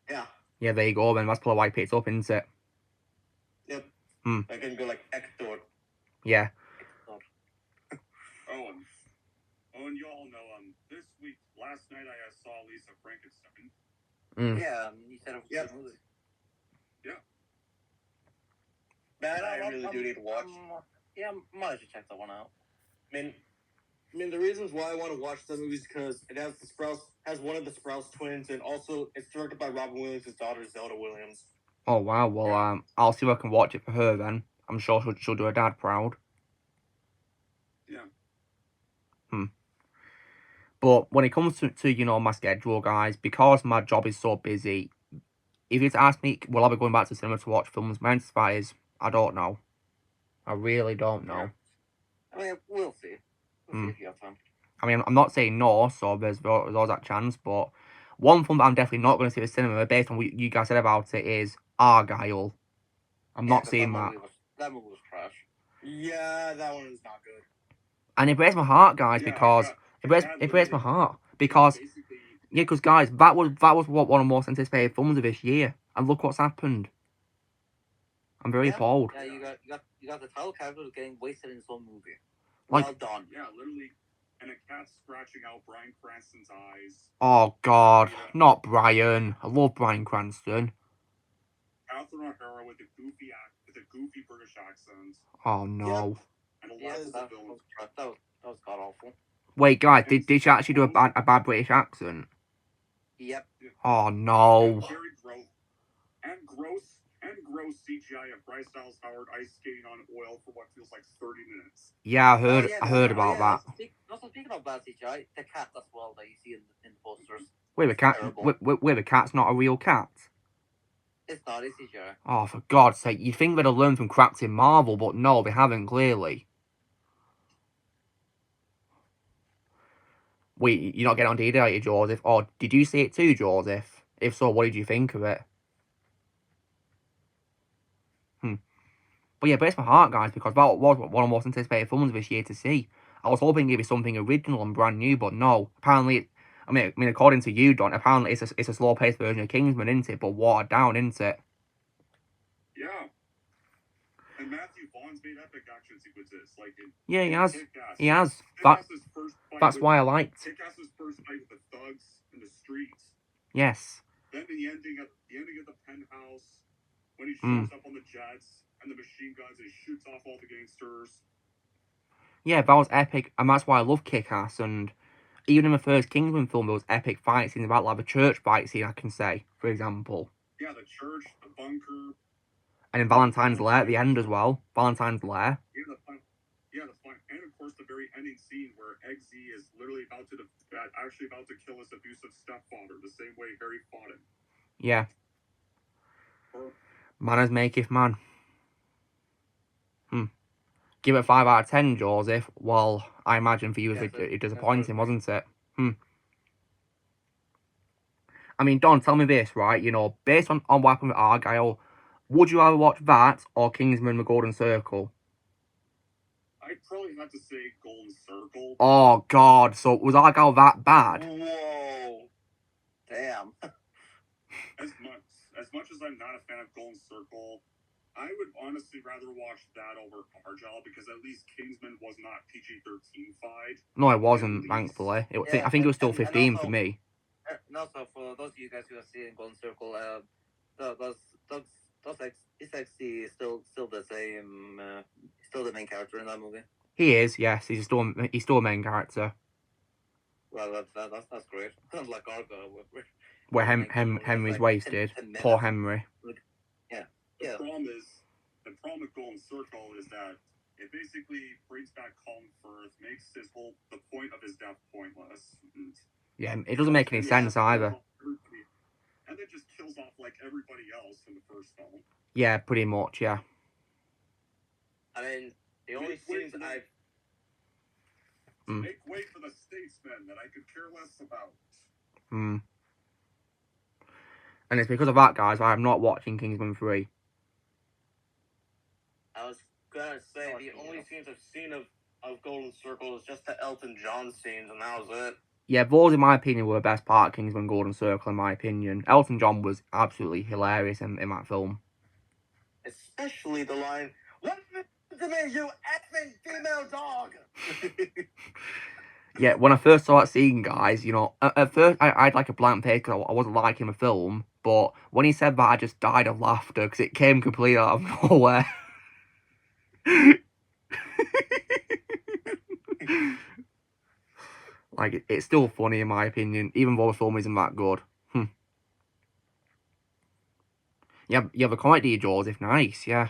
[SPEAKER 2] Yeah.
[SPEAKER 1] Yeah, there you go, then. That's probably why it picked up, isn't it?
[SPEAKER 2] Yep. I can go like Hector.
[SPEAKER 1] Yeah.
[SPEAKER 4] Owen, you all know, this week, last night I saw Lisa Frankenstein.
[SPEAKER 3] Yeah, you said it was a good movie.
[SPEAKER 4] Yeah.
[SPEAKER 2] That I really do need to watch.
[SPEAKER 3] Yeah, I might just check that one out.
[SPEAKER 2] I mean, the reasons why I want to watch that movie is because it has one of the Sprouse twins, and also it's directed by Robin Williams' daughter, Zelda Williams.
[SPEAKER 1] Oh wow, well I'll see if I can watch it for her then. I'm sure she'll do her dad proud.
[SPEAKER 4] Yeah.
[SPEAKER 1] But when it comes to my schedule, guys, because my job is so busy, if you ask me, will I be going back to cinema to watch films? My answer is I don't know. I really don't know.
[SPEAKER 3] I mean, we'll see. We'll see if you have time.
[SPEAKER 1] I mean, I'm not saying no, so there's always that chance. But one film that I'm definitely not going to see at the cinema, based on what you guys said about it, is Argyle. I'm not seeing that.
[SPEAKER 3] That movie was trash.
[SPEAKER 2] Yeah, that one is not good.
[SPEAKER 1] And it breaks my heart, guys, because it breaks my heart because guys, that was one of the most anticipated films of this year, and look what's happened. I'm very appalled.
[SPEAKER 3] Yeah, you got the title characters getting wasted in some movie.
[SPEAKER 1] Like,
[SPEAKER 3] well done.
[SPEAKER 4] Yeah, literally, and a cat scratching out Bryan Cranston's eyes.
[SPEAKER 1] Oh God, not Bryan. I love Bryan Cranston.
[SPEAKER 4] Catherine O'Hara with a goofy British accent.
[SPEAKER 1] Oh no.
[SPEAKER 4] Yep. And
[SPEAKER 3] that was god awful.
[SPEAKER 1] Wait, guys, did she actually do a bad British accent?
[SPEAKER 3] Yep.
[SPEAKER 1] Oh no.
[SPEAKER 4] And very gross. and gross CGI of Bryce Dallas Howard ice skating on oil for what feels like 30 minutes.
[SPEAKER 1] Yeah, I
[SPEAKER 3] Oh,
[SPEAKER 1] heard about that.
[SPEAKER 3] Also, speaking of bad CGI, the cat as well that you see in the posters.
[SPEAKER 1] Wait, the cat.
[SPEAKER 3] Terrible.
[SPEAKER 1] Wait, the cat's not a real cat.
[SPEAKER 3] It's not, it's CGI.
[SPEAKER 1] Oh, for God's sake! You'd think they'd have learned from cracks in Marvel, but no, they haven't clearly. Wait, you're not getting on did you, Joseph? Or did you see it too, Joseph? If so, what did you think of it? But yeah, bless my heart, guys, because that was one of the most anticipated films this year to see. I was hoping it'd be something original and brand new, but no. Apparently, I mean, according to you, Don, apparently it's a slow-paced version of Kingsman, isn't it? But watered down, isn't it?
[SPEAKER 4] Yeah. And Matthew Vaughn's made epic action sequences. Like
[SPEAKER 1] Yeah, he has.
[SPEAKER 4] Kick-Ass.
[SPEAKER 1] He has.
[SPEAKER 4] Kick-Ass's first fight
[SPEAKER 1] That's
[SPEAKER 4] with-
[SPEAKER 1] why I liked.
[SPEAKER 4] Kick-Ass's first fight with the thugs in the streets.
[SPEAKER 1] Yes.
[SPEAKER 4] Then the ending of the penthouse, when he
[SPEAKER 1] Mm.
[SPEAKER 4] shows up on the jets and the machine guns and he shoots off all the gangsters.
[SPEAKER 1] Yeah, that was epic, and that's why I love Kick-Ass. And even in the first Kingsman film, there was epic fight scenes about like the church fight scene, I can say, for example.
[SPEAKER 4] Yeah, the church, the bunker.
[SPEAKER 1] And in Valentine's Lair at the end as well. Valentine's Lair.
[SPEAKER 4] Yeah, the fun. And of course the very ending scene where Eggsy is literally about to kill his abusive stepfather, the same way Harry fought him.
[SPEAKER 1] Yeah.
[SPEAKER 4] Or-
[SPEAKER 1] Manners maketh man. Give it 5 out of 10, Joseph. Well, I imagine for you
[SPEAKER 3] Yes,
[SPEAKER 1] it
[SPEAKER 3] that's
[SPEAKER 1] disappointing,
[SPEAKER 3] right.
[SPEAKER 1] wasn't it? I mean, Don, tell me this, right? You know, based on what happened with Argyle, would you rather watch that or Kingsman: The Golden Circle?
[SPEAKER 4] I'd probably have to say Golden Circle.
[SPEAKER 1] Oh, God. So, was Argyle that bad?
[SPEAKER 3] Whoa. Damn.
[SPEAKER 4] As much as I'm not a fan of Golden Circle, I would honestly rather watch that over Argyle because at least Kingsman was not PG-13-fied.
[SPEAKER 1] No, it wasn't, thankfully. I think it was still 15 for me.
[SPEAKER 3] And also, for those of you guys who have seen Golden Circle, it's actually still the same, still the main character in that movie.
[SPEAKER 1] He is, yes. He's still a main character.
[SPEAKER 3] Well, that's great. Like Argo,
[SPEAKER 1] Where Henry's wasted. Poor Henry.
[SPEAKER 3] Yeah.
[SPEAKER 4] The problem with Golden Circle is that it basically brings back Colin Firth, makes the point of his death pointless.
[SPEAKER 1] Yeah, it doesn't make any sense either.
[SPEAKER 4] And then just kills off like everybody else in the first film.
[SPEAKER 1] Yeah, pretty much, yeah.
[SPEAKER 3] I mean, the only scenes I've...
[SPEAKER 4] Make way for the statesmen that I could care less about.
[SPEAKER 1] And it's because of that, guys, I'm not watching Kingsman 3.
[SPEAKER 5] I was gonna say the only scenes I've seen of Golden Circle is just the Elton John scenes, and that was it.
[SPEAKER 1] Yeah, those, in my opinion, were the best part of Kingsman: Golden Circle, in my opinion. Elton John was absolutely hilarious in that film.
[SPEAKER 5] Especially the line, "What to me, you effing female dog?"
[SPEAKER 1] Yeah, when I first saw that scene, guys, you know, at first I had like a blank face because I wasn't liking the film, but when he said that, I just died of laughter because it came completely out of nowhere. Like, it's still funny in my opinion, even though the film isn't that good. Yeah, the comedy, Joseph, nice, yeah.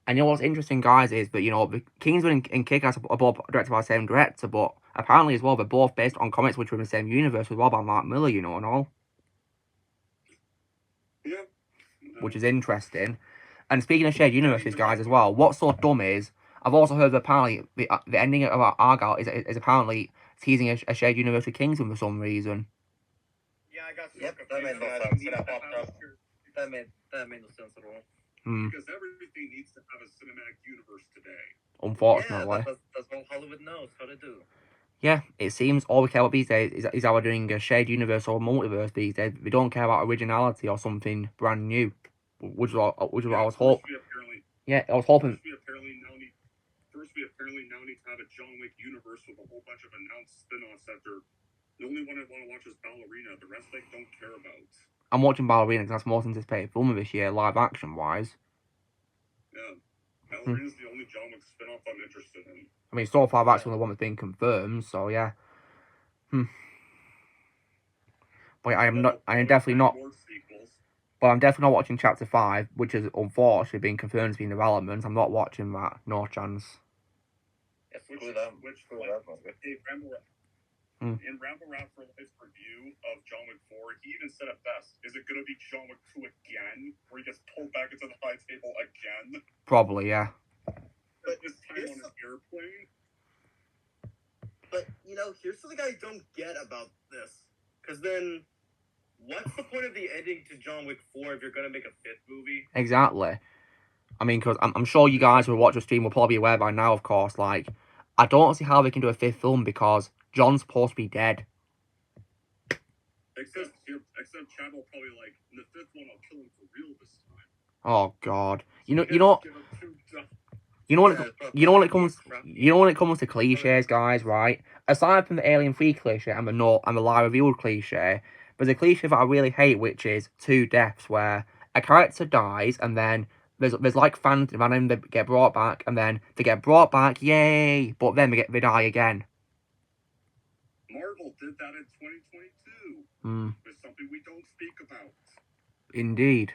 [SPEAKER 1] And you know what's interesting, guys, is that, you know, the Kingsman and Kick-Ass are both directed by the same director, but apparently as well, they're both based on comics which were in the same universe as well by Mark Miller, you know, and all.
[SPEAKER 4] Yeah.
[SPEAKER 1] Which is interesting. And speaking of shared universes, guys, as well, what's so dumb is, I've also heard that apparently the ending of Argyle is apparently teasing a shared universe with Kingsman for some reason.
[SPEAKER 2] Yeah, I got so
[SPEAKER 3] Yep, that
[SPEAKER 2] confused
[SPEAKER 3] made no
[SPEAKER 2] when
[SPEAKER 3] sense.
[SPEAKER 2] that popped up.
[SPEAKER 3] That made no sense at all.
[SPEAKER 4] Because everything needs to have a cinematic universe today.
[SPEAKER 1] Unfortunately.
[SPEAKER 3] Yeah, that's what Hollywood knows how to do.
[SPEAKER 1] Yeah, it seems all we care about these days is how we're doing a shared universe or multiverse these days. We don't care about originality or something brand new. Which is what I was hoping. Yeah, I was hoping.
[SPEAKER 4] First, we apparently now need to have a John Wick universe with a whole bunch of announced spin-offs after. The only one I want to watch is Ballerina. The rest I don't care about.
[SPEAKER 1] I'm watching Ballerina because that's the most anticipated film of this year, live action wise.
[SPEAKER 4] Yeah, Ballerina's the only John Wick spin-off I'm interested in.
[SPEAKER 1] I mean, so far that's the one that's been confirmed, so yeah. But I am definitely not.
[SPEAKER 4] More sequels.
[SPEAKER 1] But I'm definitely not watching Chapter 5, which is unfortunately being confirmed to be in development. I'm not watching that. No chance.
[SPEAKER 3] Yeah, screw them.
[SPEAKER 4] Which
[SPEAKER 3] Screw
[SPEAKER 4] like,
[SPEAKER 3] that movie.
[SPEAKER 4] in Ramble Rap for Life's review of John Wick 4, he even said it best. Is it going to be John Wick 2 again, where he gets pulled back into the high table again?
[SPEAKER 1] Probably, yeah.
[SPEAKER 2] But
[SPEAKER 4] This time on an airplane?
[SPEAKER 2] But, you know, here's something I don't get about this. Because then, what's the point of the ending to John Wick 4 if you're going to make a 5th movie?
[SPEAKER 1] Exactly. I mean, because I'm sure you guys who watch the stream will probably be aware by now, of course, like, I don't see how they can do a 5th film because John's supposed to be dead.
[SPEAKER 4] Except Chad will probably like, in the 5th one, I'll kill him for real this time.
[SPEAKER 1] Oh, God. You know when it comes to cliches, guys, right? Aside from the Alien 3 cliche and the lie revealed cliche, there's a cliche that I really hate, which is 2 deaths, where a character dies and then there's like fans and then they get brought back and then they get brought back, yay! But then they die again.
[SPEAKER 4] Marvel did that in 2022. It's something we don't speak about.
[SPEAKER 1] Indeed.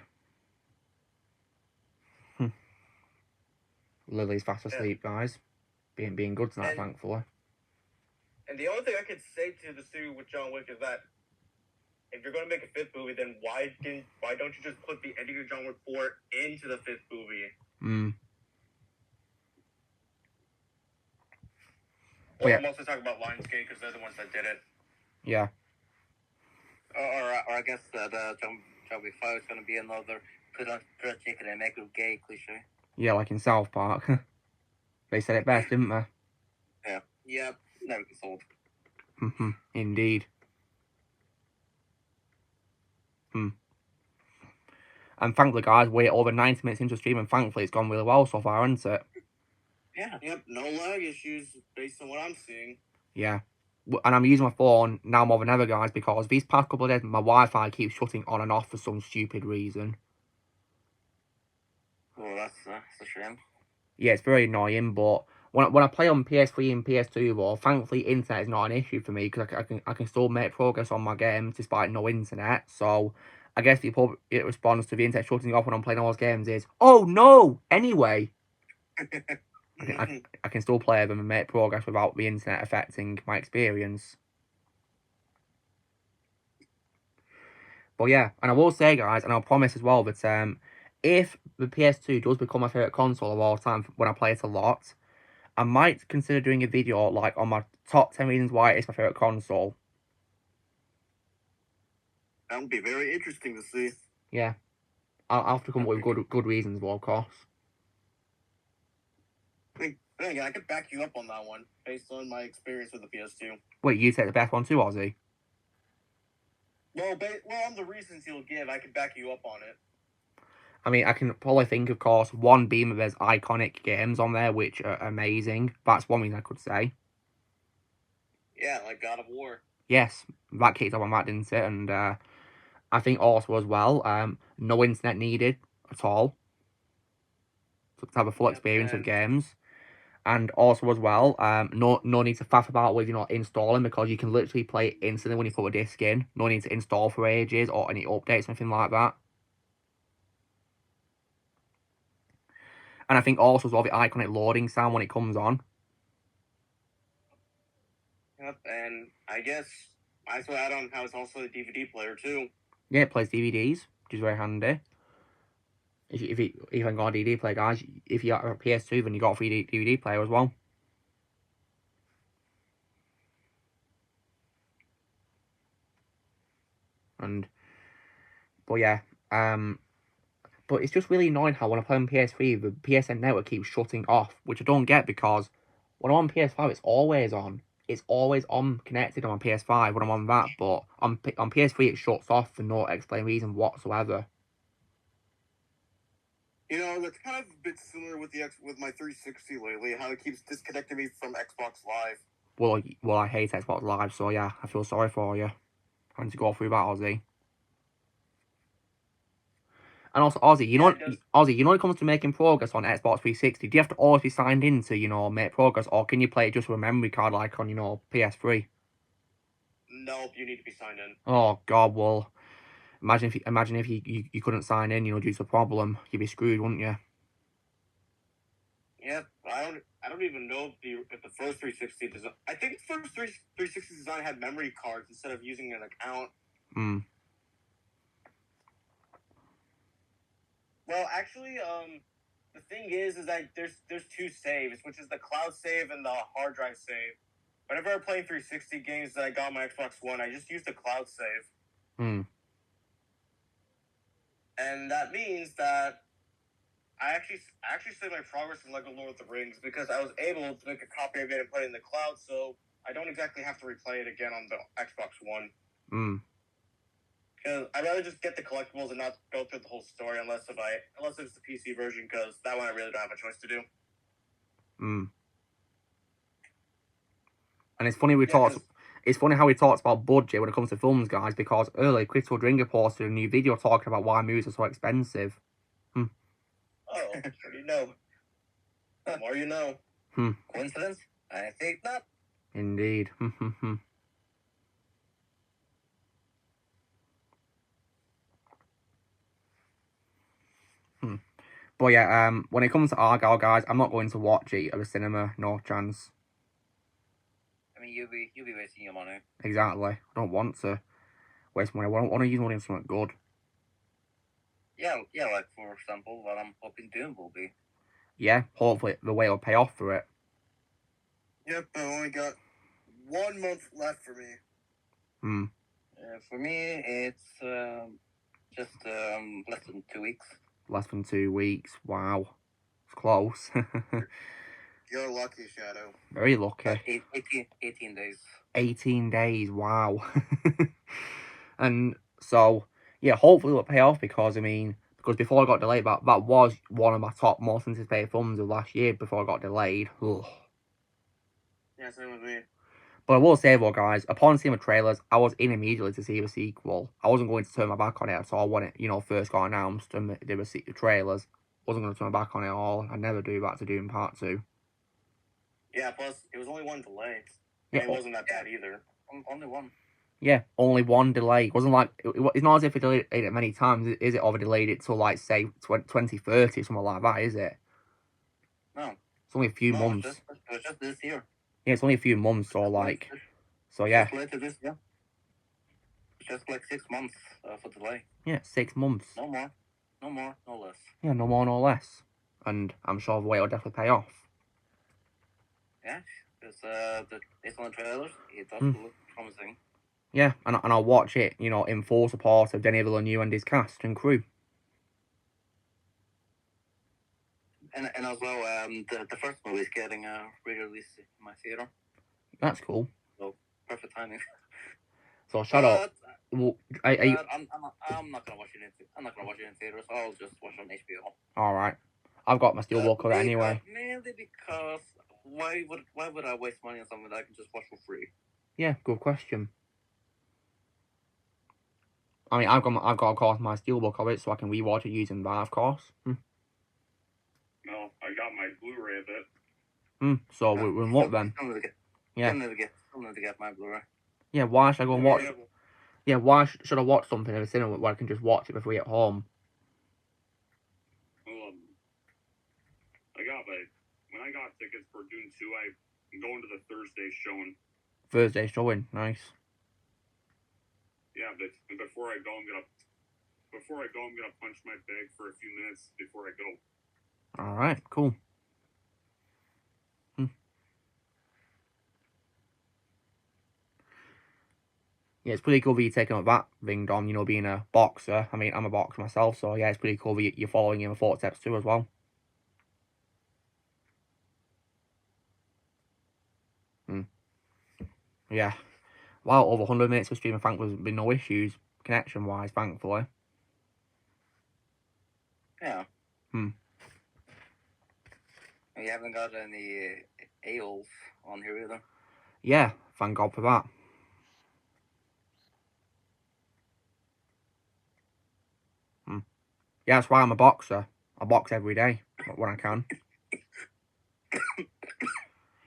[SPEAKER 1] Lily's fast asleep, guys. Being good tonight, thankfully.
[SPEAKER 2] And the only thing I could say to the studio with John Wick is that if you're going to make a 5th movie, then why don't you just put the ending of John Wick 4 into the 5th movie?
[SPEAKER 5] Well, I'm also talking about Lionsgate because they're the ones that did it.
[SPEAKER 1] Yeah.
[SPEAKER 5] Or I guess that John Wick 5 is going to be another put a chicken and make it gay cliche.
[SPEAKER 1] Yeah, like in South Park. They said it best, didn't they?
[SPEAKER 5] Yeah, never gets old.
[SPEAKER 1] Indeed. And thankfully, guys, we're over 90 minutes into stream, and thankfully it's gone really well so far, hasn't it?
[SPEAKER 5] Yeah. Yep, no lag issues based on what I'm seeing.
[SPEAKER 1] Yeah. And I'm using my phone now more than ever, guys, because these past couple of days, my Wi-Fi keeps shutting on and off for some stupid reason.
[SPEAKER 5] Oh, that's a shame.
[SPEAKER 1] Yeah, it's very annoying, but when I play on PS3 and PS2, though, thankfully internet is not an issue for me, because I can still make progress on my games despite no internet, so I guess the appropriate response to the internet shutting off when I'm playing all those games is, oh no! Anyway! I can still play them and make progress without the internet affecting my experience. But yeah, and I will say, guys, and I'll promise as well that if the PS2 does become my favourite console of all time when I play it a lot, I might consider doing a video like on my top 10 reasons why it's my favourite console.
[SPEAKER 5] That would be very interesting to see.
[SPEAKER 1] Yeah. I'll have to come up with good reasons, well, of course.
[SPEAKER 5] I could back you up on that one, based on my experience with the PS2.
[SPEAKER 1] Wait, you take the best one too, Ozzy?
[SPEAKER 2] Well, on the reasons you'll give, I could back you up on it.
[SPEAKER 1] I mean, I can probably think, of course, one being that there's iconic games on there, which are amazing. That's one reason I could say.
[SPEAKER 5] Yeah, like God of War.
[SPEAKER 1] Yes, that kicked off on that, didn't it? And I think also as well, no internet needed at all to have a full experience of games. And also as well, no need to faff about with installing, because you can literally play it instantly when you put a disc in. No need to install for ages or any updates or anything like that. And I think also as well the iconic loading sound when it comes on.
[SPEAKER 5] Yep, and I guess I also add on how it's also a DVD player too.
[SPEAKER 1] Yeah, it plays DVDs, which is very handy. If you haven't got a DVD player, guys, if you got a PS2, then you got a free DVD player as well. But yeah, but it's just really annoying how when I play on PS3, the PSN network keeps shutting off, which I don't get, because when I'm on PS5, it's always on. It's always on connected on my PS5 when I'm on that, but on PS3 it shuts off for no explained reason whatsoever.
[SPEAKER 5] You know, that's kind of a bit similar with my 360 lately, how it keeps disconnecting me from Xbox Live.
[SPEAKER 1] Well, I hate Xbox Live, so yeah, I feel sorry for you. Having to go through that, Ozzy. And also, Ozzy, you know when it comes to making progress on Xbox 360, do you have to always be signed in to, make progress, or can you play it just with a memory card like on, PS3?
[SPEAKER 5] Nope, you need to be signed in.
[SPEAKER 1] Oh, God, well, Imagine if you couldn't sign in, you know, due to a problem, you'd be screwed, wouldn't you?
[SPEAKER 2] Yeah, I don't even know if the first 360 design. I think the first 360 design had memory cards instead of using an account.
[SPEAKER 1] Hmm.
[SPEAKER 2] Well, actually, the thing is that there's two saves, which is the cloud save and the hard drive save. Whenever I'm playing 360 games that I got on my Xbox One, I just use the cloud save.
[SPEAKER 1] Hmm.
[SPEAKER 2] And that means that I actually saved my progress in Lego Lord of the Rings because I was able to make a copy of it and put it in the cloud, so I don't exactly have to replay it again on the Xbox One.
[SPEAKER 1] Hmm.
[SPEAKER 2] Because I'd rather just get the collectibles and not go through the whole story unless it's the PC version, because that one I really don't have a choice to do.
[SPEAKER 1] Hmm. And it's funny
[SPEAKER 2] Yeah,
[SPEAKER 1] it's funny how we talked about budget when it comes to films, guys, because earlier Crystal Drinker posted a new video talking about why movies are so expensive.
[SPEAKER 2] Oh, what do you know? The more you know.
[SPEAKER 5] Coincidence? I think not.
[SPEAKER 1] Indeed. But yeah, when it comes to Argyle, guys, I'm not going to watch it at the cinema, no chance.
[SPEAKER 5] I mean, you'll be wasting your money.
[SPEAKER 1] Exactly. I don't want to waste money. I want to use money on something good.
[SPEAKER 5] Yeah, like for example, what I'm hoping Doom will be.
[SPEAKER 1] Yeah, hopefully the way will pay off for it.
[SPEAKER 2] Yep, I only got 1 month left for me.
[SPEAKER 5] For me, it's just less than 2 weeks.
[SPEAKER 1] Less than 2 weeks. Wow. It's close.
[SPEAKER 2] You're lucky, Shadow.
[SPEAKER 1] Very lucky.
[SPEAKER 5] 18 days.
[SPEAKER 1] 18 days. Wow. And so, yeah, hopefully it'll pay off because, I mean, because before I got delayed, that was one of my top most anticipated films of last year before I got delayed. Ugh.
[SPEAKER 2] Yeah, same with me.
[SPEAKER 1] But I will say, though, guys, upon seeing the trailers, I was in immediately to see the sequel. I wasn't going to turn my back on it at all when it, you know, first got announced and there were the trailers. Wasn't going to turn my back on it at all. I'd never do that to Doom Part 2.
[SPEAKER 2] Yeah, plus, it was only one delay.
[SPEAKER 1] Yeah,
[SPEAKER 2] And it wasn't that bad either.
[SPEAKER 5] Only one.
[SPEAKER 1] Yeah, only one delay. It wasn't like, it's not as if it delayed it many times, is it? Or delayed it till, like, say, 2030, something like that, is it?
[SPEAKER 5] No.
[SPEAKER 1] It's only a few months.
[SPEAKER 5] It was just this year.
[SPEAKER 1] Yeah, it's only a few months, so, like, so, yeah.
[SPEAKER 5] Just later this year. Just like 6 months for delay.
[SPEAKER 1] Yeah, 6 months.
[SPEAKER 5] No more, no less.
[SPEAKER 1] Yeah, no more, no less. And I'm sure the wait will definitely pay off.
[SPEAKER 5] Yeah, because based on the trailers, it does look promising.
[SPEAKER 1] Yeah, and I'll watch it, you know, in full support of Denis Villeneuve and his cast and crew.
[SPEAKER 5] And as well, the first movie is getting re-released in my theater.
[SPEAKER 1] That's cool.
[SPEAKER 5] So perfect timing.
[SPEAKER 1] So shut up. Well,
[SPEAKER 5] I'm not gonna watch it in theaters. I'll just watch it on HBO.
[SPEAKER 1] All right. I've got my steelbook of it anyway.
[SPEAKER 5] Mainly because why would I waste money on something that I can just watch for free?
[SPEAKER 1] Yeah, good question. I mean, I've got of course my steelbook of it, so I can rewatch it using that, of course.
[SPEAKER 4] No, I got my Blu-ray of it.
[SPEAKER 1] So we're in luck then. Yeah.
[SPEAKER 5] I'll never get my Blu-ray.
[SPEAKER 1] Yeah, why should I go and watch? Yeah, why should I watch something in the cinema where I can just watch it before we get home?
[SPEAKER 4] When I got tickets for Dune 2, I'm going to the Thursday showing.
[SPEAKER 1] Thursday showing, nice.
[SPEAKER 4] Yeah, but before I go, I'm gonna punch my bag for a few minutes before I go.
[SPEAKER 1] All right, cool. Yeah, it's pretty cool that you're taking up that thing, Dom, you know, being a boxer. I mean, I'm a boxer myself, so yeah, it's pretty cool that you're following in the footsteps too as well. Yeah. Wow, over 100 minutes of streaming, thankfully, there's been no issues, connection-wise, thankfully.
[SPEAKER 5] Yeah. You haven't got any AOLs on here either.
[SPEAKER 1] Yeah, thank God for that. Yeah, that's why I'm a boxer. I box every day when I can.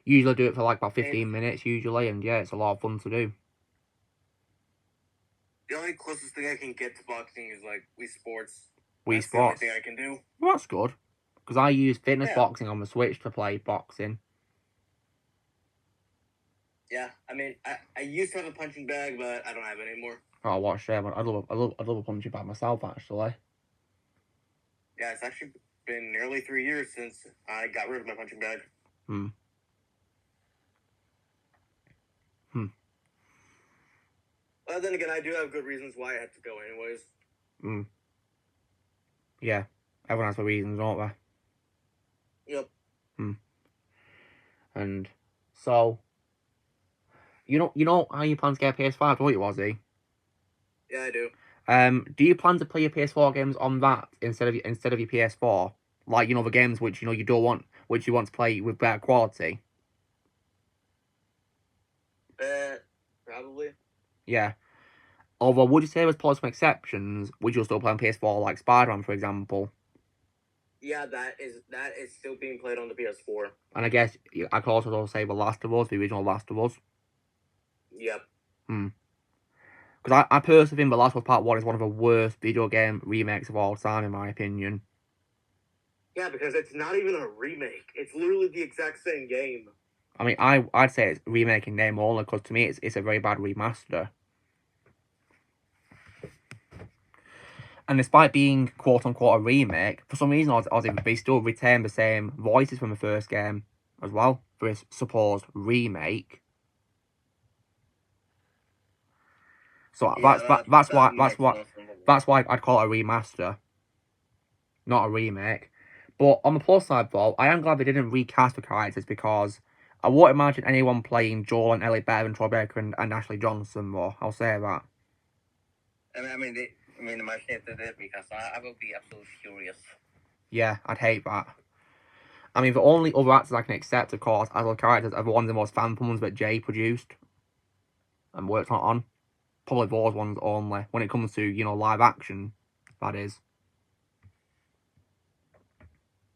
[SPEAKER 1] Usually do it for like about 15 minutes usually, and yeah, it's a lot of fun to do.
[SPEAKER 2] The only only closest thing I can get to boxing is like Wii Sports.
[SPEAKER 1] Wii
[SPEAKER 2] That's the only
[SPEAKER 1] Sports.
[SPEAKER 2] thing I can do.
[SPEAKER 1] Well, that's good. Because I use fitness
[SPEAKER 2] Yeah.
[SPEAKER 1] boxing on the Switch to play boxing.
[SPEAKER 2] Yeah, I mean, I used to have a punching bag, but I don't have it anymore.
[SPEAKER 1] Oh, what shame. I'd love a punching bag myself, actually.
[SPEAKER 2] Yeah, it's actually been nearly 3 years since I got rid of my punching bag. But then again, I do have good reasons why I had to go anyways.
[SPEAKER 1] Yeah. Everyone has their reasons, don't they?
[SPEAKER 2] Yep.
[SPEAKER 1] And so, you know how you plan to get a PS5, don't you, Ozzy?
[SPEAKER 2] Yeah, I do.
[SPEAKER 1] Do you plan to play your PS4 games on that instead of your PS4? Like, you know, the games which you don't want, which you want to play with better quality.
[SPEAKER 2] Probably.
[SPEAKER 1] Yeah. Although, would you say there's probably some exceptions? Would you still play on PS4, like Spider-Man, for example?
[SPEAKER 2] Yeah, that is still being played on the PS4.
[SPEAKER 1] And I guess I could also say The Last of Us, the original Last of Us.
[SPEAKER 2] Yep.
[SPEAKER 1] Because I personally think The Last of Us Part 1 is one of the worst video game remakes of all time, in my opinion.
[SPEAKER 2] Yeah, because it's not even a remake. It's literally the exact same game.
[SPEAKER 1] I mean, I'd say it's remake in name only, because to me it's a very bad remaster. And despite being quote-unquote a remake, for some reason they still retain the same voices from the first game as well, for its supposed remake. So
[SPEAKER 2] Yeah,
[SPEAKER 1] that's why I'd call it a remaster, not a remake. But on the plus side though, I am glad they didn't recast the characters, because I won't imagine anyone playing Joel and Ellie better than Troy Baker and Ashley Johnson, though. I'll say that.
[SPEAKER 5] I mean, imagine if they did, because I will be absolutely furious.
[SPEAKER 1] Yeah, I'd hate that. I mean, the only other actors I can accept, of course, as well characters are the ones of the most fan ones that Jay produced and worked on. Probably those ones only, when it comes to, you know, live action, that is.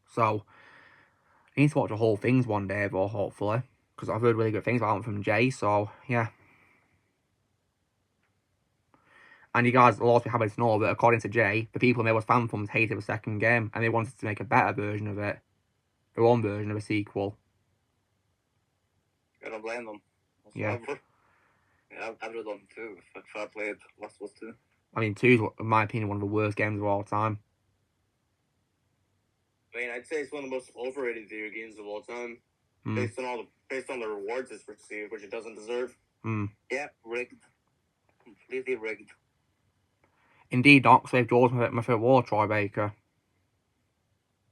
[SPEAKER 1] So, I need to watch the whole things one day, though, hopefully. Because I've heard really good things about them from Jay, so, yeah. And you guys will also be happy to know that, according to Jay, the people who made those fan films hated the second game, and they wanted to make a better version of it. Their own version of a sequel.
[SPEAKER 5] I don't blame them.
[SPEAKER 1] Yeah.
[SPEAKER 5] I would have done too if I played Last of Us 2.
[SPEAKER 1] I mean, 2 is, in my opinion, one of the worst games of all time.
[SPEAKER 2] I mean, I'd say it's one of the most overrated video games of all time, based on the rewards it's received, which it doesn't deserve.
[SPEAKER 5] Yeah, rigged. Completely rigged.
[SPEAKER 1] Indeed, Doc, Save Joel's my favourite war, Troy Baker.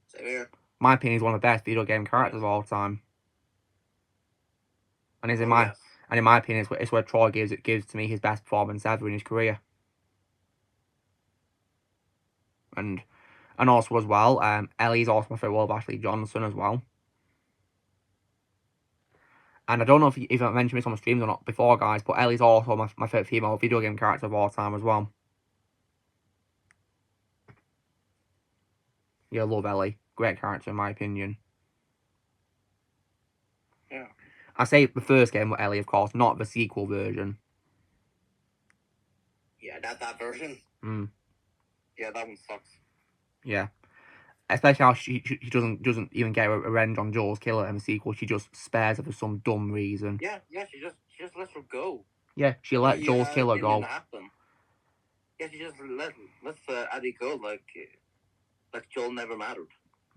[SPEAKER 2] Same here.
[SPEAKER 1] My opinion, is one of the best video game characters of all time. And in my opinion, it's where Troy gives to me his best performance ever in his career. And also as well, Ellie's also my favourite of Ashley Johnson as well. And I don't know if I mentioned this on the streams or not before, guys, but Ellie's also my favourite female video game character of all time as well. Yeah, I love Ellie. Great character in my opinion.
[SPEAKER 5] Yeah.
[SPEAKER 1] I say the first game with Ellie, of course, not the sequel version.
[SPEAKER 2] Yeah, not that version.
[SPEAKER 5] Yeah, that one sucks.
[SPEAKER 1] Yeah. Especially how she doesn't even get a revenge on Joel's killer in the sequel. She just spares her for some dumb reason.
[SPEAKER 5] Yeah, she just lets her go.
[SPEAKER 1] Yeah, she let Joel's killer go.
[SPEAKER 5] Didn't happen. Yeah, she just lets Abby go like Joel never mattered.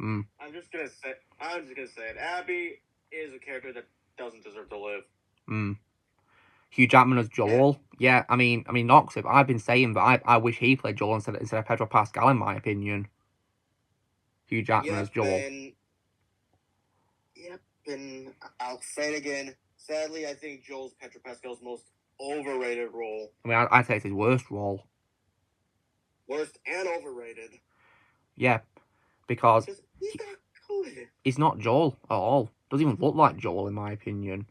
[SPEAKER 2] I'm just gonna say it. Abby is a character that doesn't deserve to live.
[SPEAKER 1] Hugh Jackman as Joel. Yeah, I mean, Noxip, I've been saying that I wish he played Joel instead of Pedro Pascal, in my opinion. Hugh Jackman as Joel.
[SPEAKER 2] And I'll say it again. Sadly, I think Joel's Pedro Pascal's most overrated role.
[SPEAKER 1] I mean, I'd say it's his worst role.
[SPEAKER 2] Worst and overrated.
[SPEAKER 1] Yeah, because
[SPEAKER 2] he's not good.
[SPEAKER 1] He's not Joel at all. Doesn't even look like Joel, in my opinion.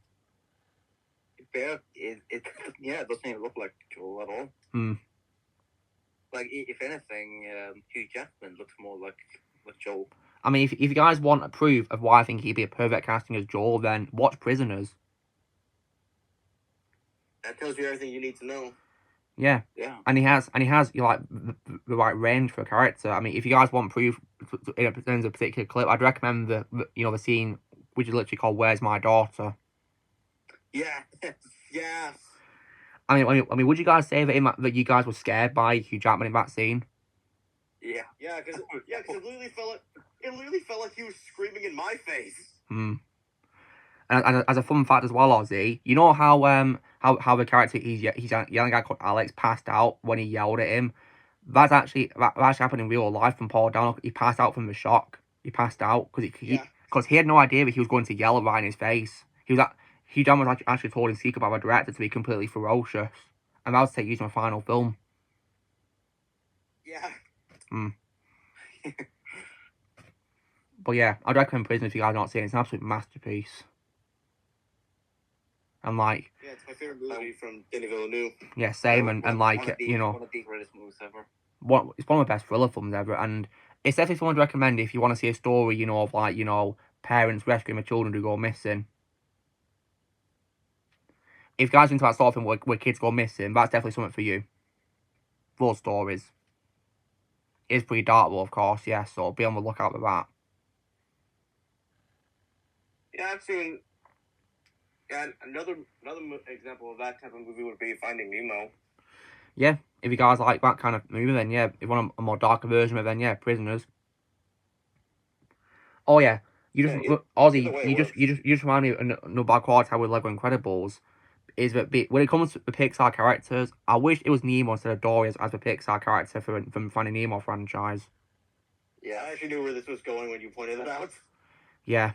[SPEAKER 5] It doesn't even look like Joel at all. Like, if anything, Hugh Jackman looks more like Joel.
[SPEAKER 1] I mean, if you guys want a proof of why I think he'd be a perfect casting as Joel, then watch Prisoners.
[SPEAKER 2] That tells you everything you need to know.
[SPEAKER 1] Yeah.
[SPEAKER 5] Yeah.
[SPEAKER 1] And he has like the right range for a character. I mean, if you guys want proof in a particular clip, I'd recommend the scene which is literally called "Where's My Daughter."
[SPEAKER 5] Yeah. Yeah.
[SPEAKER 1] I mean, would you guys say that you guys were scared by Hugh Jackman in that scene?
[SPEAKER 5] Yeah.
[SPEAKER 2] Yeah, because it literally felt like he was screaming in my face.
[SPEAKER 1] And as a fun fact as well, Ozzy, you know how the character he's yelling at called Alex passed out when he yelled at him. That actually happened in real life from Paul Dano. He passed out from the shock. He passed out because he had no idea that he was going to yell right in his face. Hugh Jackman was actually told in secret by the director to be completely ferocious, and that was to take use in the final film.
[SPEAKER 2] Yeah.
[SPEAKER 1] But yeah, I'd recommend Prison if you guys have not seen it. It's an absolute masterpiece. And like,
[SPEAKER 2] Yeah, it's my favorite movie from Denis Villeneuve.
[SPEAKER 1] yeah, same. And like,
[SPEAKER 5] one of the greatest movies ever.
[SPEAKER 1] It's one of the best thriller films ever, and it's definitely someone to recommend if you want to see a story, of like, parents rescuing their children who go missing. If you guys are into that sort of thing where kids go missing, that's definitely something for you. Those stories. It's pretty dark though, of course, yeah, so be on the lookout for that.
[SPEAKER 2] Yeah, I've seen. Yeah, another example of that type of movie would be Finding Nemo.
[SPEAKER 1] Yeah, if you guys like that kind of movie, then yeah, if you want a more darker version of it, then yeah, Prisoners. Oh yeah, Ozzy, you just remind me of another bad quality with Lego Incredibles is that when it comes to the Pixar characters, I wish it was Nemo instead of Dory as the Pixar character from Finding Nemo franchise.
[SPEAKER 2] Yeah, I actually knew where this was going when you pointed it out.
[SPEAKER 1] Yeah,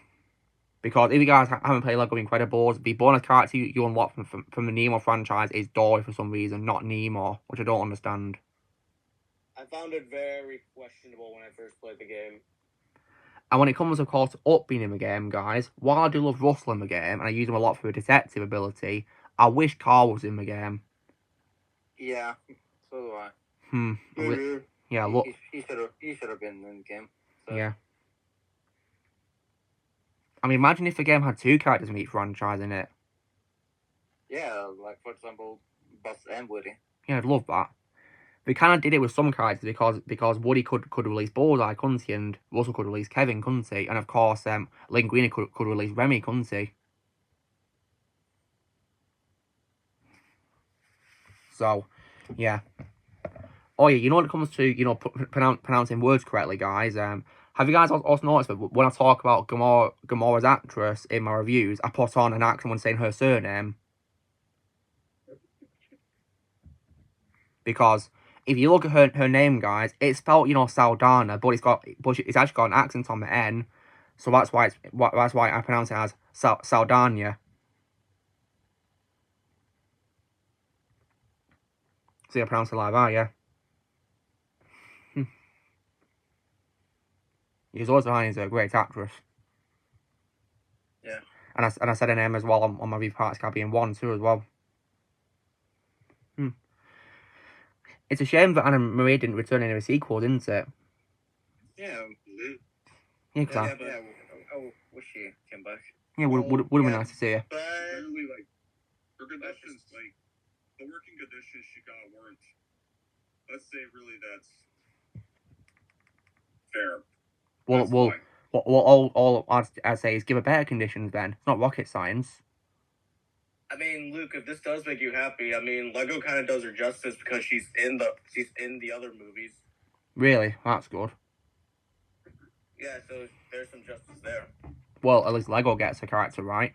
[SPEAKER 1] because if you guys haven't played Lego Incredibles, the bonus character you unlock from the Nemo franchise is Dory for some reason, not Nemo, which I don't understand.
[SPEAKER 2] I found it very questionable when I first played the game.
[SPEAKER 1] And when it comes, of course, to Up being in the game, guys, while I do love Russell in the game, and I use him a lot for a detective ability, I wish Carl was in the game.
[SPEAKER 5] Yeah, so do I.
[SPEAKER 1] Yeah, look.
[SPEAKER 5] He should have been in the game. So.
[SPEAKER 1] Yeah. I mean, imagine if the game had two characters in each franchise in it.
[SPEAKER 5] Yeah, like, for example, Buzz and Woody.
[SPEAKER 1] Yeah, I'd love that. They kind of did it with some characters because Woody could release Bullseye, couldn't he? And Russell could release Kevin, couldn't he? And of course, Linguini could release Remy, couldn't he? So, yeah. Oh yeah, when it comes to pronouncing words correctly, guys. Have you guys also noticed that when I talk about Gamora's actress in my reviews, I put on an accent when saying her surname? Because if you look at her name, guys, it's spelled Saldana, but it's actually got an accent on the N, so that's why I pronounce it as Saldana. See, I pronounce it like that, yeah. Zoe Saldana is a great actress.
[SPEAKER 5] Yeah.
[SPEAKER 1] And I said her name as well on my review Pirates of the Caribbean 1 too as well. It's a shame that Anna Maria didn't return in a sequel, isn't it?
[SPEAKER 5] Yeah.
[SPEAKER 1] Yeah,
[SPEAKER 5] I wish she came back.
[SPEAKER 1] Yeah, would have been nice to see her.
[SPEAKER 2] But
[SPEAKER 4] Really, like, her conditions, like, the working conditions she got weren't, let's say, really that's fair.
[SPEAKER 1] All I'd say is give her better conditions then. It's not rocket science.
[SPEAKER 2] I mean, Luke, if this does make you happy, I mean, Lego kind of does her justice because she's in the other movies.
[SPEAKER 1] Really? That's good.
[SPEAKER 2] Yeah, so there's some justice there.
[SPEAKER 1] Well, at least Lego gets her character right.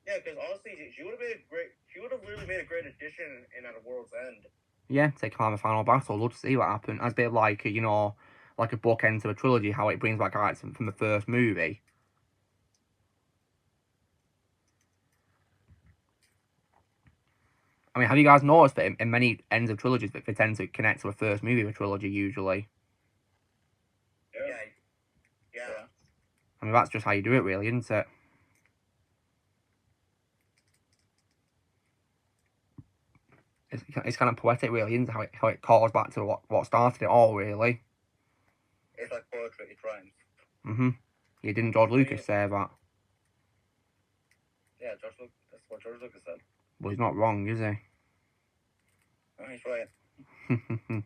[SPEAKER 2] Yeah, because honestly, she would have really made a great addition in At a World's End.
[SPEAKER 1] Yeah, take her on the final battle. Love to see what happens. As a bit like like a bookend to a trilogy, how it brings back characters from the first movie. I mean, have you guys noticed that in many ends of trilogies that they tend to connect to a first movie of a trilogy usually?
[SPEAKER 2] Yeah.
[SPEAKER 1] I mean, that's just how you do it, really, isn't it? It's kind of poetic, really, isn't it? How it calls back to what started it all, really.
[SPEAKER 5] It's like poetry, it rhymes.
[SPEAKER 1] Yeah, didn't George Lucas say that?
[SPEAKER 5] Yeah, that's what George Lucas said.
[SPEAKER 1] Well, he's not wrong, is
[SPEAKER 3] Oh, he's right.
[SPEAKER 1] he?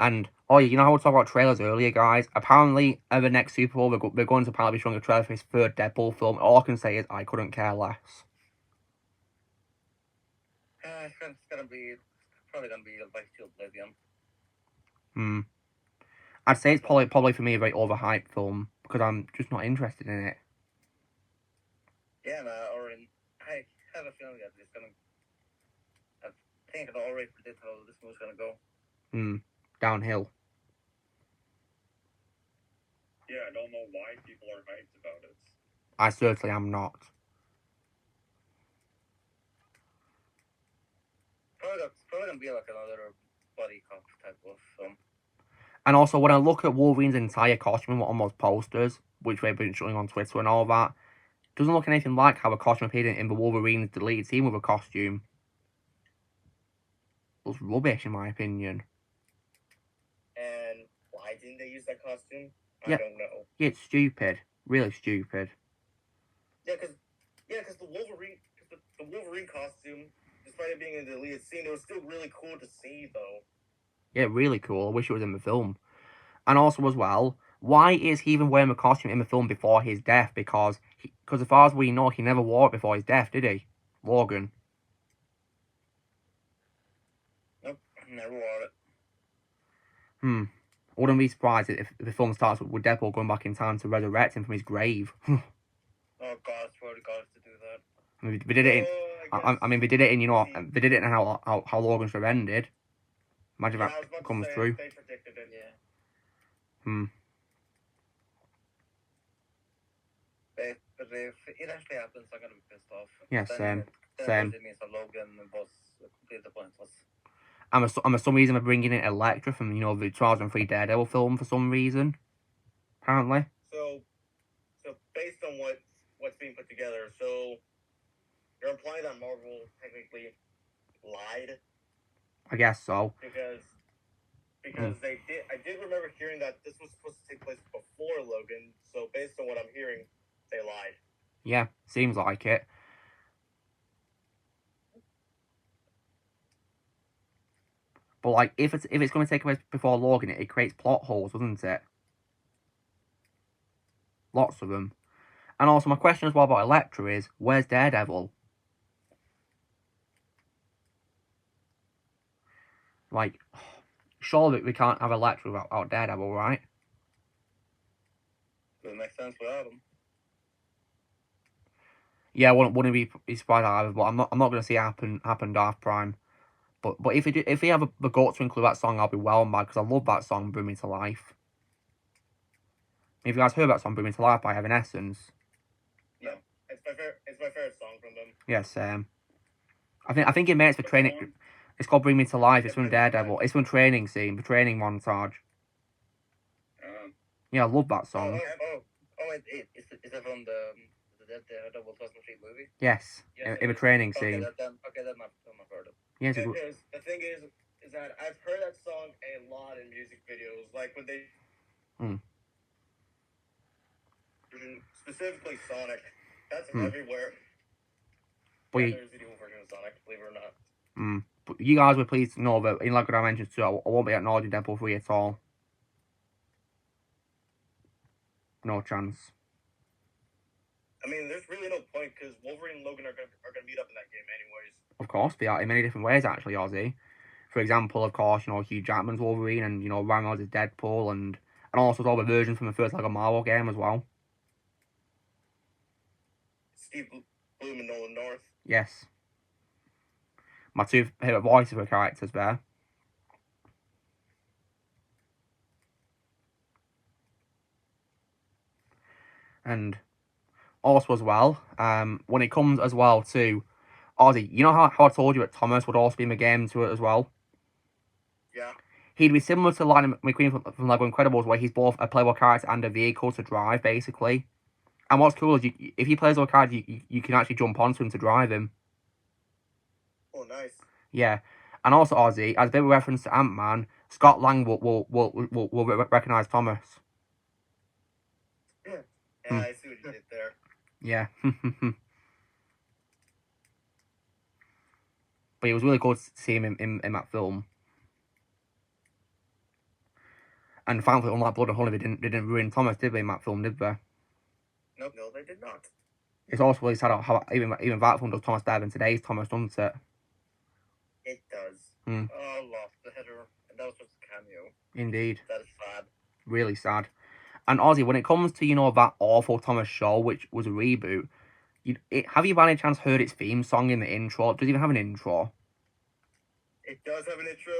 [SPEAKER 1] And, oh, you know how we talked about trailers earlier, guys? Apparently, at the next Super Bowl, they're going to apparently be showing a trailer for his third Deadpool film. All I can say is I couldn't care less.
[SPEAKER 3] It's probably gonna be like to Oblivion.
[SPEAKER 1] I'd say it's probably for me a very overhyped film because I'm just not interested in it.
[SPEAKER 3] Yeah, I have a feeling that it's gonna. I think I already predict how this movie's gonna go.
[SPEAKER 1] Downhill.
[SPEAKER 4] Yeah, I don't know why people are hyped about it.
[SPEAKER 1] I certainly am not.
[SPEAKER 3] Probably gonna be like another buddy cop type of film.
[SPEAKER 1] And also, when I look at Wolverine's entire costume on those posters, which they've been showing on Twitter and all that, it doesn't look anything like how a costume appeared in the Wolverine's deleted scene with a costume. It looks rubbish, in my opinion.
[SPEAKER 2] And why didn't they use that costume?
[SPEAKER 1] Yeah.
[SPEAKER 2] I don't know.
[SPEAKER 1] Yeah, it's stupid. Really stupid.
[SPEAKER 2] Yeah, because the Wolverine costume, despite it being in the deleted scene, it was still really cool to see, though.
[SPEAKER 1] Yeah, really cool. I wish it was in the film. And also, as well, why is he even wearing a costume in the film before his death? Because as far as we know, he never wore it before his death, did he? Logan.
[SPEAKER 3] Nope, never wore it.
[SPEAKER 1] I wouldn't be surprised if the film starts with Deadpool going back in time to resurrect him from his grave.
[SPEAKER 3] Oh God, I swear to God to do that.
[SPEAKER 1] I mean, they did it in. I mean, they did it in. You know, they did it in how Logan should have ended. Imagine if that comes through.
[SPEAKER 2] They predicted it.
[SPEAKER 3] Yeah. But if it actually happens, I'm gonna be pissed off.
[SPEAKER 1] Yeah,
[SPEAKER 3] Then
[SPEAKER 1] same.
[SPEAKER 3] It means that Logan was completely pointless.
[SPEAKER 1] And for some reason, they're bringing in Elektra from the 2003 Daredevil film for some reason. Apparently.
[SPEAKER 2] So based on what's being put together, so you're implying that Marvel technically lied.
[SPEAKER 1] I guess so.
[SPEAKER 2] Because I did remember hearing that this was supposed to take place before Logan. So based on what I'm hearing, they lied.
[SPEAKER 1] Yeah, seems like it. But like, if it's going to take place before Logan, it creates plot holes, doesn't it? Lots of them. And also, my question as well about Elektra is, where's Daredevil? Like, surely we can't have Elektra without Daredevil, right?
[SPEAKER 3] It makes sense without him.
[SPEAKER 1] Yeah, I wouldn't be surprised either, but I'm not going to see it happen Dark Prime. But if they have the guts to include that song, I'll be well mad because I love that song, Bring Me to Life. If you guys heard that song, Bring Me to Life by Evanescence.
[SPEAKER 2] No, it's my favorite song from them.
[SPEAKER 1] Yes, I think it makes for training. It's called Bring Me to Life. It's from Daredevil. It's from training scene, the training montage. Yeah, I love that song.
[SPEAKER 3] Is that from the Daredevil 2003 movie?
[SPEAKER 1] Yes,
[SPEAKER 2] Yes,
[SPEAKER 1] in the training
[SPEAKER 3] Okay,
[SPEAKER 1] scene.
[SPEAKER 3] then I've heard it.
[SPEAKER 1] Yes,
[SPEAKER 2] Because the thing is that I've heard that song a lot in music videos, like when they specifically Sonic. That's everywhere.
[SPEAKER 1] But
[SPEAKER 2] There's a video version of Sonic, believe it or not.
[SPEAKER 1] But you guys were pleased to know that, like what I mentioned too, I won't be acknowledging Deadpool 3 at all. No chance.
[SPEAKER 2] I mean, there's really no point because Wolverine and Logan are gonna meet up in that game anyways.
[SPEAKER 1] Of course, they are in many different ways actually, Ozzy. For example, of course, Hugh Jackman's Wolverine and Ryan Reynolds is Deadpool and also all the versions from the first Lego Marvel game as well.
[SPEAKER 2] Steve Bloom and Nolan North.
[SPEAKER 1] Yes. My two favourite voices for characters there. And also as well, when it comes as well to Ozzy, you know how I told you that Thomas would also be in the game to it as well?
[SPEAKER 2] Yeah.
[SPEAKER 1] He'd be similar to Lightning McQueen from Lego Incredibles, where he's both a playable character and a vehicle to drive, basically. And what's cool is if he plays a character, you can actually jump onto him to drive him.
[SPEAKER 2] Oh, nice.
[SPEAKER 1] Yeah. And also, Ozzy, as a bit of a reference to Ant-Man, Scott Lang will recognise Thomas.
[SPEAKER 2] Yeah, I see what you did there.
[SPEAKER 1] Yeah. But it was really good to see him in that film. And thankfully, unlike Blood and Honey, they didn't ruin Thomas, did they, in that film, did they?
[SPEAKER 2] Nope, no, they did not.
[SPEAKER 1] It's also really sad how even that film does Thomas better than today's Thomas, doesn't it?
[SPEAKER 2] It does.
[SPEAKER 1] Hmm.
[SPEAKER 3] Oh, I lost the header, and that was just a cameo.
[SPEAKER 1] Indeed.
[SPEAKER 3] That is sad.
[SPEAKER 1] Really sad. And Ozzy, when it comes to, that awful Thomas show, which was a reboot, have you by any chance heard its theme song in the intro? Does it even have an intro?
[SPEAKER 2] It does have an intro.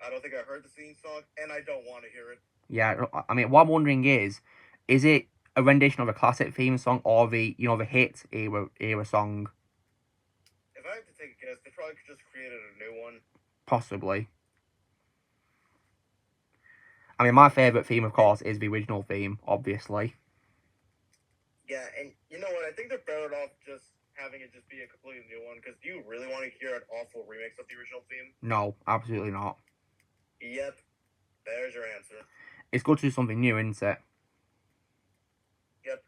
[SPEAKER 2] I don't think I heard the theme song, and I don't want to hear it.
[SPEAKER 1] Yeah, I mean, what I'm wondering is it a rendition of a classic theme song or the hit era song?
[SPEAKER 2] If I have to take a guess, they probably just created a new one.
[SPEAKER 1] Possibly. I mean, my favourite theme, of course, is the original theme, obviously.
[SPEAKER 2] Yeah, and you know what? I think they're better off just having it just be a completely new one, because do you really want to hear an awful remix of the original theme?
[SPEAKER 1] No, absolutely not.
[SPEAKER 2] Yep. There's your answer.
[SPEAKER 1] It's good to do something new, isn't it?
[SPEAKER 2] Yep.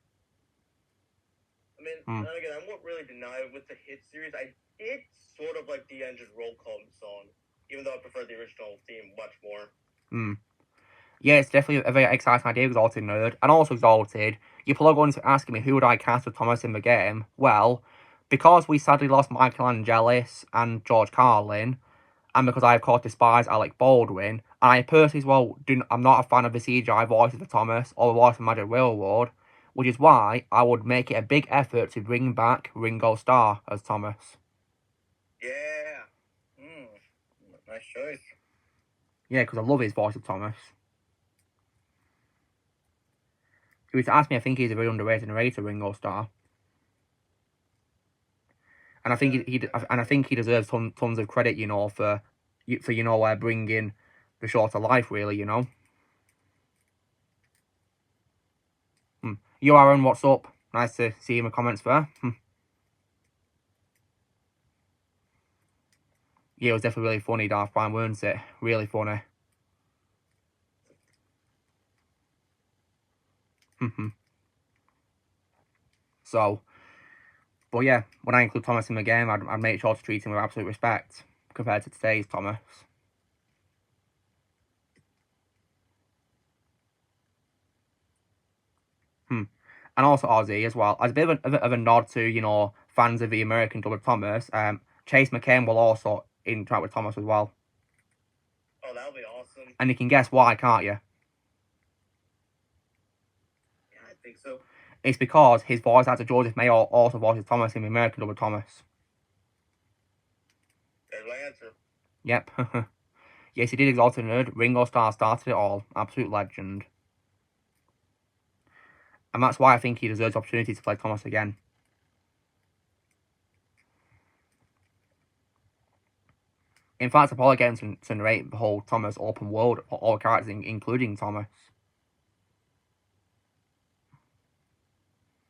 [SPEAKER 2] I mean, and again, I won't really deny it with the hit series. I did sort of like the Engine's roll call song, even though I prefer the original theme much more.
[SPEAKER 1] Yeah, it's definitely a very exciting idea, Exalted Nerd. And also, Exalted, you're probably going to ask me who would I cast with Thomas in the game. Well, because we sadly lost Michael Angelis and George Carlin, and because I, of course, despise Alec Baldwin, and I personally, as well, I'm not a fan of the CGI voices of Thomas or the voice of Magic Railroad, which is why I would make it a big effort to bring back Ringo Starr as Thomas.
[SPEAKER 2] Yeah.
[SPEAKER 3] Nice choice.
[SPEAKER 1] Yeah, because I love his voice of Thomas. If you were to ask me, I think he's a very underrated narrator, Ringo Starr. And I think he deserves tons of credit, for bringing the show to life, really, You, Aaron, what's up? Nice to see you in the comments there. Yeah, it was definitely really funny, Darth Prime, weren't it? Really funny. So, but yeah, when I include Thomas in the game, I'd make sure to treat him with absolute respect compared to today's Thomas. And also Ozzy as well, as a bit of a nod to fans of the American dub of Thomas. Chase McCain will also interact with Thomas as well.
[SPEAKER 2] Oh, that'll be awesome.
[SPEAKER 1] And you can guess why, can't you?
[SPEAKER 2] Yeah, I think so.
[SPEAKER 1] It's because his voice actor Joseph May also voices Thomas in the American dub of Thomas.
[SPEAKER 2] There's my answer.
[SPEAKER 1] Yep. Yes, he did, Exalted Nerd. Ringo Starr started it all. Absolute legend. And that's why I think he deserves the opportunity to play Thomas again. In fact, I'll probably get him to narrate the whole Thomas open world, all characters, including Thomas.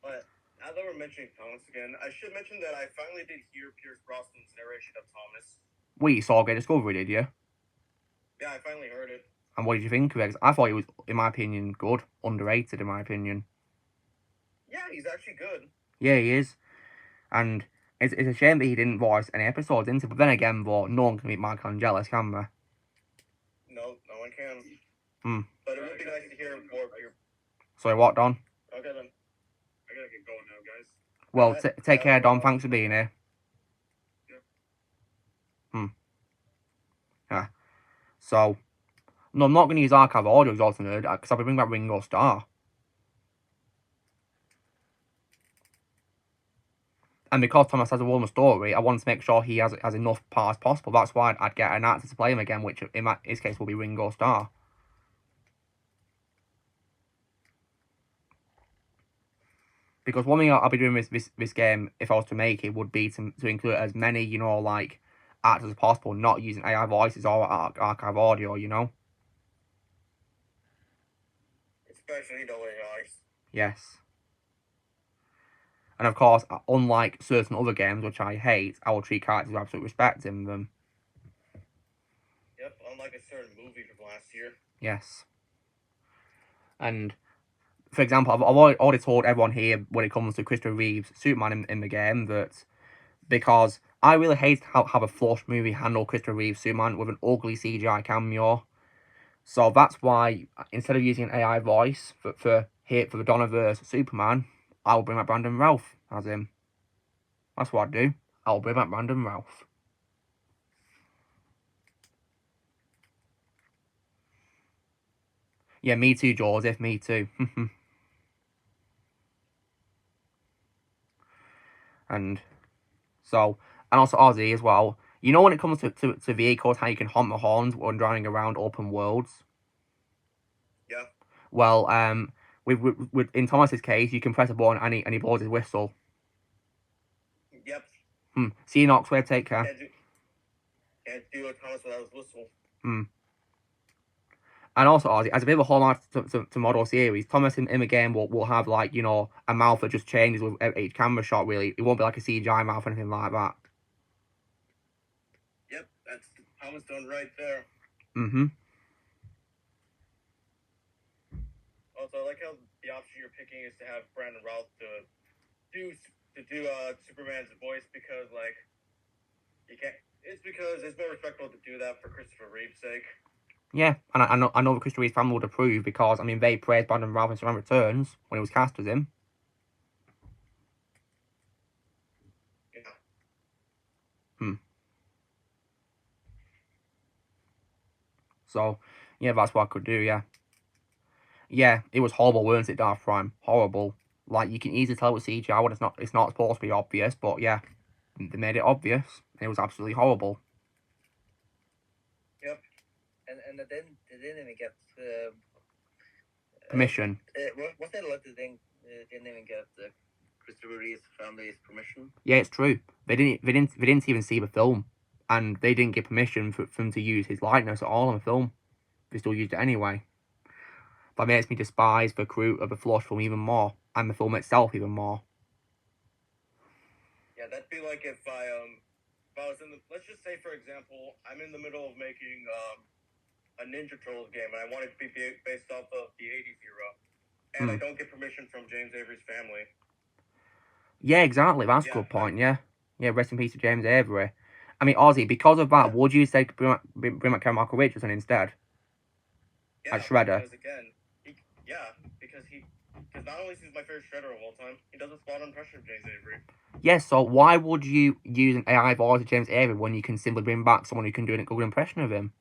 [SPEAKER 2] But now that we're mentioning Thomas again, I should mention that I finally did hear Pierce Brosnan's narration of Thomas.
[SPEAKER 1] Wait, you saw Great Discovery, did you?
[SPEAKER 2] Yeah, I finally heard it.
[SPEAKER 1] And what did you think of it? 'Cause I thought it was, in my opinion, good. Underrated, in my opinion.
[SPEAKER 2] Yeah, he's actually good.
[SPEAKER 1] Yeah, he is. And it's a shame that he didn't voice any episodes into it. But then again, no one can beat Michael Angelis, can they?
[SPEAKER 2] No one can. But it would be nice to hear more of your...
[SPEAKER 1] Sorry, what, Don?
[SPEAKER 2] Okay, then.
[SPEAKER 4] I gotta get going now, guys.
[SPEAKER 1] Well, take care, Don. Thanks for being here. Yeah. So, no, I'm not going to use archive audio, Exalted Nerd, because I'll be bringing back Ringo Starr. And because Thomas has a warmer story, I wanted to make sure he has enough parts possible. That's why I'd get an actor to play him again, which in his case will be Ringo Starr. Because one thing I'll be doing with this game, if I was to make it, would be to include as many, actors as possible, not using AI voices or archive audio,
[SPEAKER 2] Especially the AIs.
[SPEAKER 1] Yes. And of course, unlike certain other games, which I hate, I will treat characters with absolute respect in them.
[SPEAKER 2] Yep, unlike a certain movie from last year.
[SPEAKER 1] Yes. And for example, I've already told everyone here when it comes to Christopher Reeve's Superman in the game that because I really hate how a flush movie handled Christopher Reeve's Superman with an ugly CGI cameo. So that's why instead of using an AI voice for the Donnaverse Superman, I will bring back Brandon Routh as him. That's what I do. I'll bring back Brandon Routh. Yeah, me too, Joseph. Me too. and so, and also Ozzy as well. You know when it comes to vehicles, how you can honk the horns when driving around open worlds?
[SPEAKER 2] Yeah.
[SPEAKER 1] Well, with in Thomas's case, you can press a button and he blows his whistle.
[SPEAKER 2] Yep.
[SPEAKER 1] See you, Knoxway. Take care.
[SPEAKER 2] Can't do a Thomas without his whistle.
[SPEAKER 1] And also, Ozzy, as a bit of a hallmark to model series, Thomas in the game will have, like, you know, a mouth that just changes with each camera shot, really. It won't be like a CGI mouth or anything like that.
[SPEAKER 2] Yep, that's Thomas done right there. Also, I like how the option you're picking is to have Brandon Routh do Superman's voice because, like, you can't. It's because it's more respectful to do that for Christopher Reeve's sake.
[SPEAKER 1] Yeah, and I know the Christopher Reeve family would approve because, I mean, they praised Brandon Routh in Superman Returns when he was cast as him.
[SPEAKER 2] Yeah.
[SPEAKER 1] So, yeah, that's what I could do, yeah. Yeah, it was horrible, weren't it, Darth Prime? Horrible. Like, you can easily tell with CGI when it's not supposed to be obvious, but yeah, they made it obvious. And it was absolutely horrible.
[SPEAKER 3] Yep. And they didn't even get
[SPEAKER 1] Permission.
[SPEAKER 3] Was that like the thing? Didn't even get Christopher Reeve's family's permission.
[SPEAKER 1] Yeah, it's true. They didn't even see the film, and they didn't get permission for them to use his likeness at all in the film. They still used it anyway. That makes me despise the crew of the Flush film even more, and the film itself even more.
[SPEAKER 2] Yeah, that'd be like if I was in the, let's just say for example, I'm in the middle of making a Ninja Turtles game and I want it to be based off of the 80s era, and I don't get permission from James Avery's family.
[SPEAKER 1] Yeah, exactly. That's a good point. Yeah, rest in peace to James Avery. I mean, Ozzy, because of that, would you say bring back Michael Richardson instead?
[SPEAKER 2] Yeah,
[SPEAKER 1] As Shredder.
[SPEAKER 2] Because again, because not only is he my favorite Shredder of all time, he does a spot on impression of James Avery.
[SPEAKER 1] Yes, so why would you use an AI voice of James Avery when you can simply bring back someone who can do a good impression of him?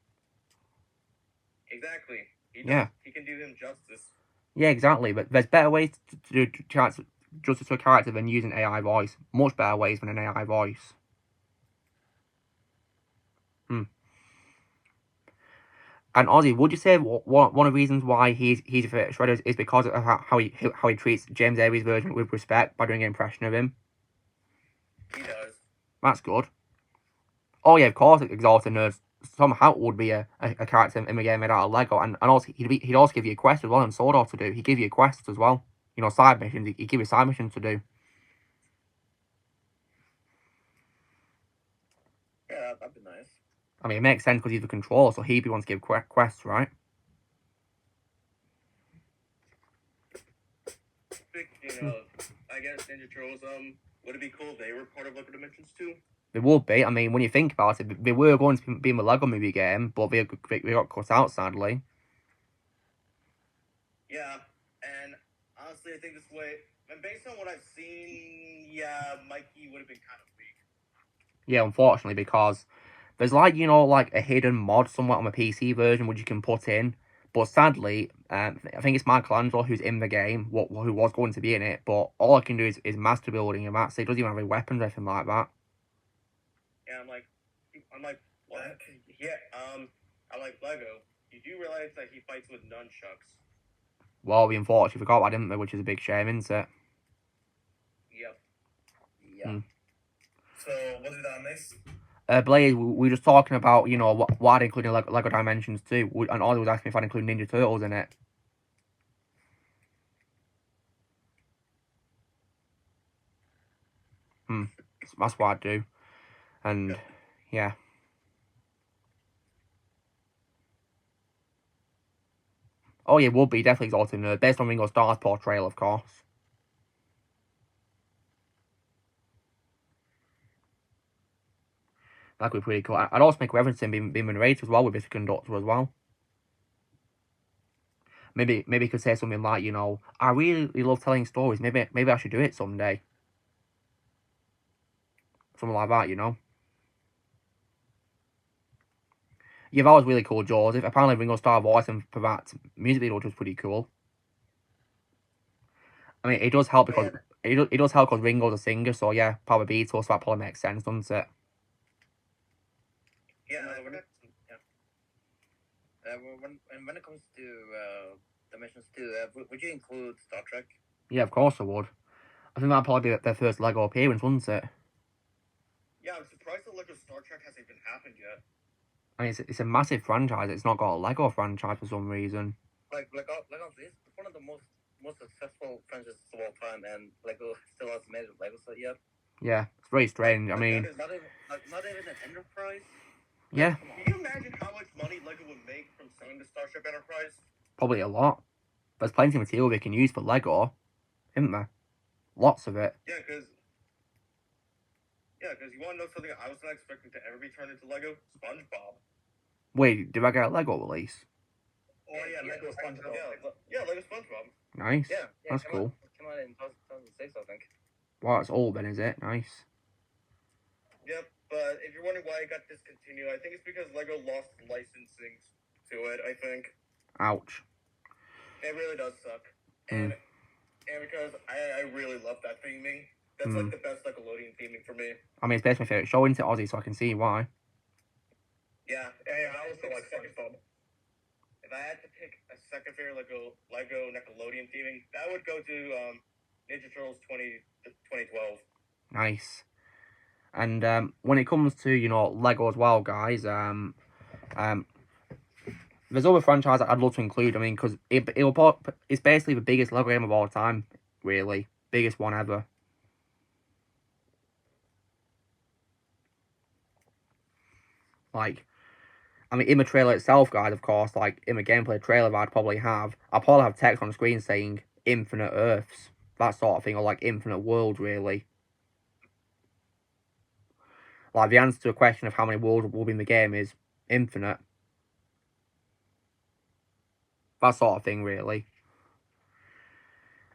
[SPEAKER 2] Exactly. He can do him justice.
[SPEAKER 1] Yeah, exactly. But there's better ways to do justice to a character than using AI voice. Much better ways than an AI voice. And Ozzy, would you say one of the reasons why he's a favorite Shredder is because of how he treats James Avery's version with respect by doing an impression of him?
[SPEAKER 2] He does.
[SPEAKER 1] That's good. Oh yeah, of course, Exalted Nerds somehow would be a character in the game made out of Lego, and also he'd also give you a quest as well and Sword Art to do. He'd give you a quest as well. You know, side missions. He'd give you side missions to do.
[SPEAKER 3] Yeah, that'd be nice.
[SPEAKER 1] I mean, it makes sense because he's the controller, so he'd be one to give quests, right?
[SPEAKER 2] Speaking of, I guess Ninja Turtles, would it be cool if they were part of Lego Dimensions too?
[SPEAKER 1] They would be. I mean, when you think about it, they were going to be in the Lego Movie game, but they got cut out, sadly.
[SPEAKER 2] Yeah, and honestly, I think this way, and based on what I've seen, yeah, Mikey would have been kind of weak.
[SPEAKER 1] Yeah, unfortunately, because there's like, you know, like a hidden mod somewhere on the PC version which you can put in. But sadly, I think it's Michelangelo who's in the game, who was going to be in it, but all I can do is master building and that's it. He doesn't even have any weapons or anything like that.
[SPEAKER 2] Yeah, I'm like, what? Yeah, I'm like, Lego, you do realize that he fights with nunchucks?
[SPEAKER 1] Well, we unfortunately forgot that, didn't we? Which is a big shame, isn't it?
[SPEAKER 2] Yep.
[SPEAKER 3] Yeah.
[SPEAKER 2] So, what did that miss?
[SPEAKER 1] Blaze, we were just talking about, you know, why I'd include Lego Dimensions too, and Ollie was asking if I'd include Ninja Turtles in it. That's what I'd do. And, yeah. Oh, yeah, it would be definitely Exalted Nerd, based on Ringo Starr's portrayal, of course. That would be pretty cool. I'd also make reference to him being narrator as well with his conductor as well. Maybe he could say something like, you know, I really love telling stories. Maybe I should do it someday. Something like that, you know. Yeah, that was really cool, Joseph. Apparently Ringo Starr voicing for that music video, which was pretty cool. I mean, it does help because it does help because Ringo's a singer, so yeah, Power Beatles, so that probably makes sense, doesn't it?
[SPEAKER 5] Yeah, when it comes to Dimensions 2, would you include Star Trek?
[SPEAKER 1] Yeah, of course I would. I think that'd probably be their first Lego appearance, wouldn't it?
[SPEAKER 2] Yeah, I'm surprised that Lego Star Trek hasn't even happened yet.
[SPEAKER 1] I mean, it's a massive franchise. It's not got a Lego franchise for some reason.
[SPEAKER 5] Like honestly, it's one of the most successful franchises of all time, and Lego still hasn't made a Lego set yet.
[SPEAKER 1] Yeah, it's very strange. I mean,
[SPEAKER 5] not even an Enterprise.
[SPEAKER 1] Yeah.
[SPEAKER 2] Can you imagine how much money Lego would make from selling the Starship Enterprise?
[SPEAKER 1] Probably a lot. There's plenty of material they can use for Lego, isn't there? Lots of it.
[SPEAKER 2] Yeah, because you want to know something I was not expecting to ever be turned into Lego? SpongeBob.
[SPEAKER 1] Wait, did I get a Lego release?
[SPEAKER 2] Oh yeah, Lego SpongeBob. Yeah, Lego SpongeBob.
[SPEAKER 1] Nice.
[SPEAKER 5] Yeah,
[SPEAKER 1] That's cool.
[SPEAKER 5] Came out in 2006, I think.
[SPEAKER 1] Wow, it's old then, is it? Nice.
[SPEAKER 2] Yep, but if you're wondering why it got discontinued, I think it's because Lego lost licensing to it, I think.
[SPEAKER 1] Ouch.
[SPEAKER 2] It really does suck. And because I really love that theming. That's like the best Nickelodeon theming for me.
[SPEAKER 1] I mean, it's basically my favourite show, isn't it, Ozzy? So I can see why.
[SPEAKER 2] Yeah, I also like SpongeBob. If I had to pick a second favorite Lego Nickelodeon theming, that would go to Ninja Turtles 2012.
[SPEAKER 1] Nice. And when it comes to, you know, Lego as well, guys, there's other franchises I'd love to include. I mean, because it's basically the biggest Lego game of all time, really. Biggest one ever. Like, I mean, in the trailer itself, guys, of course, like, in the gameplay trailer I'll probably have text on the screen saying Infinite Earths, that sort of thing, or, like, Infinite World, really. Like, the answer to a question of how many worlds will be in the game is infinite. That sort of thing, really.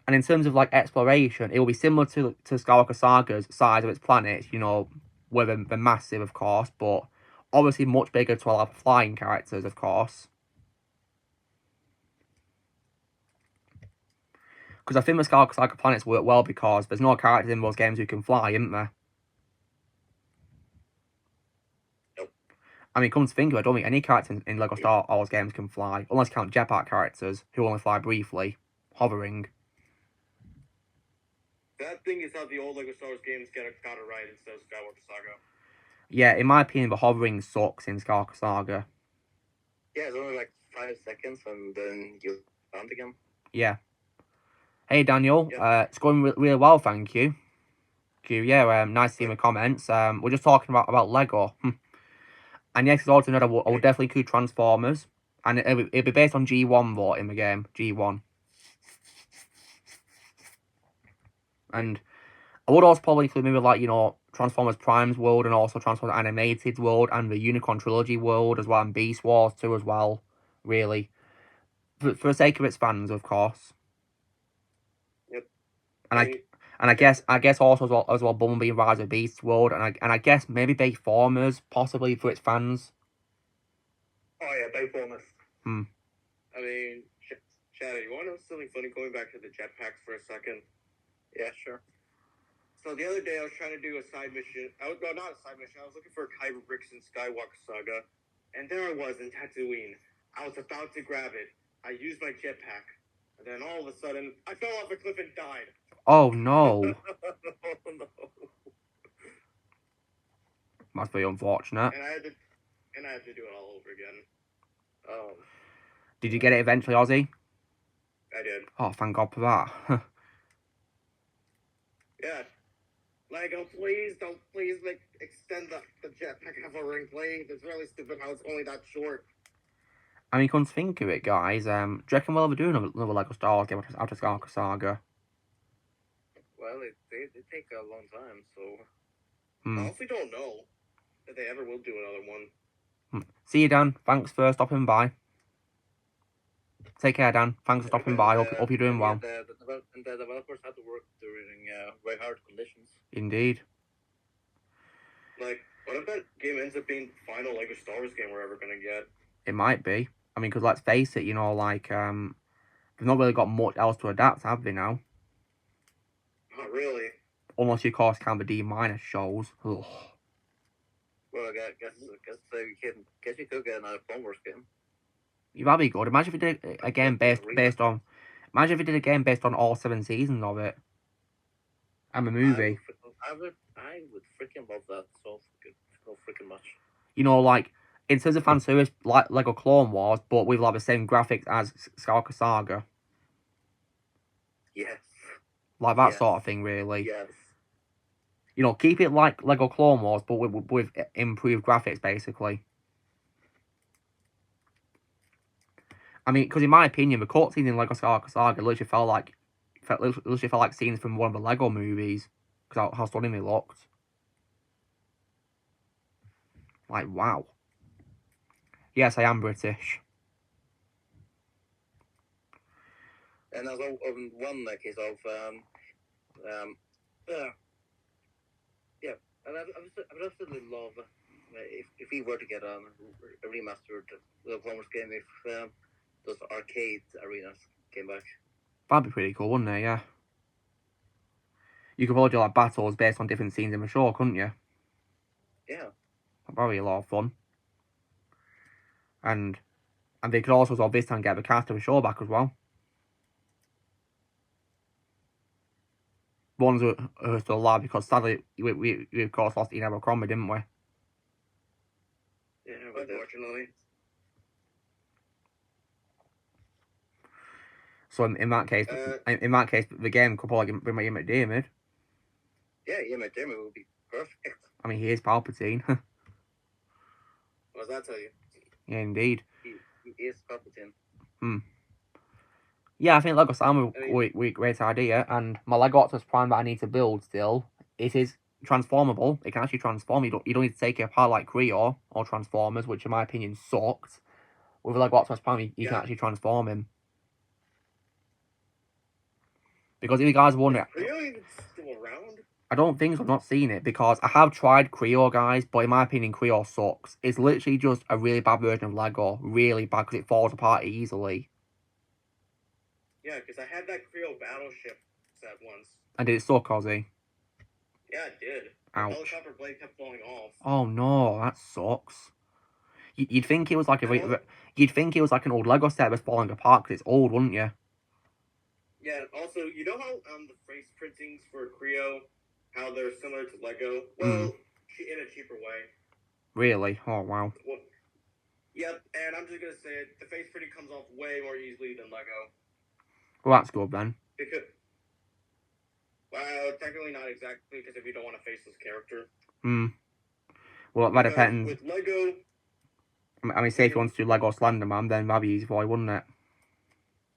[SPEAKER 1] And in terms of, like, exploration, it will be similar to Skywalker Saga's size of its planets, you know, where they're massive, of course, but obviously much bigger to allow for flying characters, of course. Because I think the Skywalker Saga planets work well because there's no characters in those games who can fly, isn't there?
[SPEAKER 2] Nope.
[SPEAKER 1] I mean, come to think of it, I don't think any characters in Lego Star Wars games can fly, unless you count jetpack characters, who only fly briefly, hovering.
[SPEAKER 2] That thing is how the old Lego Star Wars games got it right instead of Skywalker Saga.
[SPEAKER 1] Yeah, in my opinion, the hovering sucks in Skywalker Saga.
[SPEAKER 5] Yeah, it's only like 5 seconds and then you land again.
[SPEAKER 1] Yeah. Hey, Daniel.
[SPEAKER 2] Yep.
[SPEAKER 1] It's going really well, thank you. Yeah, nice to see the comments. We're just talking about Lego. And yes, it's also another. I will definitely include Transformers. And it'll be based on G1 though in the game. G1. And I would also probably include maybe like, you know, Transformers Prime's world and also Transformers Animated world and the Unicorn Trilogy world as well and Beast Wars 2 as well, really. For the sake of its fans, of course.
[SPEAKER 2] Yep.
[SPEAKER 1] And I guess also as well Bumblebee and Rise of Beasts world and I guess maybe Bayformers possibly for its fans.
[SPEAKER 2] Oh yeah, Bayformers.
[SPEAKER 1] I
[SPEAKER 2] mean, Chad, you want to know something funny? Going back to the jetpacks for a second.
[SPEAKER 5] Yeah, sure.
[SPEAKER 2] So the other day I was trying to do a side mission. Not a side mission. I was looking for Kyber bricks in Skywalker Saga, and there I was in Tatooine. I was about to grab it. I used my jetpack, and then all of a sudden I fell off a cliff and died.
[SPEAKER 1] Oh no.
[SPEAKER 2] Oh, no.
[SPEAKER 1] That's very unfortunate.
[SPEAKER 2] And I had to do it all over again.
[SPEAKER 1] Did you get it eventually, Ozzy?
[SPEAKER 2] I did.
[SPEAKER 1] Oh, thank God for that.
[SPEAKER 2] Yeah. Lego, please extend the jetpack hovering, please. It's really stupid how it's only that short.
[SPEAKER 1] I mean, come to think of it, guys, do you reckon we'll ever do another Lego Star Wars game after Skywalker Saga?
[SPEAKER 5] Well, they take a long time, so
[SPEAKER 1] Hmm.
[SPEAKER 2] I honestly don't know if they ever will do another one.
[SPEAKER 1] See you, Dan. Thanks for stopping by. Take care, Dan. Thanks for stopping by. Hope you're doing well.
[SPEAKER 5] The developers had to work during very hard conditions.
[SPEAKER 1] Indeed.
[SPEAKER 2] Like, what if that game ends up being the final Lego Star Wars game we're ever gonna get?
[SPEAKER 1] It might be. I mean, because let's face it, you know, like, they've not really got much else to adapt, have they now?
[SPEAKER 2] Not really.
[SPEAKER 1] Unless you course count the D- shows. Ugh.
[SPEAKER 5] Well, I guess you could get another Clone Wars game.
[SPEAKER 1] That'd be good. Imagine if we did a game based on. Imagine if we did a game based on all 7 seasons of it. And a movie.
[SPEAKER 5] I would freaking love that so freaking much.
[SPEAKER 1] You know, like, in terms of fan service, like Lego Clone Wars, but with like the same graphics as Skywalker Saga.
[SPEAKER 5] Yes.
[SPEAKER 1] Like that
[SPEAKER 5] Yes.
[SPEAKER 1] sort of thing, really.
[SPEAKER 5] Yes.
[SPEAKER 1] You know, keep it like Lego Clone Wars, but with improved graphics, basically. I mean, because in my opinion, the cutscenes in Lego Skywalker Saga literally felt like scenes from one of the Lego movies, because how stunning they looked. Like, wow. Yes, I am British.
[SPEAKER 5] And as one case of yeah, and I would absolutely love if we were to get a remastered the Clone Wars game if those arcade arenas came back.
[SPEAKER 1] That'd be pretty cool, wouldn't it? Yeah. You could probably do like battles based on different scenes in the show, couldn't you?
[SPEAKER 5] Yeah.
[SPEAKER 1] That'd be a lot of fun. And they could also sort of this time get the cast of the show back as well. Ones who are still alive, because sadly we of course lost Ian Abercrombie, didn't we?
[SPEAKER 2] Yeah, unfortunately.
[SPEAKER 1] So in that case, the game could probably bring Ian McDiarmid.
[SPEAKER 5] Yeah, Ian McDiarmid would be perfect.
[SPEAKER 1] I mean, he is Palpatine.
[SPEAKER 2] What does that tell you?
[SPEAKER 1] Yeah, indeed.
[SPEAKER 5] He is Palpatine.
[SPEAKER 1] Yeah, I think Lego Star Wars we great idea, and my Lego Optimus Prime that I need to build still, it is transformable. It can actually transform. You don't need to take it apart like Creo or Transformers, which in my opinion sucked. With Lego Optimus Prime, you can actually transform him. Because if you guys wonder,
[SPEAKER 2] Is Creo even still around?
[SPEAKER 1] I don't think so. I've not seen it, because I have tried Creo, guys, but in my opinion, Creo sucks. It's literally just a really bad version of Lego. Really bad, because it falls apart easily.
[SPEAKER 2] Yeah, because I had that Creo battleship set once.
[SPEAKER 1] And did it suck, Ozzy?
[SPEAKER 2] Yeah, it did.
[SPEAKER 1] Ouch.
[SPEAKER 2] The helicopter blade kept falling off.
[SPEAKER 1] Oh no, that sucks. You'd think it was like you'd think it was like an old Lego set was falling apart because it's old, wouldn't you?
[SPEAKER 2] Yeah, also, you know how the face printings for Creo, how they're similar to Lego? Well, in a cheaper way.
[SPEAKER 1] Really? Oh wow.
[SPEAKER 2] Well, yep, and I'm just gonna say it, the face printing comes off way more easily than Lego.
[SPEAKER 1] Well, that's good then.
[SPEAKER 2] Because, well, technically not exactly, because if you don't want a faceless character.
[SPEAKER 1] Well, that depends.
[SPEAKER 2] With Lego...
[SPEAKER 1] I mean, say if you want to do Lego Slenderman, then that'd be easy for you, wouldn't it?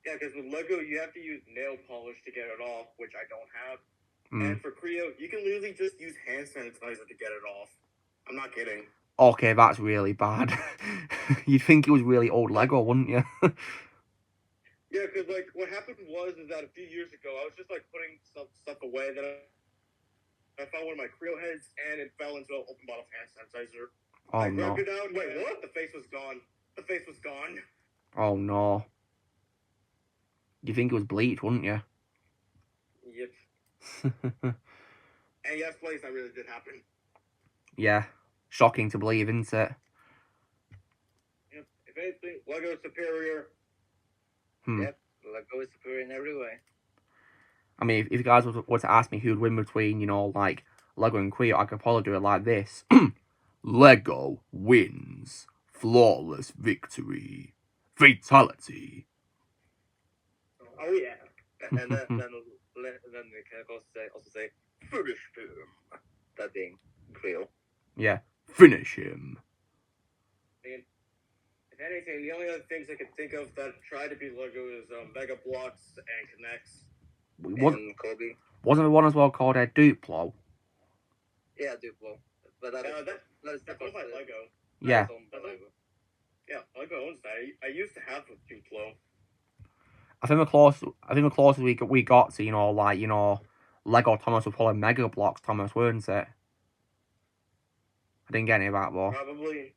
[SPEAKER 2] Yeah, because with Lego, you have to use nail polish to get it off, which I don't have. And for Creo, you can literally just use hand sanitizer to get it off. I'm not kidding.
[SPEAKER 1] Okay, that's really bad. You'd think it was really old Lego, wouldn't you?
[SPEAKER 2] Yeah, because, like, what happened was that a few years ago, I was just, like, putting stuff away, then I found one of my Creo heads, and it fell into an open bottle of hand sanitizer.
[SPEAKER 1] Oh,
[SPEAKER 2] I
[SPEAKER 1] no.
[SPEAKER 2] grabbed it out. Wait, what? The face was gone. The face was gone.
[SPEAKER 1] Oh, no. You'd think it was bleach, wouldn't you?
[SPEAKER 2] Yep. And yes, please, that really did happen.
[SPEAKER 1] Yeah. Shocking to believe, isn't it?
[SPEAKER 2] Yep. If anything, Lego is superior.
[SPEAKER 5] Yep, Lego is superior in every way.
[SPEAKER 1] I mean, if you guys were to ask me who'd win between, you know, like, Lego and Creo, I could probably do it like this. Lego wins. Flawless victory. Fatality.
[SPEAKER 2] Oh, yeah.
[SPEAKER 5] And then we can also say finish him. That being Creo.
[SPEAKER 1] Yeah. Finish him.
[SPEAKER 2] If If anything, the only other things I could think of that try to be Lego is Mega Blocks and Connects.
[SPEAKER 5] And Kobe.
[SPEAKER 1] Wasn't there one as well called Duplo?
[SPEAKER 5] Yeah, Duplo. But
[SPEAKER 2] That's
[SPEAKER 5] that
[SPEAKER 2] owned by Lego.
[SPEAKER 1] Yeah.
[SPEAKER 5] That's owned by Lego.
[SPEAKER 2] Yeah, Lego owns that. I used to have a Duplo.
[SPEAKER 1] I think the closest we got to, you know, like, you know, Lego Thomas was probably Mega Blocks Thomas, weren't it? I didn't get any of that though.
[SPEAKER 2] Probably.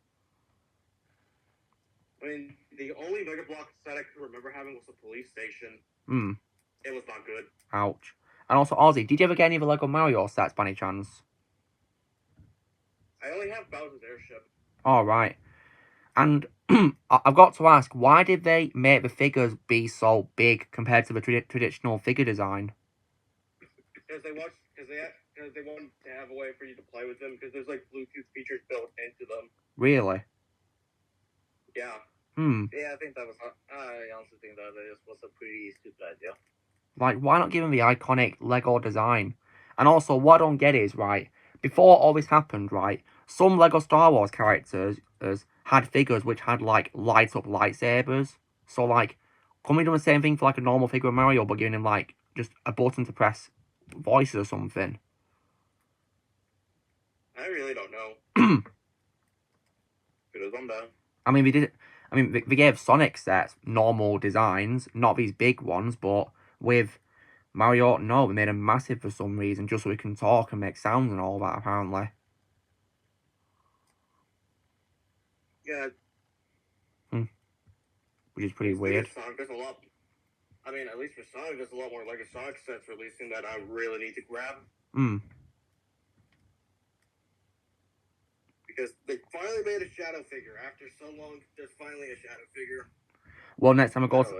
[SPEAKER 2] I mean, the only Mega Block set I could remember having was the police station.
[SPEAKER 1] Hmm.
[SPEAKER 2] It was not good.
[SPEAKER 1] Ouch. And also, Ozzy, did you ever get any of the Lego Mario sets by any chance?
[SPEAKER 2] I only have Bowser's Airship.
[SPEAKER 1] All right. And I've got to ask, why did they make the figures be so big compared to the traditional figure design?
[SPEAKER 2] Because they want to have a way for you to play with them. Because there's like Bluetooth features built into them.
[SPEAKER 1] Really?
[SPEAKER 2] Yeah.
[SPEAKER 5] Yeah, I think that was. I honestly think that was a pretty stupid idea.
[SPEAKER 1] Like, why not give them the iconic Lego design? And also, what I don't get is, right, before all this happened, right, some Lego Star Wars characters had figures which had, like, light-up lightsabers. So, like, can we do the same thing for, like, a normal figure of Mario, but giving him, like, just a button to press voices or something?
[SPEAKER 2] I really don't know.
[SPEAKER 5] Could have done that.
[SPEAKER 1] I mean, they gave Sonic sets normal designs, not these big ones, but with Mario, no, they made them massive for some reason, just so we can talk and make sounds and all that, apparently.
[SPEAKER 2] Yeah.
[SPEAKER 1] Which is pretty weird.
[SPEAKER 2] Sonic, there's a lot. I mean, at least for Sonic, there's a lot more Lego Sonic sets releasing that I really need to grab. Because they finally made a shadow figure. After so long, there's finally a shadow figure.
[SPEAKER 1] Well, next time I go to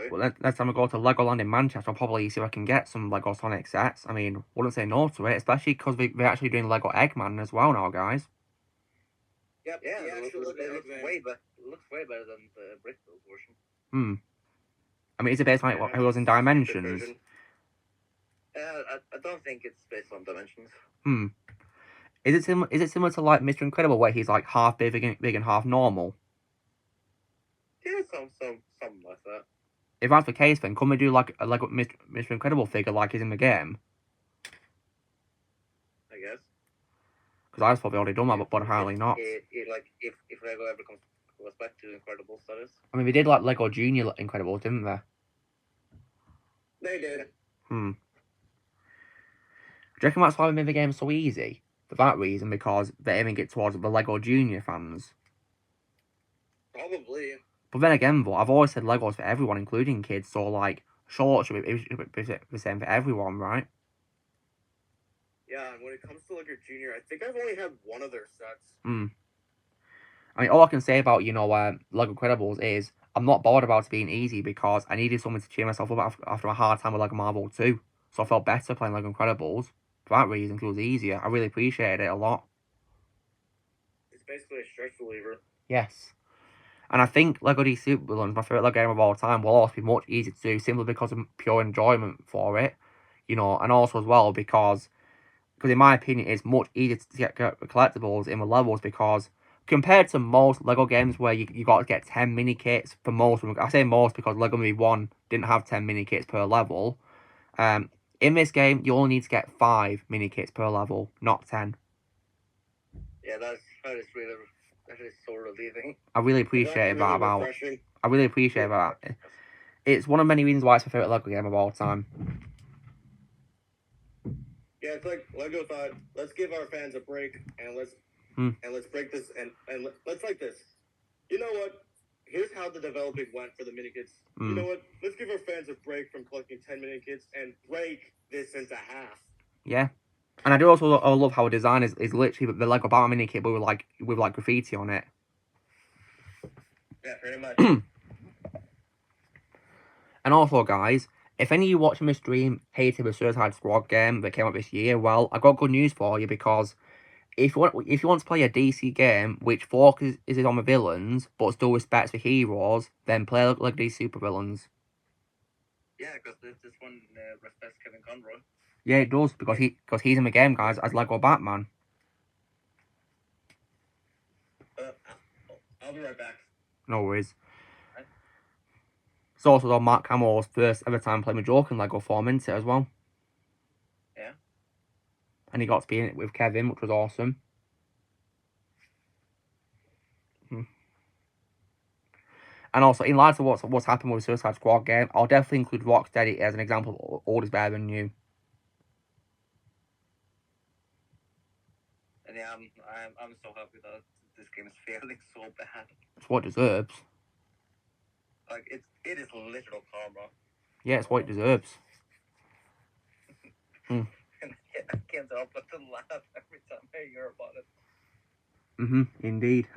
[SPEAKER 1] Legoland in Manchester, I'll probably see if I can get some Lego Sonic sets. I mean, wouldn't say no to it, especially because they're actually doing Lego Eggman as well now, guys.
[SPEAKER 2] Yep,
[SPEAKER 5] Yeah,
[SPEAKER 2] it
[SPEAKER 5] it looks way better than the Brickbuild version.
[SPEAKER 1] I mean, is it based on like, it was in Dimensions?
[SPEAKER 5] I don't think it's based on Dimensions.
[SPEAKER 1] Is it similar to like Mr. Incredible, where he's like half big and half normal?
[SPEAKER 5] Yeah, something like that.
[SPEAKER 1] If that's the case, then can we do like a Lego Mr. Incredible figure like he's in the game?
[SPEAKER 5] I guess.
[SPEAKER 1] Because I just thought they already done that, but apparently not.
[SPEAKER 5] Like if Lego ever goes back to Incredibles, that is.
[SPEAKER 1] I mean, they did like Lego Junior Incredibles, didn't they?
[SPEAKER 2] They did.
[SPEAKER 1] Do you reckon that's why they made the game so easy? For that reason, because they're aiming it towards the Lego Junior fans.
[SPEAKER 2] Probably.
[SPEAKER 1] But then again, though, I've always said Legos for everyone, including kids, so, like, sure, it should be the same for everyone, right?
[SPEAKER 2] Yeah, and when it comes to Lego Junior, I think I've only had one of their sets.
[SPEAKER 1] I mean, all I can say about, you know, Lego Incredibles is, I'm not bothered about it being easy, because I needed something to cheer myself up after a hard time with Lego Marvel 2. So I felt better playing Lego Incredibles. For that reason, because it was easier. I really appreciated it a lot.
[SPEAKER 2] It's basically a stress reliever.
[SPEAKER 1] Yes. And I think Lego DC Supervillains, my favourite Lego game of all time, will also be much easier to do simply because of pure enjoyment for it. You know, and also as well because in my opinion, it's much easier to get collectibles in the levels because compared to most Lego games where you got to get 10 mini kits for most of them, I say most because Lego Movie 1 didn't have 10 mini kits per level. In this game, you only need to get 5 mini kits per level, not 10.
[SPEAKER 5] Yeah, that is so relieving.
[SPEAKER 1] I really appreciate that I really appreciate that. It's one of many reasons why it's my favourite Lego game of all time.
[SPEAKER 2] Yeah, it's like Lego thought, let's give our fans a break and let's break this and let's like this. You know what? Here's how the developing went for the mini kits. You know what? Let's give our fans a break from collecting 10 mini kits and break this into half.
[SPEAKER 1] Yeah. And I do also love how a design is literally the Lego Batman mini kit, but with graffiti on it.
[SPEAKER 2] Yeah, pretty much.
[SPEAKER 1] And also, guys, if any of you watching this stream hated the Suicide Squad game that came out this year, well, I've got good news for you because if you want to play a DC game which focuses on the villains but still respects the heroes, then play Lego DC Supervillains.
[SPEAKER 5] Yeah, because this one respects Kevin Conroy.
[SPEAKER 1] Yeah, it does because he's in the game, guys, as Lego Batman.
[SPEAKER 2] I'll be right back.
[SPEAKER 1] No worries. It's also on Mark Hamill's first ever time playing with Joker in Lego form, isn't it, as well?
[SPEAKER 3] Yeah.
[SPEAKER 1] And he got to be in it with Kevin, which was awesome. And also, in light of what's happened with the Suicide Squad game, I'll definitely include Rocksteady as an example of old is better than new.
[SPEAKER 5] And yeah, I'm so happy that this game is failing so bad.
[SPEAKER 1] It's what it deserves.
[SPEAKER 5] Like it is literal karma.
[SPEAKER 1] Yeah, it's what it deserves.
[SPEAKER 5] And I can't help but to laugh every time I hear about it.
[SPEAKER 1] Indeed.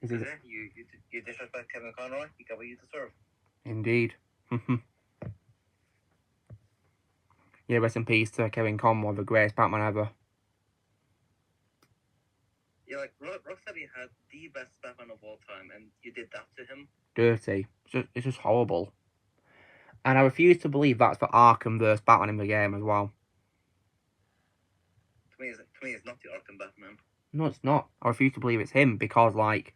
[SPEAKER 1] Is it?
[SPEAKER 5] You disrespect Kevin Conroy, you get what you deserve.
[SPEAKER 1] Indeed. Yeah, rest in peace to Kevin Conroy, the greatest Batman ever.
[SPEAKER 5] Yeah, like Rocksteady had the best Batman of all time, and you did that to him.
[SPEAKER 1] Dirty. It's just horrible. And I refuse to believe that's for Arkham versus Batman in the game as well.
[SPEAKER 5] To me, it's not the Arkham Batman.
[SPEAKER 1] No, it's not. I refuse to believe it's him because, like,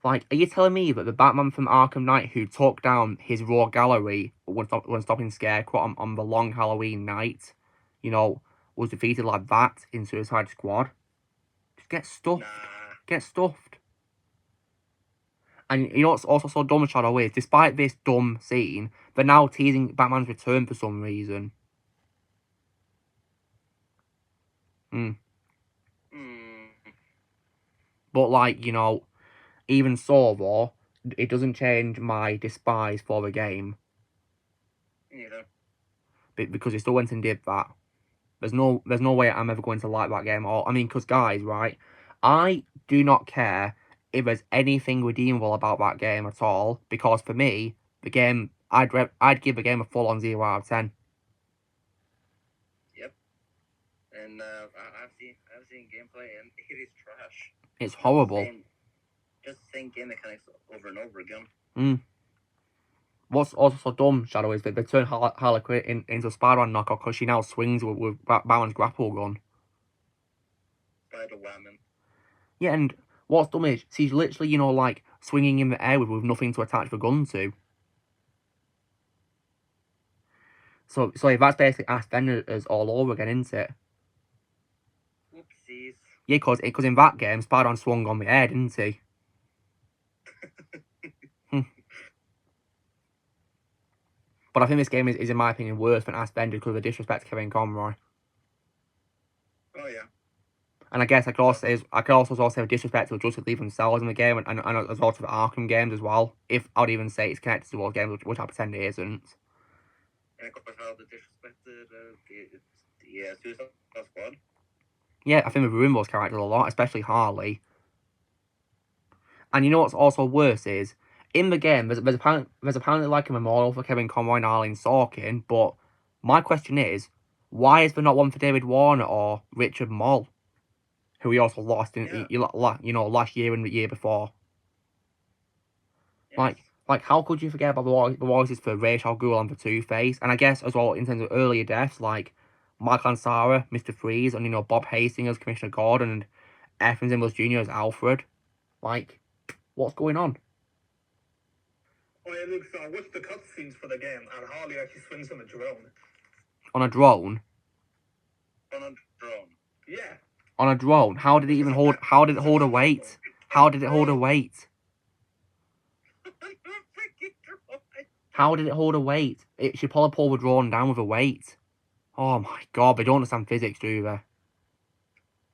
[SPEAKER 1] are you telling me that the Batman from Arkham Knight who took down his raw gallery when stopping Scarecrow on the long Halloween night, you know, was defeated like that in Suicide Squad? Just get stuffed.
[SPEAKER 5] Nah.
[SPEAKER 1] Get stuffed. And you know what's also so dumb, Shadow, is despite this dumb scene, they're now teasing Batman's return for some reason. But, like, you know, even so, though, it doesn't change my despise for the game.
[SPEAKER 5] Neither.
[SPEAKER 1] Because he still went and did that. There's no way I'm ever going to like that game. Or I mean, because guys, right, I do not care if there's anything redeemable about that game at all. Because for me, the game, I'd give the game a full-on 0 out of 10.
[SPEAKER 5] Yep. And I've seen gameplay, and it is trash.
[SPEAKER 1] It's horrible.
[SPEAKER 5] Just the same game mechanics over and over again.
[SPEAKER 1] What's also so dumb, Shadow, is that they turned Harley Quinn into a Spider-Man knockoff because she now swings with Batman's grapple gun.
[SPEAKER 5] Spider-Woman.
[SPEAKER 1] Yeah, and what's dumb is she's literally, you know, like, swinging in the air with nothing to attach the gun to. So if that's basically Ash Vendors all over again, isn't it?
[SPEAKER 5] Oopsies.
[SPEAKER 1] Yeah, because in that game, Spider-Man swung on the air, didn't he? But I think this game is in my opinion, worse than Ash Vendors because of the disrespect to Kevin Conroy.
[SPEAKER 5] Oh, yeah.
[SPEAKER 1] And I guess I could also say disrespect to Justice League themselves in the game, and as well to the Arkham games as well. If I'd even say it's connected to those games, which I pretend it isn't.
[SPEAKER 5] And of course, how they disrespected the Suicide Squad.
[SPEAKER 1] Yeah, I think they've ruined those characters a lot, especially Harley. And you know what's also worse is, in the game, there's apparently like a memorial for Kevin Conroy and Arlene Sorkin, but my question is, why is there not one for David Warner or Richard Moll, who we also lost in last year and the year before? Yes. Like how could you forget about the voices for Ra's al Ghul and for Two-Face? And I guess as well in terms of earlier deaths, like Michael Ansara, Mr. Freeze, and Bob Hastings as Commissioner Gordon, and Efrem Zimbalist Jr. as Alfred. Like, what's going on?
[SPEAKER 2] Oh yeah, Luke, so I watched the cutscenes for the game, and Harley actually swings on a drone.
[SPEAKER 1] On a drone?
[SPEAKER 5] On a drone.
[SPEAKER 2] Yeah.
[SPEAKER 1] On a drone? How did it even hold? How did it hold a weight? How did it hold a weight? How did it hold a weight? It should probably pull the drone down with a weight. Oh my god, they don't understand physics, do they?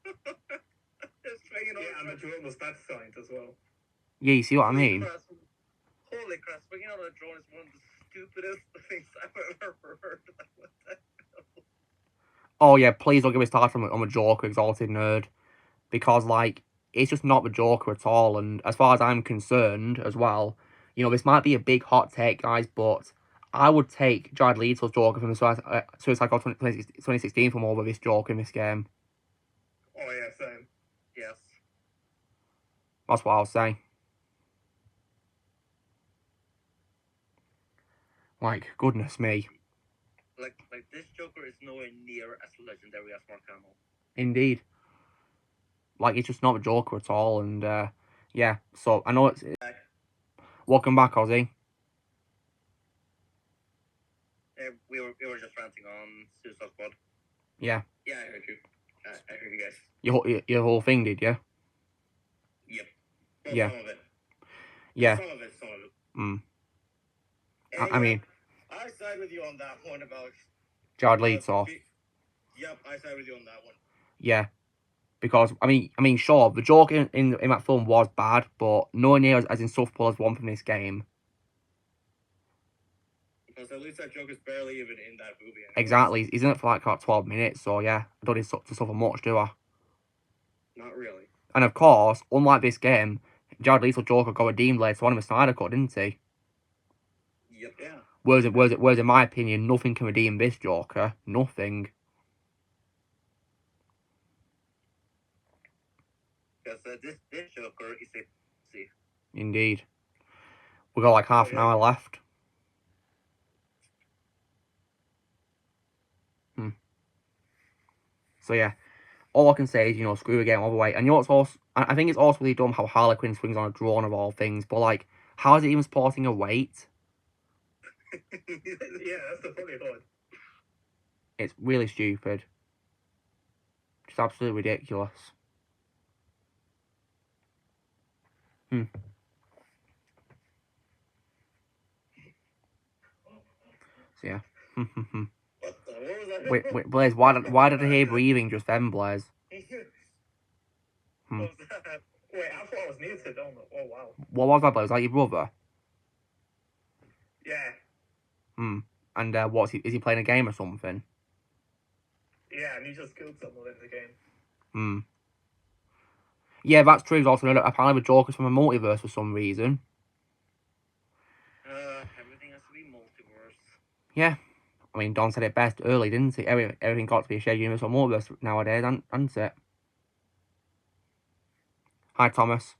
[SPEAKER 2] Yeah, and the drone was that signed as well.
[SPEAKER 1] Yeah, you see what I mean?
[SPEAKER 5] Holy crap, swinging on a drone is one of the stupidest things I've ever heard.
[SPEAKER 1] Oh yeah, please don't get me started on the Joker, exalted nerd. Because, like, it's just not the Joker at all. And as far as I'm concerned as well, this might be a big hot take, guys, but I would take Jared Leto's Joker from the Suicide Squad 2016 from over this Joker in this game.
[SPEAKER 2] Oh yeah, same.
[SPEAKER 5] Yes.
[SPEAKER 1] That's what I'll say. Like, goodness me.
[SPEAKER 5] Like this Joker is nowhere near as legendary as Mark Hamill.
[SPEAKER 1] Indeed. Like, it's just not the Joker at all, and Yeah, so I know it's... Welcome back, Ozzy.
[SPEAKER 5] We were just ranting on Suicide Squad.
[SPEAKER 1] Yeah.
[SPEAKER 2] Yeah, I heard you. I heard you guys.
[SPEAKER 1] Your whole thing, did you?
[SPEAKER 2] Yep. Well,
[SPEAKER 1] Yeah.
[SPEAKER 2] Some of it.
[SPEAKER 1] Yeah.
[SPEAKER 2] Some of it.
[SPEAKER 1] Mm.
[SPEAKER 2] And
[SPEAKER 1] I mean...
[SPEAKER 2] I side with you on that one about...
[SPEAKER 1] Jared Leto.
[SPEAKER 2] Yep, I side with you on that one.
[SPEAKER 1] Yeah. Because, I mean, sure, the joke in that film was bad, but nowhere near as insufferable as one from this game.
[SPEAKER 2] Because at least that joke is barely even in that movie. Anyways.
[SPEAKER 1] Exactly. He's in it for like 12 minutes, so yeah. I don't need to suffer much, do I?
[SPEAKER 2] Not really.
[SPEAKER 1] And of course, unlike this game, Jared Leto's Joker got redeemed later on in the Snyder Cut, didn't he?
[SPEAKER 2] Yep. Yeah.
[SPEAKER 1] Whereas in my opinion, nothing can redeem this Joker. Nothing.
[SPEAKER 5] Because this Joker is a see.
[SPEAKER 1] Indeed. We got like half an hour left. So yeah, all I can say is, you know, screw the game all the way. And you know what's also, I think it's also really dumb how Harley Quinn swings on a drone of all things. But like, how is it even supporting a weight?
[SPEAKER 2] Yeah, that's the funny part.
[SPEAKER 1] It's really stupid. Just absolutely ridiculous. So yeah.
[SPEAKER 2] What was that?
[SPEAKER 1] Wait, Blaze, why did I hear breathing just then, Blaze?
[SPEAKER 2] What was that? Wait, I thought I was muted. Oh wow.
[SPEAKER 1] What was that, Blaze? Was that your brother?
[SPEAKER 2] Yeah.
[SPEAKER 1] And is he playing a game or something?
[SPEAKER 2] Yeah, and he just killed someone in the game.
[SPEAKER 1] Yeah, that's true. Also, apparently the Joker's from a multiverse for some reason.
[SPEAKER 5] Everything has to be multiverse.
[SPEAKER 1] Yeah. I mean, Don said it best early, didn't he? Everything got to be a shared universe or multiverse nowadays, hasn't it? Hi, Thomas.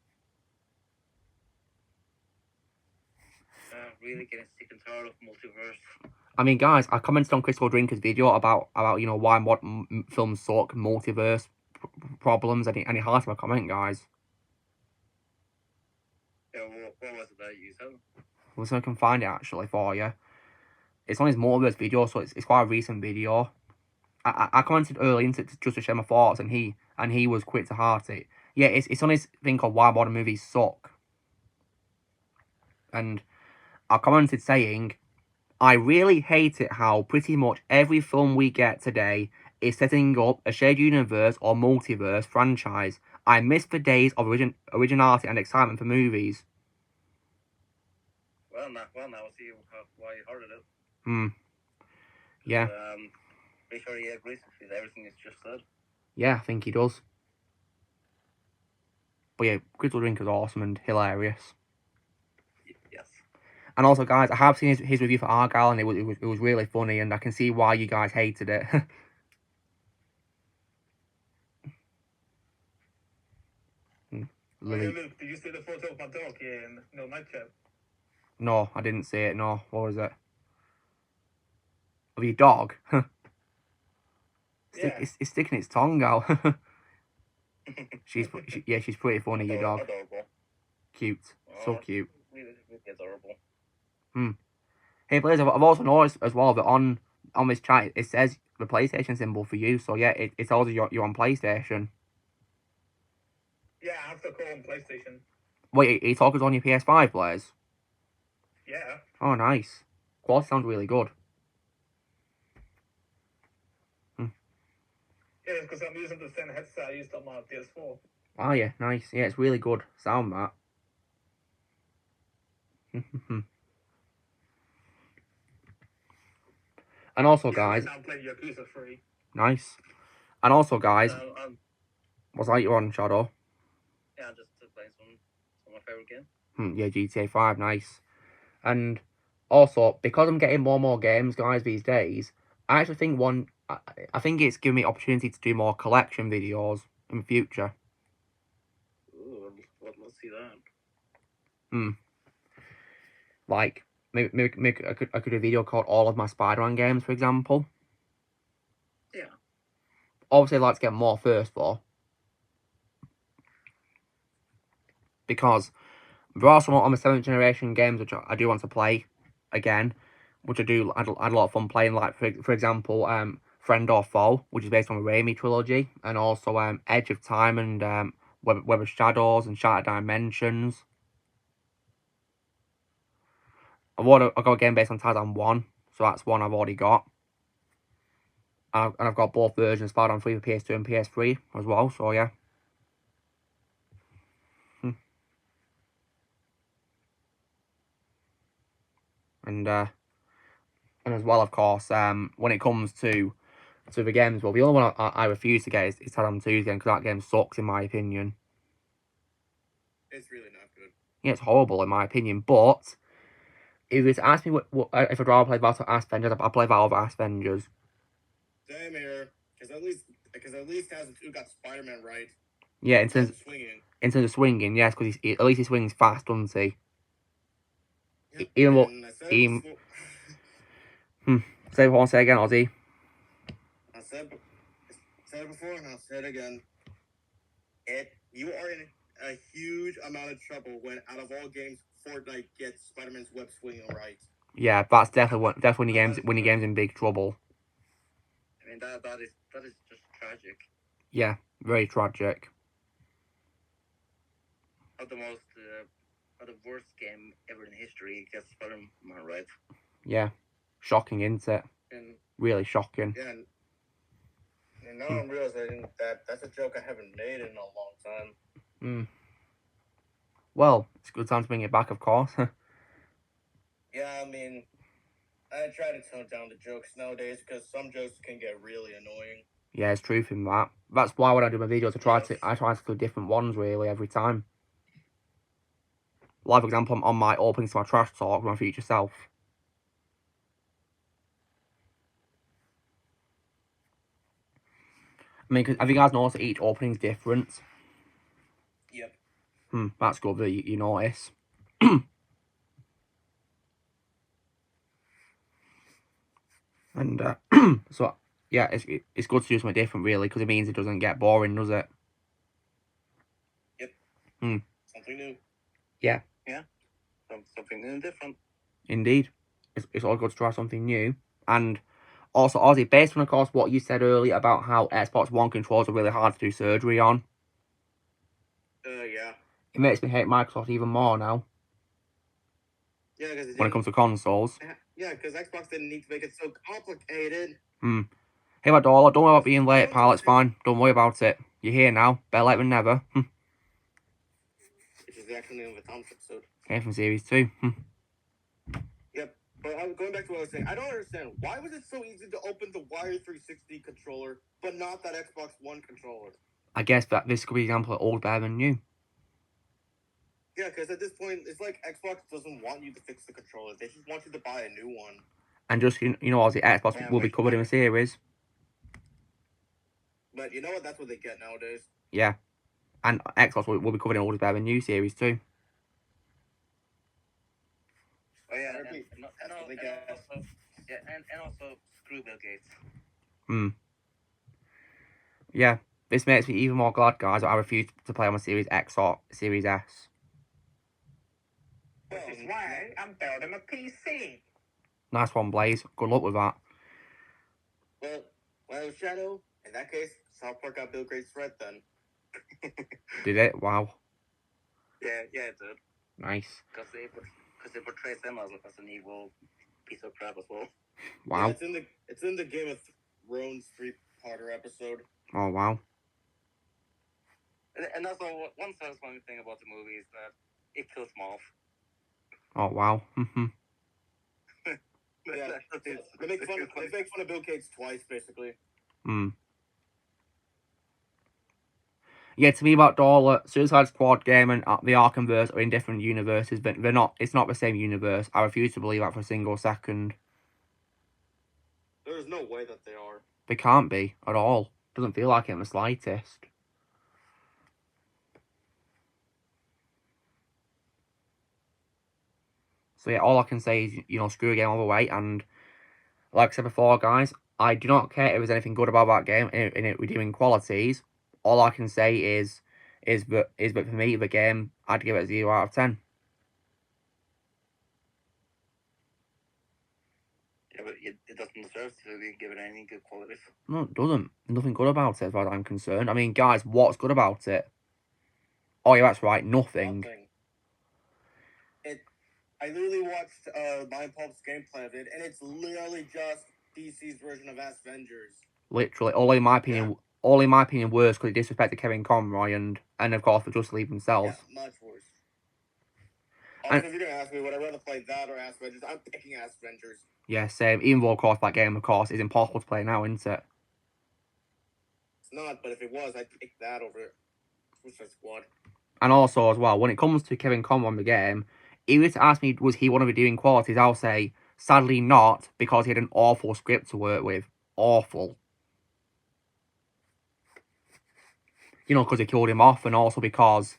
[SPEAKER 5] Really getting sick and tired of multiverse.
[SPEAKER 1] I mean, guys, I commented on Crystal Drinker's video about you know why modern films suck, multiverse problems, and he highlighted my comment, guys.
[SPEAKER 5] Yeah, what was it that you said?
[SPEAKER 1] Well, so I can find it actually for you. It's on his multiverse video, so it's quite a recent video. I commented early into it just to share my thoughts, and he was quick to heart it. Yeah, it's on his thing called Why Modern Movies Suck. And I commented saying, I really hate it how pretty much every film we get today is setting up a shared universe or multiverse franchise. I miss the days of originality and excitement for movies.
[SPEAKER 5] Well, now I see why you heard it.
[SPEAKER 1] Yeah.
[SPEAKER 5] Pretty sure he agrees with everything he's just said.
[SPEAKER 1] Yeah, I think he does. But yeah, Crystal Drinker's awesome and hilarious.
[SPEAKER 5] Yes.
[SPEAKER 1] And also, guys, I have seen his review for Argyle, and it was really funny, and I can see why you guys hated it.
[SPEAKER 2] Lily. Did you see the photo of my dog in No Nightcap?
[SPEAKER 1] No, I didn't see it. No, what was it? Of your dog? It's sticking its tongue out. she's pretty funny. Your dog.
[SPEAKER 5] Adorable.
[SPEAKER 1] Cute. So cute.
[SPEAKER 5] Really, really adorable.
[SPEAKER 1] Hey, Blaze, I've also noticed as well that on this chat it says the PlayStation symbol for you. So yeah, it tells you you're on PlayStation.
[SPEAKER 2] Yeah, I have to call on PlayStation.
[SPEAKER 1] Wait, are you talking on your PS5, Blaze?
[SPEAKER 2] Yeah.
[SPEAKER 1] Oh, nice. Quality sounds really good.
[SPEAKER 2] Yeah, because I'm using the same headset I used on my PS4.
[SPEAKER 1] Oh yeah, nice. Yeah, it's really good sound, that. And also, guys.
[SPEAKER 2] I'm playing Yakuza 3.
[SPEAKER 1] Nice. And also, guys. What's that you on, Shadow?
[SPEAKER 5] Yeah, I'm just playing some of my favorite game.
[SPEAKER 1] Yeah, GTA 5, nice. And also, because I'm getting more and more games, guys, these days, I actually think I think it's giving me opportunity to do more collection videos in the future.
[SPEAKER 5] Ooh, let's see that.
[SPEAKER 1] Like, maybe I could do a video called All of My Spider-Man games, for example.
[SPEAKER 5] Yeah.
[SPEAKER 1] Obviously, I'd like to get more first, though. because there are some on the 7th generation games which I do want to play again, which I had a lot of fun playing, like for example, Friend or Foe, which is based on the Raimi trilogy, and also Edge of Time and Web of Shadows and Shattered Dimensions. I got a game based on Tarzan 1, so that's one I've already got. And I've got both versions, Spider-Man 3 for PS2 and PS3 as well, so yeah. And as well, of course, when it comes to the games, well, the only one I refuse to get is Tarzan 2's game, because that game sucks in my opinion.
[SPEAKER 2] It's really not good.
[SPEAKER 1] Yeah, it's horrible in my opinion, but if it's asked me what if I'd rather play Battle Ass Avengers, I'd play that over Ass Avengers.
[SPEAKER 2] Same here, because at least Tarzan 2 got Spider-Man right.
[SPEAKER 1] Yeah, in terms of swinging, yes, because at least he swings fast, doesn't he?
[SPEAKER 2] Yep.
[SPEAKER 1] Even though, say what I say again, Ozzy.
[SPEAKER 2] I said it before and I'll say it again. You are in a huge amount of trouble when, out of all games, Fortnite gets Spider-Man's web swinging right.
[SPEAKER 1] Yeah, that's definitely when the game's in big trouble.
[SPEAKER 5] I mean, that is just tragic.
[SPEAKER 1] Yeah, very tragic.
[SPEAKER 5] The worst game ever in history gets Spider-Man right.
[SPEAKER 1] Yeah, shocking, isn't it?
[SPEAKER 2] And
[SPEAKER 1] really shocking.
[SPEAKER 2] Yeah, and now I'm realizing that that's a joke I haven't made in a long time.
[SPEAKER 1] Well, it's a good time to bring it back, of course.
[SPEAKER 2] Yeah, I mean, I try to tone down the jokes nowadays because some jokes can get really annoying.
[SPEAKER 1] Yeah, there's truth in that. That's why when I do my videos, I try to do different ones really every time. Like, for example, on my openings to my trash talk with my future self. I mean, have you guys noticed that each opening's different?
[SPEAKER 2] Yep.
[SPEAKER 1] That's good that you notice. And so yeah, it's good to do something different really, because it means it doesn't get boring, does it?
[SPEAKER 2] Yep. Something new.
[SPEAKER 1] Yeah.
[SPEAKER 5] Yeah. Something new and different.
[SPEAKER 1] Indeed. It's all good to try something new. And also, Ozzy, based on, of course, what you said earlier about how Xbox One controls are really hard to do surgery on.
[SPEAKER 2] Yeah.
[SPEAKER 1] It makes me hate Microsoft even more now.
[SPEAKER 2] Yeah, because
[SPEAKER 1] when it comes to consoles.
[SPEAKER 2] Yeah, because Xbox didn't need to make it so complicated.
[SPEAKER 1] Hey, my dollar, don't worry about being late, pal. It's fine. Don't worry about it. You're here now. Better late than never.
[SPEAKER 2] Which is the actual name of the Thomas episode.
[SPEAKER 1] Came from Series 2.
[SPEAKER 2] Yep. But I'm going back to what I was saying. I don't understand. Why was it so easy to open the Wire 360 controller, but not that Xbox One controller?
[SPEAKER 1] I guess that this could be an example of old better than new.
[SPEAKER 2] Yeah, because at this point, it's like Xbox doesn't want you to fix the controller. They just want you to buy a new one.
[SPEAKER 1] And just, you know, Ozzy, Xbox will be covered in the series.
[SPEAKER 2] But you know what? That's what they get nowadays.
[SPEAKER 1] Yeah. And Xbox will be covered in old better than new series too.
[SPEAKER 5] Oh yeah, and also screw Bill Gates.
[SPEAKER 1] Yeah, this makes me even more glad, guys, that I refuse to play on my Series X or Series S.
[SPEAKER 2] Which is why I'm building a PC.
[SPEAKER 1] Nice one, Blaze. Good luck with that.
[SPEAKER 2] Well, Shadow, in that case, South Park got Bill Gates' threat then.
[SPEAKER 1] Did it? Wow.
[SPEAKER 5] Yeah, it did.
[SPEAKER 1] Nice.
[SPEAKER 5] Because they portray them as an evil piece of crap as well.
[SPEAKER 1] Wow.
[SPEAKER 2] Yeah, it's in the Game of Thrones 3-parter episode.
[SPEAKER 1] Oh, wow.
[SPEAKER 5] And also, one satisfying thing about the movie is that it kills Moth.
[SPEAKER 1] Oh, wow.
[SPEAKER 2] Yeah, they make fun of Bill Gates twice, basically.
[SPEAKER 1] Yeah, to me, about Dollar, Suicide Squad game and the Arkhamverse are in different universes, but they're not. It's not the same universe. I refuse to believe that for a single second.
[SPEAKER 2] There's no way that they are.
[SPEAKER 1] They can't be at all. Doesn't feel like it in the slightest. So yeah, all I can say is, you know, screw a game all the way. And like I said before, guys, I do not care if there's anything good about that game in it redeeming qualities. All I can say is that for me, the game, I'd give it a 0 out of 10.
[SPEAKER 5] Yeah, but it doesn't deserve to be given any good qualities.
[SPEAKER 1] No, it doesn't. There's nothing good about it as far as I'm concerned. I mean, guys, what's good about it? Oh, yeah, that's right, nothing.
[SPEAKER 2] I literally watched Mind Pulp's gameplay of it, and it's literally just DC's version of Avengers.
[SPEAKER 1] Literally, all in my opinion, worse because it disrespected Kevin Conroy and of course for Justice League themselves.
[SPEAKER 2] Yeah, much worse.
[SPEAKER 1] And-
[SPEAKER 2] Also, if you're gonna ask me, would I rather play that or Avengers? I'm picking Avengers.
[SPEAKER 1] Yeah, same. Even though, of course, that game, of course, is impossible to play now, isn't it?
[SPEAKER 2] It's not, but if it was, I'd pick that over Suicide Squad.
[SPEAKER 1] And also, as well, when it comes to Kevin Conroy in the game, if you were to ask me, was he one of the doing qualities, I'll say, sadly not, because he had an awful script to work with. Awful. You know, because they killed him off, and also because,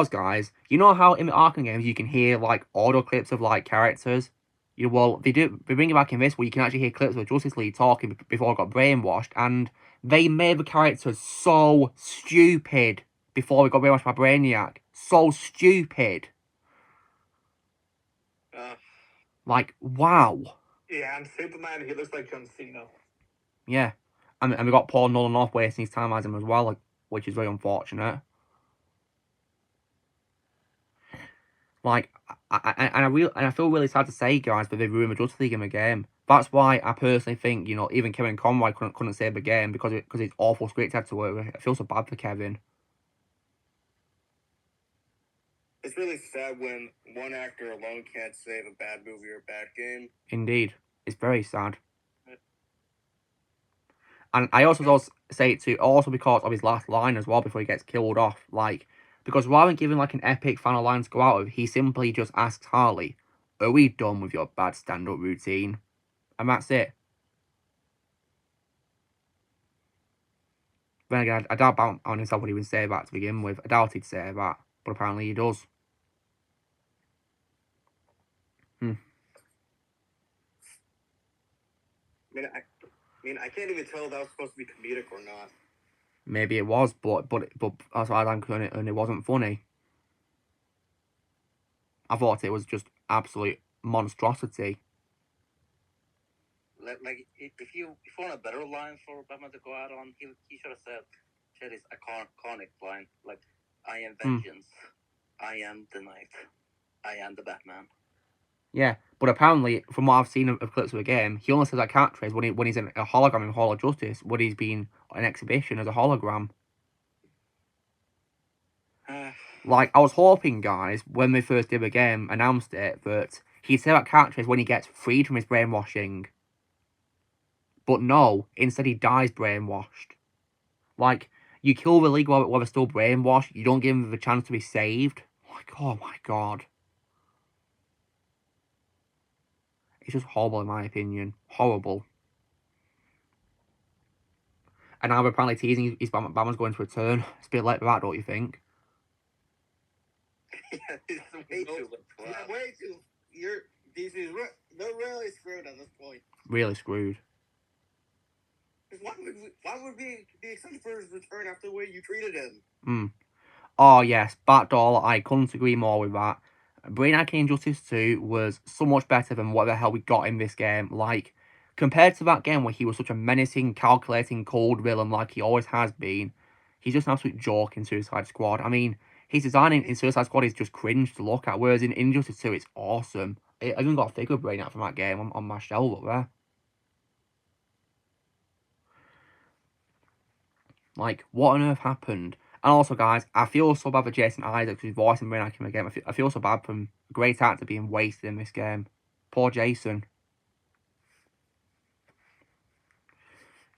[SPEAKER 1] guys, you know how in the Arkham games you can hear, like, audio clips of, like, characters? Well, they bring it back in this where you can actually hear clips of Justice League talking before it got brainwashed, and they made the characters so stupid before we got brainwashed by Brainiac. So stupid. Like, wow.
[SPEAKER 6] Yeah, and Superman, he looks like John Cena.
[SPEAKER 1] Yeah. And we got Paul Nolan off wasting his time as him as well, like, which is very unfortunate. Like, I feel really sad to say, guys, that they ruined the Justice League in the game. That's why I personally think, you know, even Kevin Conroy couldn't save the game because it's awful script had to work with. I feel so bad for Kevin.
[SPEAKER 2] It's really sad when one actor alone can't save a bad movie or a bad game.
[SPEAKER 1] Indeed. It's very sad. And I also say it too, also because of his last line as well before he gets killed off. Like, because rather than giving like an epic final line to go out of, he simply just asks Harley, "Are we done with your bad stand-up routine?" And that's it. Then again, I doubt on himself would even say that to begin with. I doubt he'd say that, but apparently he does.
[SPEAKER 2] I can't even tell if that was supposed to be comedic or not.
[SPEAKER 1] Maybe it was, but as far as I'm concerned, and it wasn't funny. I thought it was just absolute monstrosity.
[SPEAKER 5] Like if you want a better line for Batman to go out on, he should have said his iconic line, like, "I am vengeance, I am the night, I am the Batman."
[SPEAKER 1] Yeah, but apparently, from what I've seen of clips of the game, he only says that catchphrase when he's in a hologram in Hall of Justice, when he's been on an exhibition as a hologram. Like, I was hoping, guys, when they first did the game, announced it, that he'd say that catchphrase when he gets freed from his brainwashing. But no, instead he dies brainwashed. Like, you kill the League while they're still brainwashed, you don't give them the chance to be saved. Like, oh my god. It's just horrible in my opinion. Horrible. And now they're apparently teasing his Batman's going to return. It's a bit late for that, don't you think?
[SPEAKER 5] Yeah, it's way too late.
[SPEAKER 2] Yeah, way too. They're really screwed at this point.
[SPEAKER 1] Really screwed.
[SPEAKER 2] Why would we be excited for his return after the way you treated him?
[SPEAKER 1] Oh yes, Batdoll, I couldn't agree more with that. Brainiac in Injustice 2 was so much better than what the hell we got in this game. Like, compared to that game where he was such a menacing, calculating, cold villain like he always has been, he's just an absolute joke in Suicide Squad. I mean, his design in Suicide Squad is just cringe to look at, whereas in Injustice 2 it's awesome. I even got a figure of Brainiac from that game on my shelf up there. Like, what on earth happened? And also, guys, I feel so bad for Jason Isaacs, who's voicing Brainiac in the game. I feel so bad for him. A great actor being wasted in this game. Poor Jason.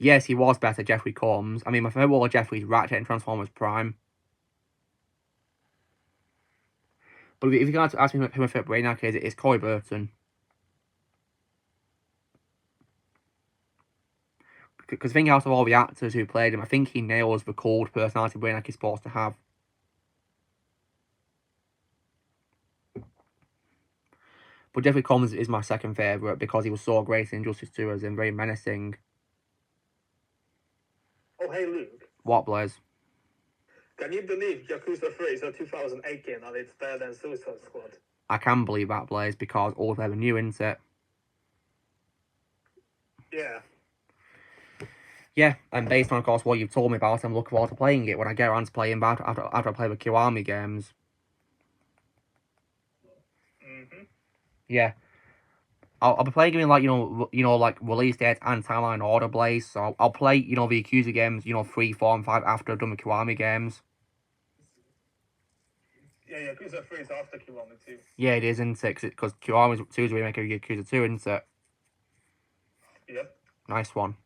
[SPEAKER 1] Yes, he was better, Jeffrey Combs. I mean, my favourite role of Jeffrey is Ratchet in Transformers Prime. But if you're going to ask me who my favourite Brainiac is, it's Corey Burton. Because I think out of all the actors who played him, I think he nails the cold personality Brainiac is supposed to have. But Jeffrey Combs is my second favourite because he was so great in Injustice 2 as in very menacing.
[SPEAKER 6] Oh, hey, Luke.
[SPEAKER 1] What, Blaze?
[SPEAKER 6] Can you believe Yakuza 3 is a 2008 game and it's better than Suicide Squad?
[SPEAKER 1] I can believe that, Blaze, because all ever new, isn't it?
[SPEAKER 6] Yeah.
[SPEAKER 1] Yeah, and based on, of course, what you've told me about, I'm looking forward to playing it when I get around to playing that after I play the Kiwami games.
[SPEAKER 6] Mm-hmm.
[SPEAKER 1] Yeah. I'll be playing, like, like release date and timeline order, Blaze. So I'll play, the Yakuza games, 3, 4, and 5 after I've done the Kiwami games.
[SPEAKER 6] Yeah, Yakuza 3 is after Kiwami 2.
[SPEAKER 1] Yeah, it is, isn't it? Because Kiwami 2 is a remake of Yakuza 2, isn't it?
[SPEAKER 6] Yep.
[SPEAKER 1] Nice one.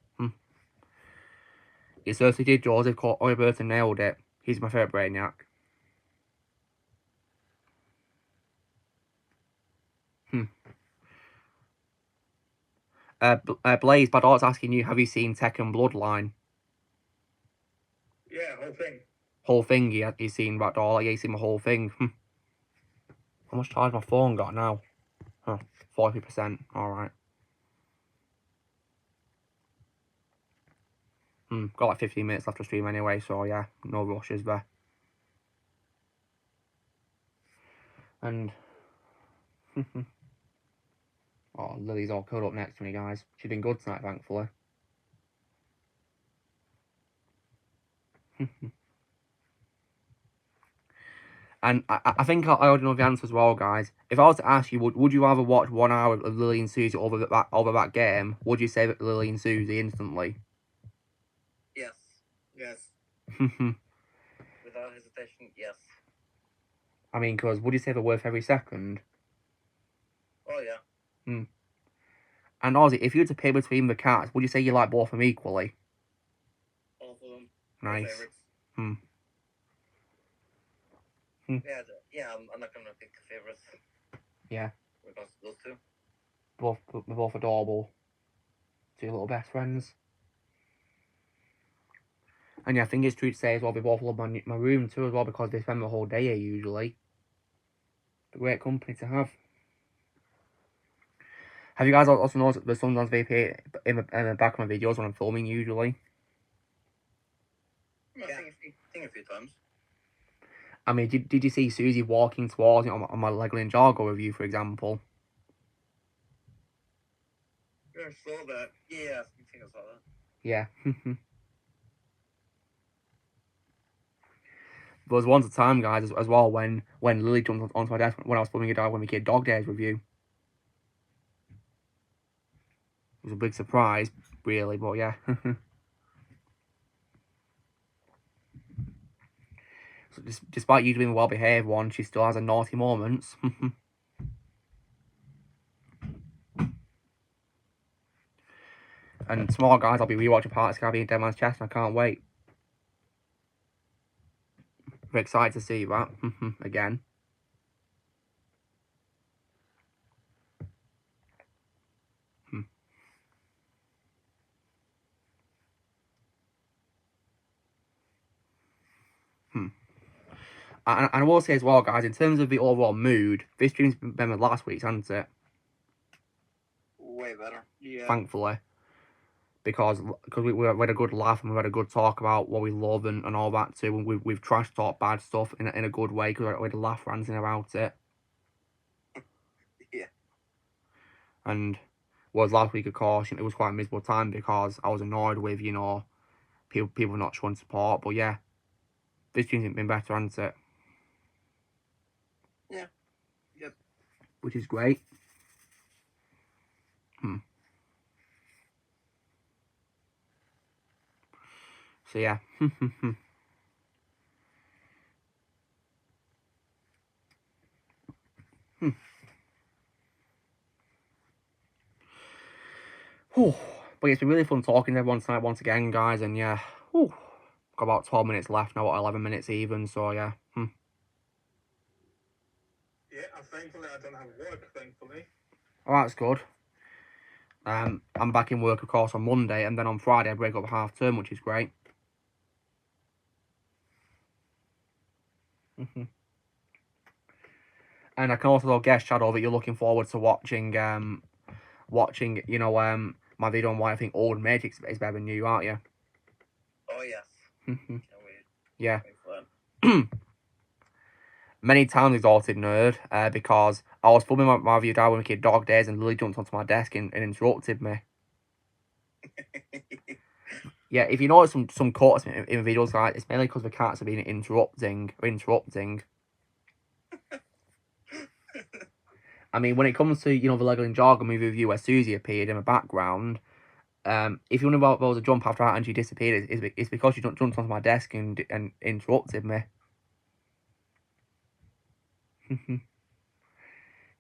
[SPEAKER 1] You certainly did, Joseph. Oriberto nailed it. He's my favourite Brainiac. Blaze, but I was asking you, have you seen Tekken Bloodline?
[SPEAKER 6] Yeah, whole thing.
[SPEAKER 1] Whole thing, you seen that all? Yeah, you seen the whole thing. How much charge my phone got now? 40%. Alright. Got like 15 minutes left to stream anyway, so yeah, no rushes there. And oh, Lily's all curled up next to me, guys. She's been good tonight, thankfully. And I think I already know the answer as well, guys. If I was to ask you, would you rather watch 1 hour of Lily and Susie over that game? Would you say that Lily and Susie instantly?
[SPEAKER 3] Yes.
[SPEAKER 2] Yes.
[SPEAKER 3] Without hesitation, yes.
[SPEAKER 1] I mean, because would you say they're worth every second?
[SPEAKER 3] Oh, yeah.
[SPEAKER 1] And Ozzy, if you were to pick between the cats, would you say you like both of them equally?
[SPEAKER 2] All of them.
[SPEAKER 1] Nice.
[SPEAKER 2] My favorites.
[SPEAKER 3] Yeah, I'm not gonna pick favorites.
[SPEAKER 1] Yeah.
[SPEAKER 3] When it comes to those two.
[SPEAKER 1] Both adorable. Two little best friends. And yeah, I think it's true to say as well, they both love my room too as well, because they spend the whole day here usually. A great company to have. Have you guys also noticed that sometimes they appear in the back of my videos when I'm filming usually?
[SPEAKER 3] Yeah, I think a few times.
[SPEAKER 1] I mean, did you see Susie walking towards me on my Lego Ninjago review, for example?
[SPEAKER 2] Yeah, I saw that.
[SPEAKER 3] Yeah, I think I saw that.
[SPEAKER 1] Yeah. There was once a time, guys, as well, when Lily jumped onto my desk when I was filming a dog when we kid Dog Days review. It was a big surprise, really, but yeah. So despite you being a well-behaved one, she still has her naughty moments. And tomorrow, guys, I'll be rewatching Pirates of the Caribbean Dead Man's Chest, and I can't wait. Very excited to see that again. And I will say as well, guys, in terms of the overall mood, this stream's been better than last week's, hasn't it?
[SPEAKER 5] Way better.
[SPEAKER 2] Yeah.
[SPEAKER 1] Thankfully. Because we had a good laugh and we had a good talk about what we love and all that too. And we've trash talked bad stuff in a good way, because we had a laugh ranting about it.
[SPEAKER 5] Yeah.
[SPEAKER 1] And whereas last week, of course, it was quite a miserable time because I was annoyed with, people not showing support. But yeah, this stream's been better, hasn't it?
[SPEAKER 5] Yeah.
[SPEAKER 2] Yep.
[SPEAKER 1] Which is great. So yeah. But it's been really fun talking to everyone tonight once again, guys, and yeah, got about 12 minutes left now, 11 minutes even, so yeah.
[SPEAKER 6] Yeah, and thankfully I don't have work, thankfully.
[SPEAKER 1] Oh, that's good. I'm back in work, of course, on Monday, and then on Friday I break up half term, which is great. And I can also guess, Shadow, that you're looking forward to watching, my video on why I think Old Matrix is better than you, aren't you?
[SPEAKER 3] Oh, yes. Can't wait.
[SPEAKER 1] Yeah.
[SPEAKER 3] Wait for that.
[SPEAKER 1] Many times exhausted nerd, because I was filming my review Darwin Kid Dog Days and Lily jumped onto my desk and interrupted me. Yeah, if you notice some cuts in videos, guys, it's mainly because the cats have been interrupting. I mean, when it comes to, the Lego Ninjago movie review where Susie appeared in the background, if you wonder about there was a jump after that and she disappeared, it's because she jumped onto my desk and interrupted me.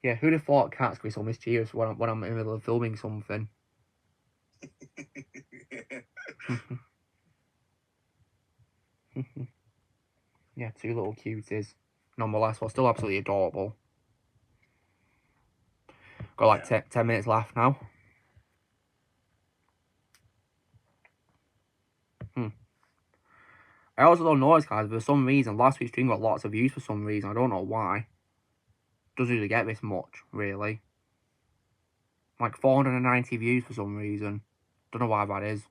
[SPEAKER 1] Yeah, who'd have thought cats could be so mischievous when I'm in the middle of filming something? Yeah, two little cuties. Nonetheless, well, still absolutely adorable. Got like 10 minutes left now. I also don't know, guys, for some reason, last week's stream got lots of views for some reason. I don't know why. Doesn't really get this much, really. Like 490 views for some reason. Don't know why that is.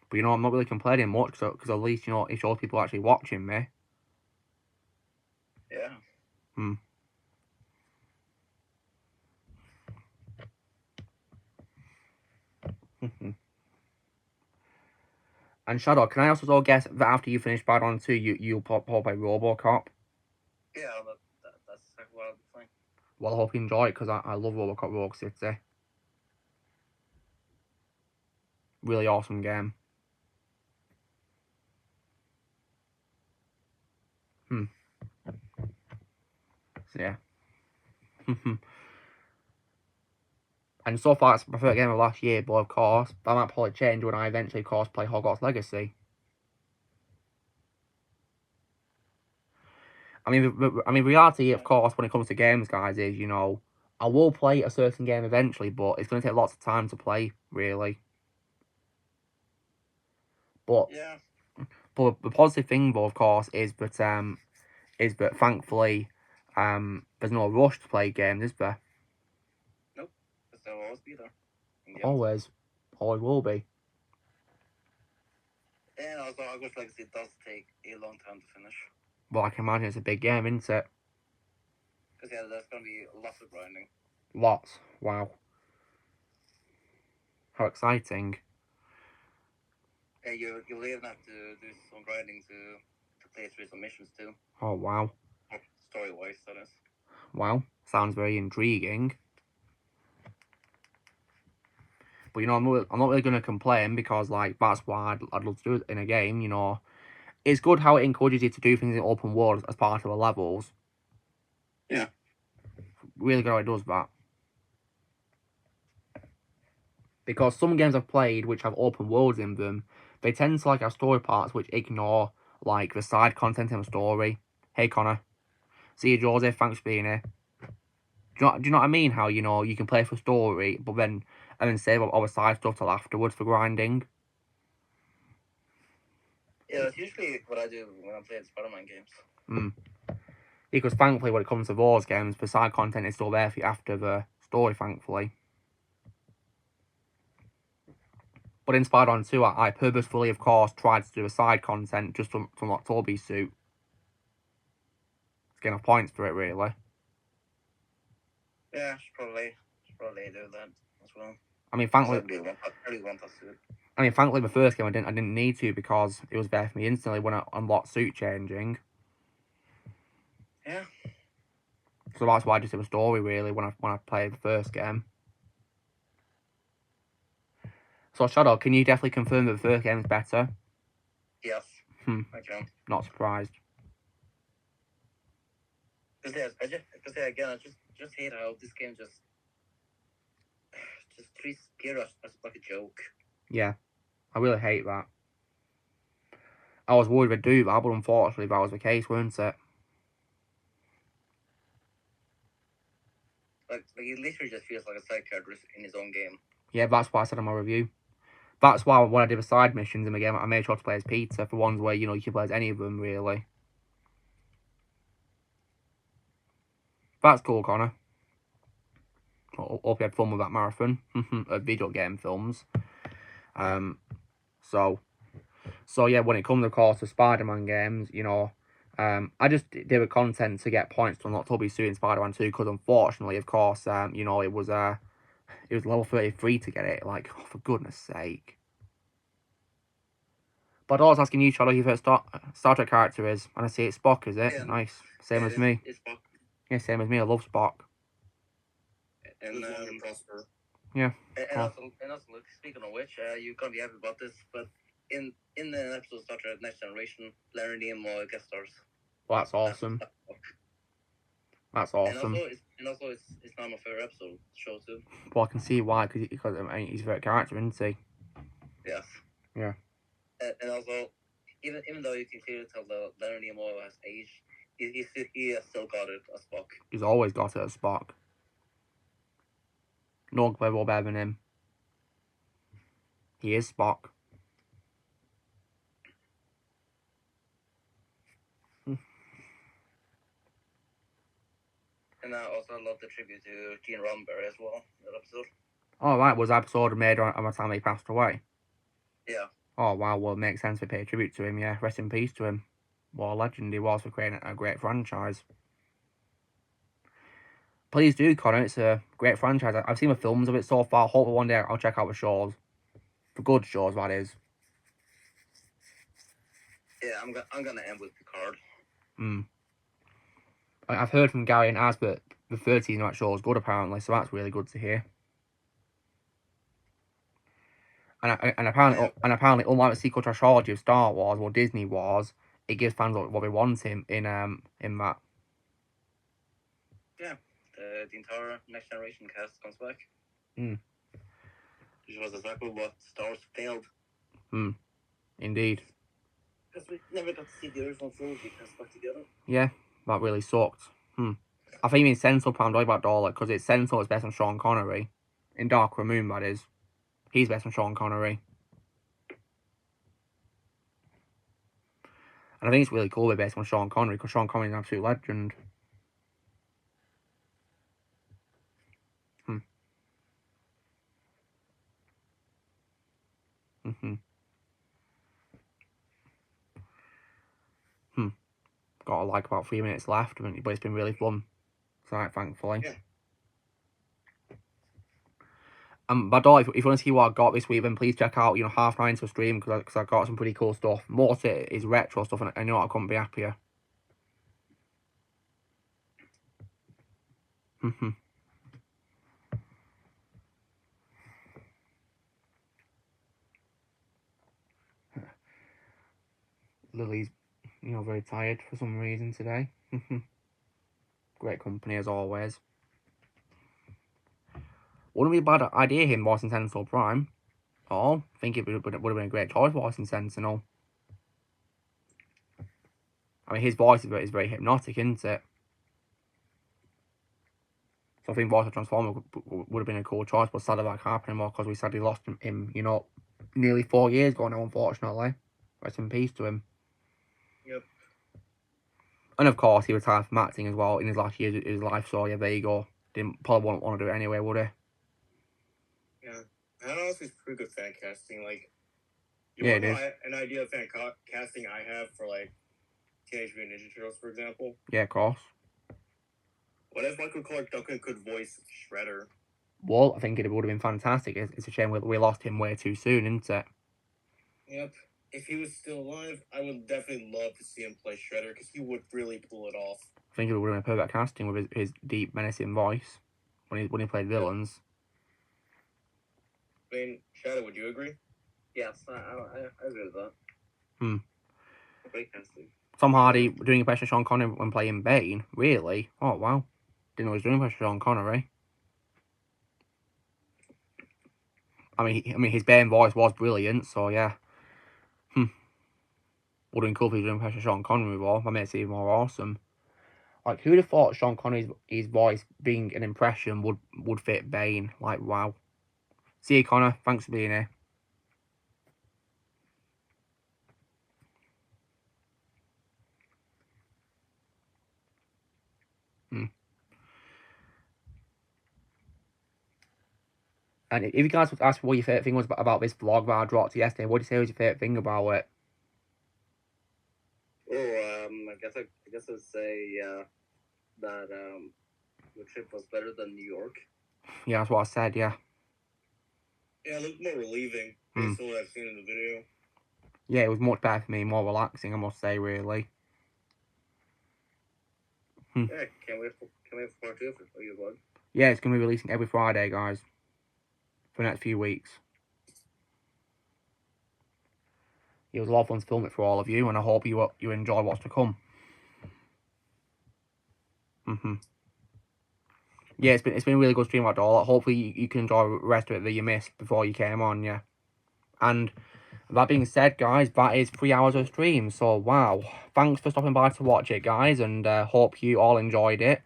[SPEAKER 1] But I'm not really complaining much because at least, it shows people actually watching me.
[SPEAKER 3] Yeah.
[SPEAKER 1] And Shadow, can I also guess that after you finish Batman 2, you'll pop by RoboCop?
[SPEAKER 3] Yeah, that's exactly what I'll be playing.
[SPEAKER 1] Well, I hope you enjoy it because I love RoboCop Rogue City. Really awesome game. So, yeah. And so far, it's my favourite game of last year, but of course, that might probably change when I eventually, of course, play Hogwarts Legacy. I mean, reality, of course, when it comes to games, guys, is, I will play a certain game eventually, but it's going to take lots of time to play, really. But
[SPEAKER 3] Yeah.
[SPEAKER 1] But the positive thing, though, of course, is that thankfully, there's no rush to play games, is there?
[SPEAKER 3] Nope. Because they'll always be there.
[SPEAKER 1] Always will be.
[SPEAKER 3] And also, Hogwarts Legacy does take a long time to finish.
[SPEAKER 1] Well, I can imagine it's a big game, isn't it?
[SPEAKER 3] Because yeah, there's gonna be lots of grinding.
[SPEAKER 1] Lots. Wow. How exciting.
[SPEAKER 3] Yeah, you'll even have to do some grinding to play through some missions too.
[SPEAKER 1] Oh, wow.
[SPEAKER 3] Story-wise, that is.
[SPEAKER 1] Wow. Sounds very intriguing. But, I'm not really going to complain because, like, that's why I'd love to do it in a game, It's good how it encourages you to do things in open world as part of the levels.
[SPEAKER 3] Yeah.
[SPEAKER 1] Really good how it does that. Because some games I've played which have open worlds in them, they tend to have story parts which ignore the side content in the story. Hey Connor. See you, Joseph, thanks for being here. Do you know what I mean? How you can play for story, but then save all the side stuff till afterwards for grinding.
[SPEAKER 3] Yeah, that's usually what I do when I'm playing Spider-Man games.
[SPEAKER 1] Because thankfully, when it comes to those games, the side content is still there for you after the story, thankfully. But in Spider-Man 2, I purposefully, of course, tried to do a side content just to unlock Toby's suit. It's getting off points for it, really.
[SPEAKER 3] Yeah, should probably do that as well.
[SPEAKER 1] I mean, thankfully,
[SPEAKER 3] I really want that suit.
[SPEAKER 1] I mean, thankfully, the first game I didn't need to because it was there for me instantly when I unlocked suit changing.
[SPEAKER 3] Yeah.
[SPEAKER 1] So that's why I just did a story really when I played the first game. So Shadow, can you definitely confirm that the first game is better?
[SPEAKER 3] Yes. I can.
[SPEAKER 1] Not surprised.
[SPEAKER 3] Because I just hate how this game just treats Gear as like a joke.
[SPEAKER 1] Yeah, I really hate that. I was worried they'd do that, but unfortunately that was the case, weren't it?
[SPEAKER 3] Like it literally just feels like a side character in his own game.
[SPEAKER 1] Yeah, that's why I said in my review. That's why when I did the side missions in the game, I made sure to play as Peter for ones where, you can play as any of them, really. That's cool, Connor. Hope you had fun with that marathon of video game films. So yeah, when it comes, of course, to Spider-Man games, you know, I just did a content to get points to unlock Tubby Sue in Spider-Man 2, because unfortunately, of course, you know, it was level 33 to get it. Like, oh, for goodness sake. But I was asking you, Charlie, who your first Star Trek character is, and I see it's Spock, is it?
[SPEAKER 3] Yeah.
[SPEAKER 1] Nice. Same as me.
[SPEAKER 3] It's Spock.
[SPEAKER 1] Yeah, same as me. I love Spock.
[SPEAKER 3] And
[SPEAKER 2] Live long and prosper.
[SPEAKER 1] Yeah.
[SPEAKER 3] and also, look, speaking of which, you're gonna be happy about this, but in the episode of Star Trek Next Generation, Larry Nemo guest stars.
[SPEAKER 1] Well, that's awesome. That's awesome.
[SPEAKER 3] And also, it's not my favorite episode show too.
[SPEAKER 1] Well, I can see why, because I mean, he's a favorite character, isn't he?
[SPEAKER 3] Yes.
[SPEAKER 1] Yeah.
[SPEAKER 3] And also, even though you can clearly tell that Leonard Nimoy has aged, he has still got it as Spock.
[SPEAKER 1] He's always got it as Spock. No one can play more better than him. He is Spock.
[SPEAKER 3] And I also love the tribute to Gene Roddenberry as well, that episode.
[SPEAKER 1] Oh, right. Was that episode made around the time he passed away?
[SPEAKER 3] Yeah.
[SPEAKER 1] Oh, wow. Well, it makes sense to pay tribute to him, yeah. Rest in peace to him. What a legend he was for creating a great franchise. Please do, Connor. It's a great franchise. I've seen the films of it so far. Hopefully one day I'll check out the shows. The good shows, that is.
[SPEAKER 3] Yeah, I'm gonna end with Picard.
[SPEAKER 1] I've heard from Gary and Az that the third season of that show is good, apparently, so that's really good to hear. And apparently, unlike the sequel trilogy of Star Wars or Disney Wars, it gives fans what they want in that.
[SPEAKER 3] Yeah, the entire Next Generation cast comes back. Which was exactly what Star Wars failed.
[SPEAKER 1] Indeed.
[SPEAKER 3] Because we never got to see the original trilogy cast back together.
[SPEAKER 1] Yeah, that really sucked. I think even Senso planned about Dalek, because it's Senso is based on Sean Connery. In Darker Moon, that is. He's based on Sean Connery. And I think it's really cool they're based on Sean Connery, because Sean Connery is an absolute legend. Got like about 3 minutes left, but it's been really fun tonight, thankfully.
[SPEAKER 2] Yeah.
[SPEAKER 1] But if you want to see what I got this week, then please check out, you know, Half Nine to stream, because I got some pretty cool stuff. Most of it is retro stuff, and I know I couldn't be happier. Lily's, you know, very tired for some reason today. Great company as always. Wouldn't be a bad idea him voicing Sentinel Prime. Oh, I think it would have been a great choice voicing Sentinel. I mean, his voice is very hypnotic, isn't it? So I think voice of Transformer would have been a cool choice, but sadly that can't happen anymore, because we sadly lost him, you know, nearly 4 years ago now, unfortunately. Rest in peace to him.
[SPEAKER 2] Yep.
[SPEAKER 1] And of course, he retired from acting as well in his last years of his life, so yeah, there you go. Probably wouldn't want to do it anyway, would he?
[SPEAKER 2] Yeah. That honestly is pretty good fan casting. Like,
[SPEAKER 1] Yeah,
[SPEAKER 2] want
[SPEAKER 1] it
[SPEAKER 2] to
[SPEAKER 1] is.
[SPEAKER 2] know an idea of fan casting I have for, like, Teenage Mutant Ninja Turtles, for example?
[SPEAKER 1] Yeah, of course.
[SPEAKER 2] What if Michael Clark Duncan could voice Shredder?
[SPEAKER 1] Well, I think it would have been fantastic. It's a shame we lost him way too soon, isn't it?
[SPEAKER 2] Yep. If he was still alive, I would definitely love to see him play Shredder, because he would really pull it off.
[SPEAKER 1] I think it would have been a perfect casting with his deep, menacing voice when he played villains.
[SPEAKER 2] I mean, Shadow, would you agree?
[SPEAKER 3] Yes, I agree with that. Great casting.
[SPEAKER 1] Tom Hardy doing a impression of Sean Connery when playing Bane? Really? Oh, wow. Didn't know he was doing a impression of Sean Connery. I mean, his Bane voice was brilliant, so yeah. Would have been cool if he was doing an impression of Sean Connery, though. That makes it even more awesome. Like, who'd have thought Sean Connery's his voice being an impression would fit Bane? Like, wow. See you, Connor. Thanks for being here. And if you guys would ask what your favourite thing was about this vlog that I dropped yesterday, what do you say was your favourite thing about it?
[SPEAKER 5] I guess I'd say that the trip was better than New York.
[SPEAKER 1] Yeah, that's what I said, yeah.
[SPEAKER 2] Yeah, it looked more relieving based on what I've seen in the video.
[SPEAKER 1] Yeah, it was much better for me, more relaxing, I must say, really.
[SPEAKER 5] Yeah, can't wait for part 2 for you, bud.
[SPEAKER 1] Yeah, it's going to be releasing every Friday, guys, for the next few weeks. It was a lot of fun to film it for all of you, and I hope you enjoy what's to come. Yeah, it's been a really good stream, Adol. Hopefully you can enjoy the rest of it that you missed before you came on, yeah. And that being said, guys, that is 3 hours of stream, so wow. Thanks for stopping by to watch it, guys, and hope you all enjoyed it.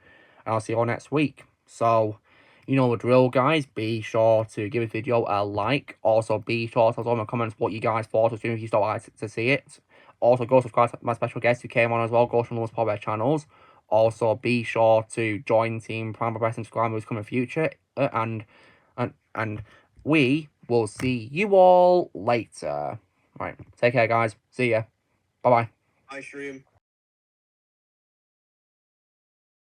[SPEAKER 1] And I'll see you all next week. So, you know the drill, guys. Be sure to give this video a like. Also, be sure to tell us in the comments what you guys thought of the stream if you stopped by to see it. Also, go subscribe to my special guest who came on as well. Go to those podcast channels. Also, be sure to join Team Prime Progress and subscribe who's coming in the future. And we will see you all later. Right, take care, guys. See ya. Bye-bye.
[SPEAKER 2] I stream.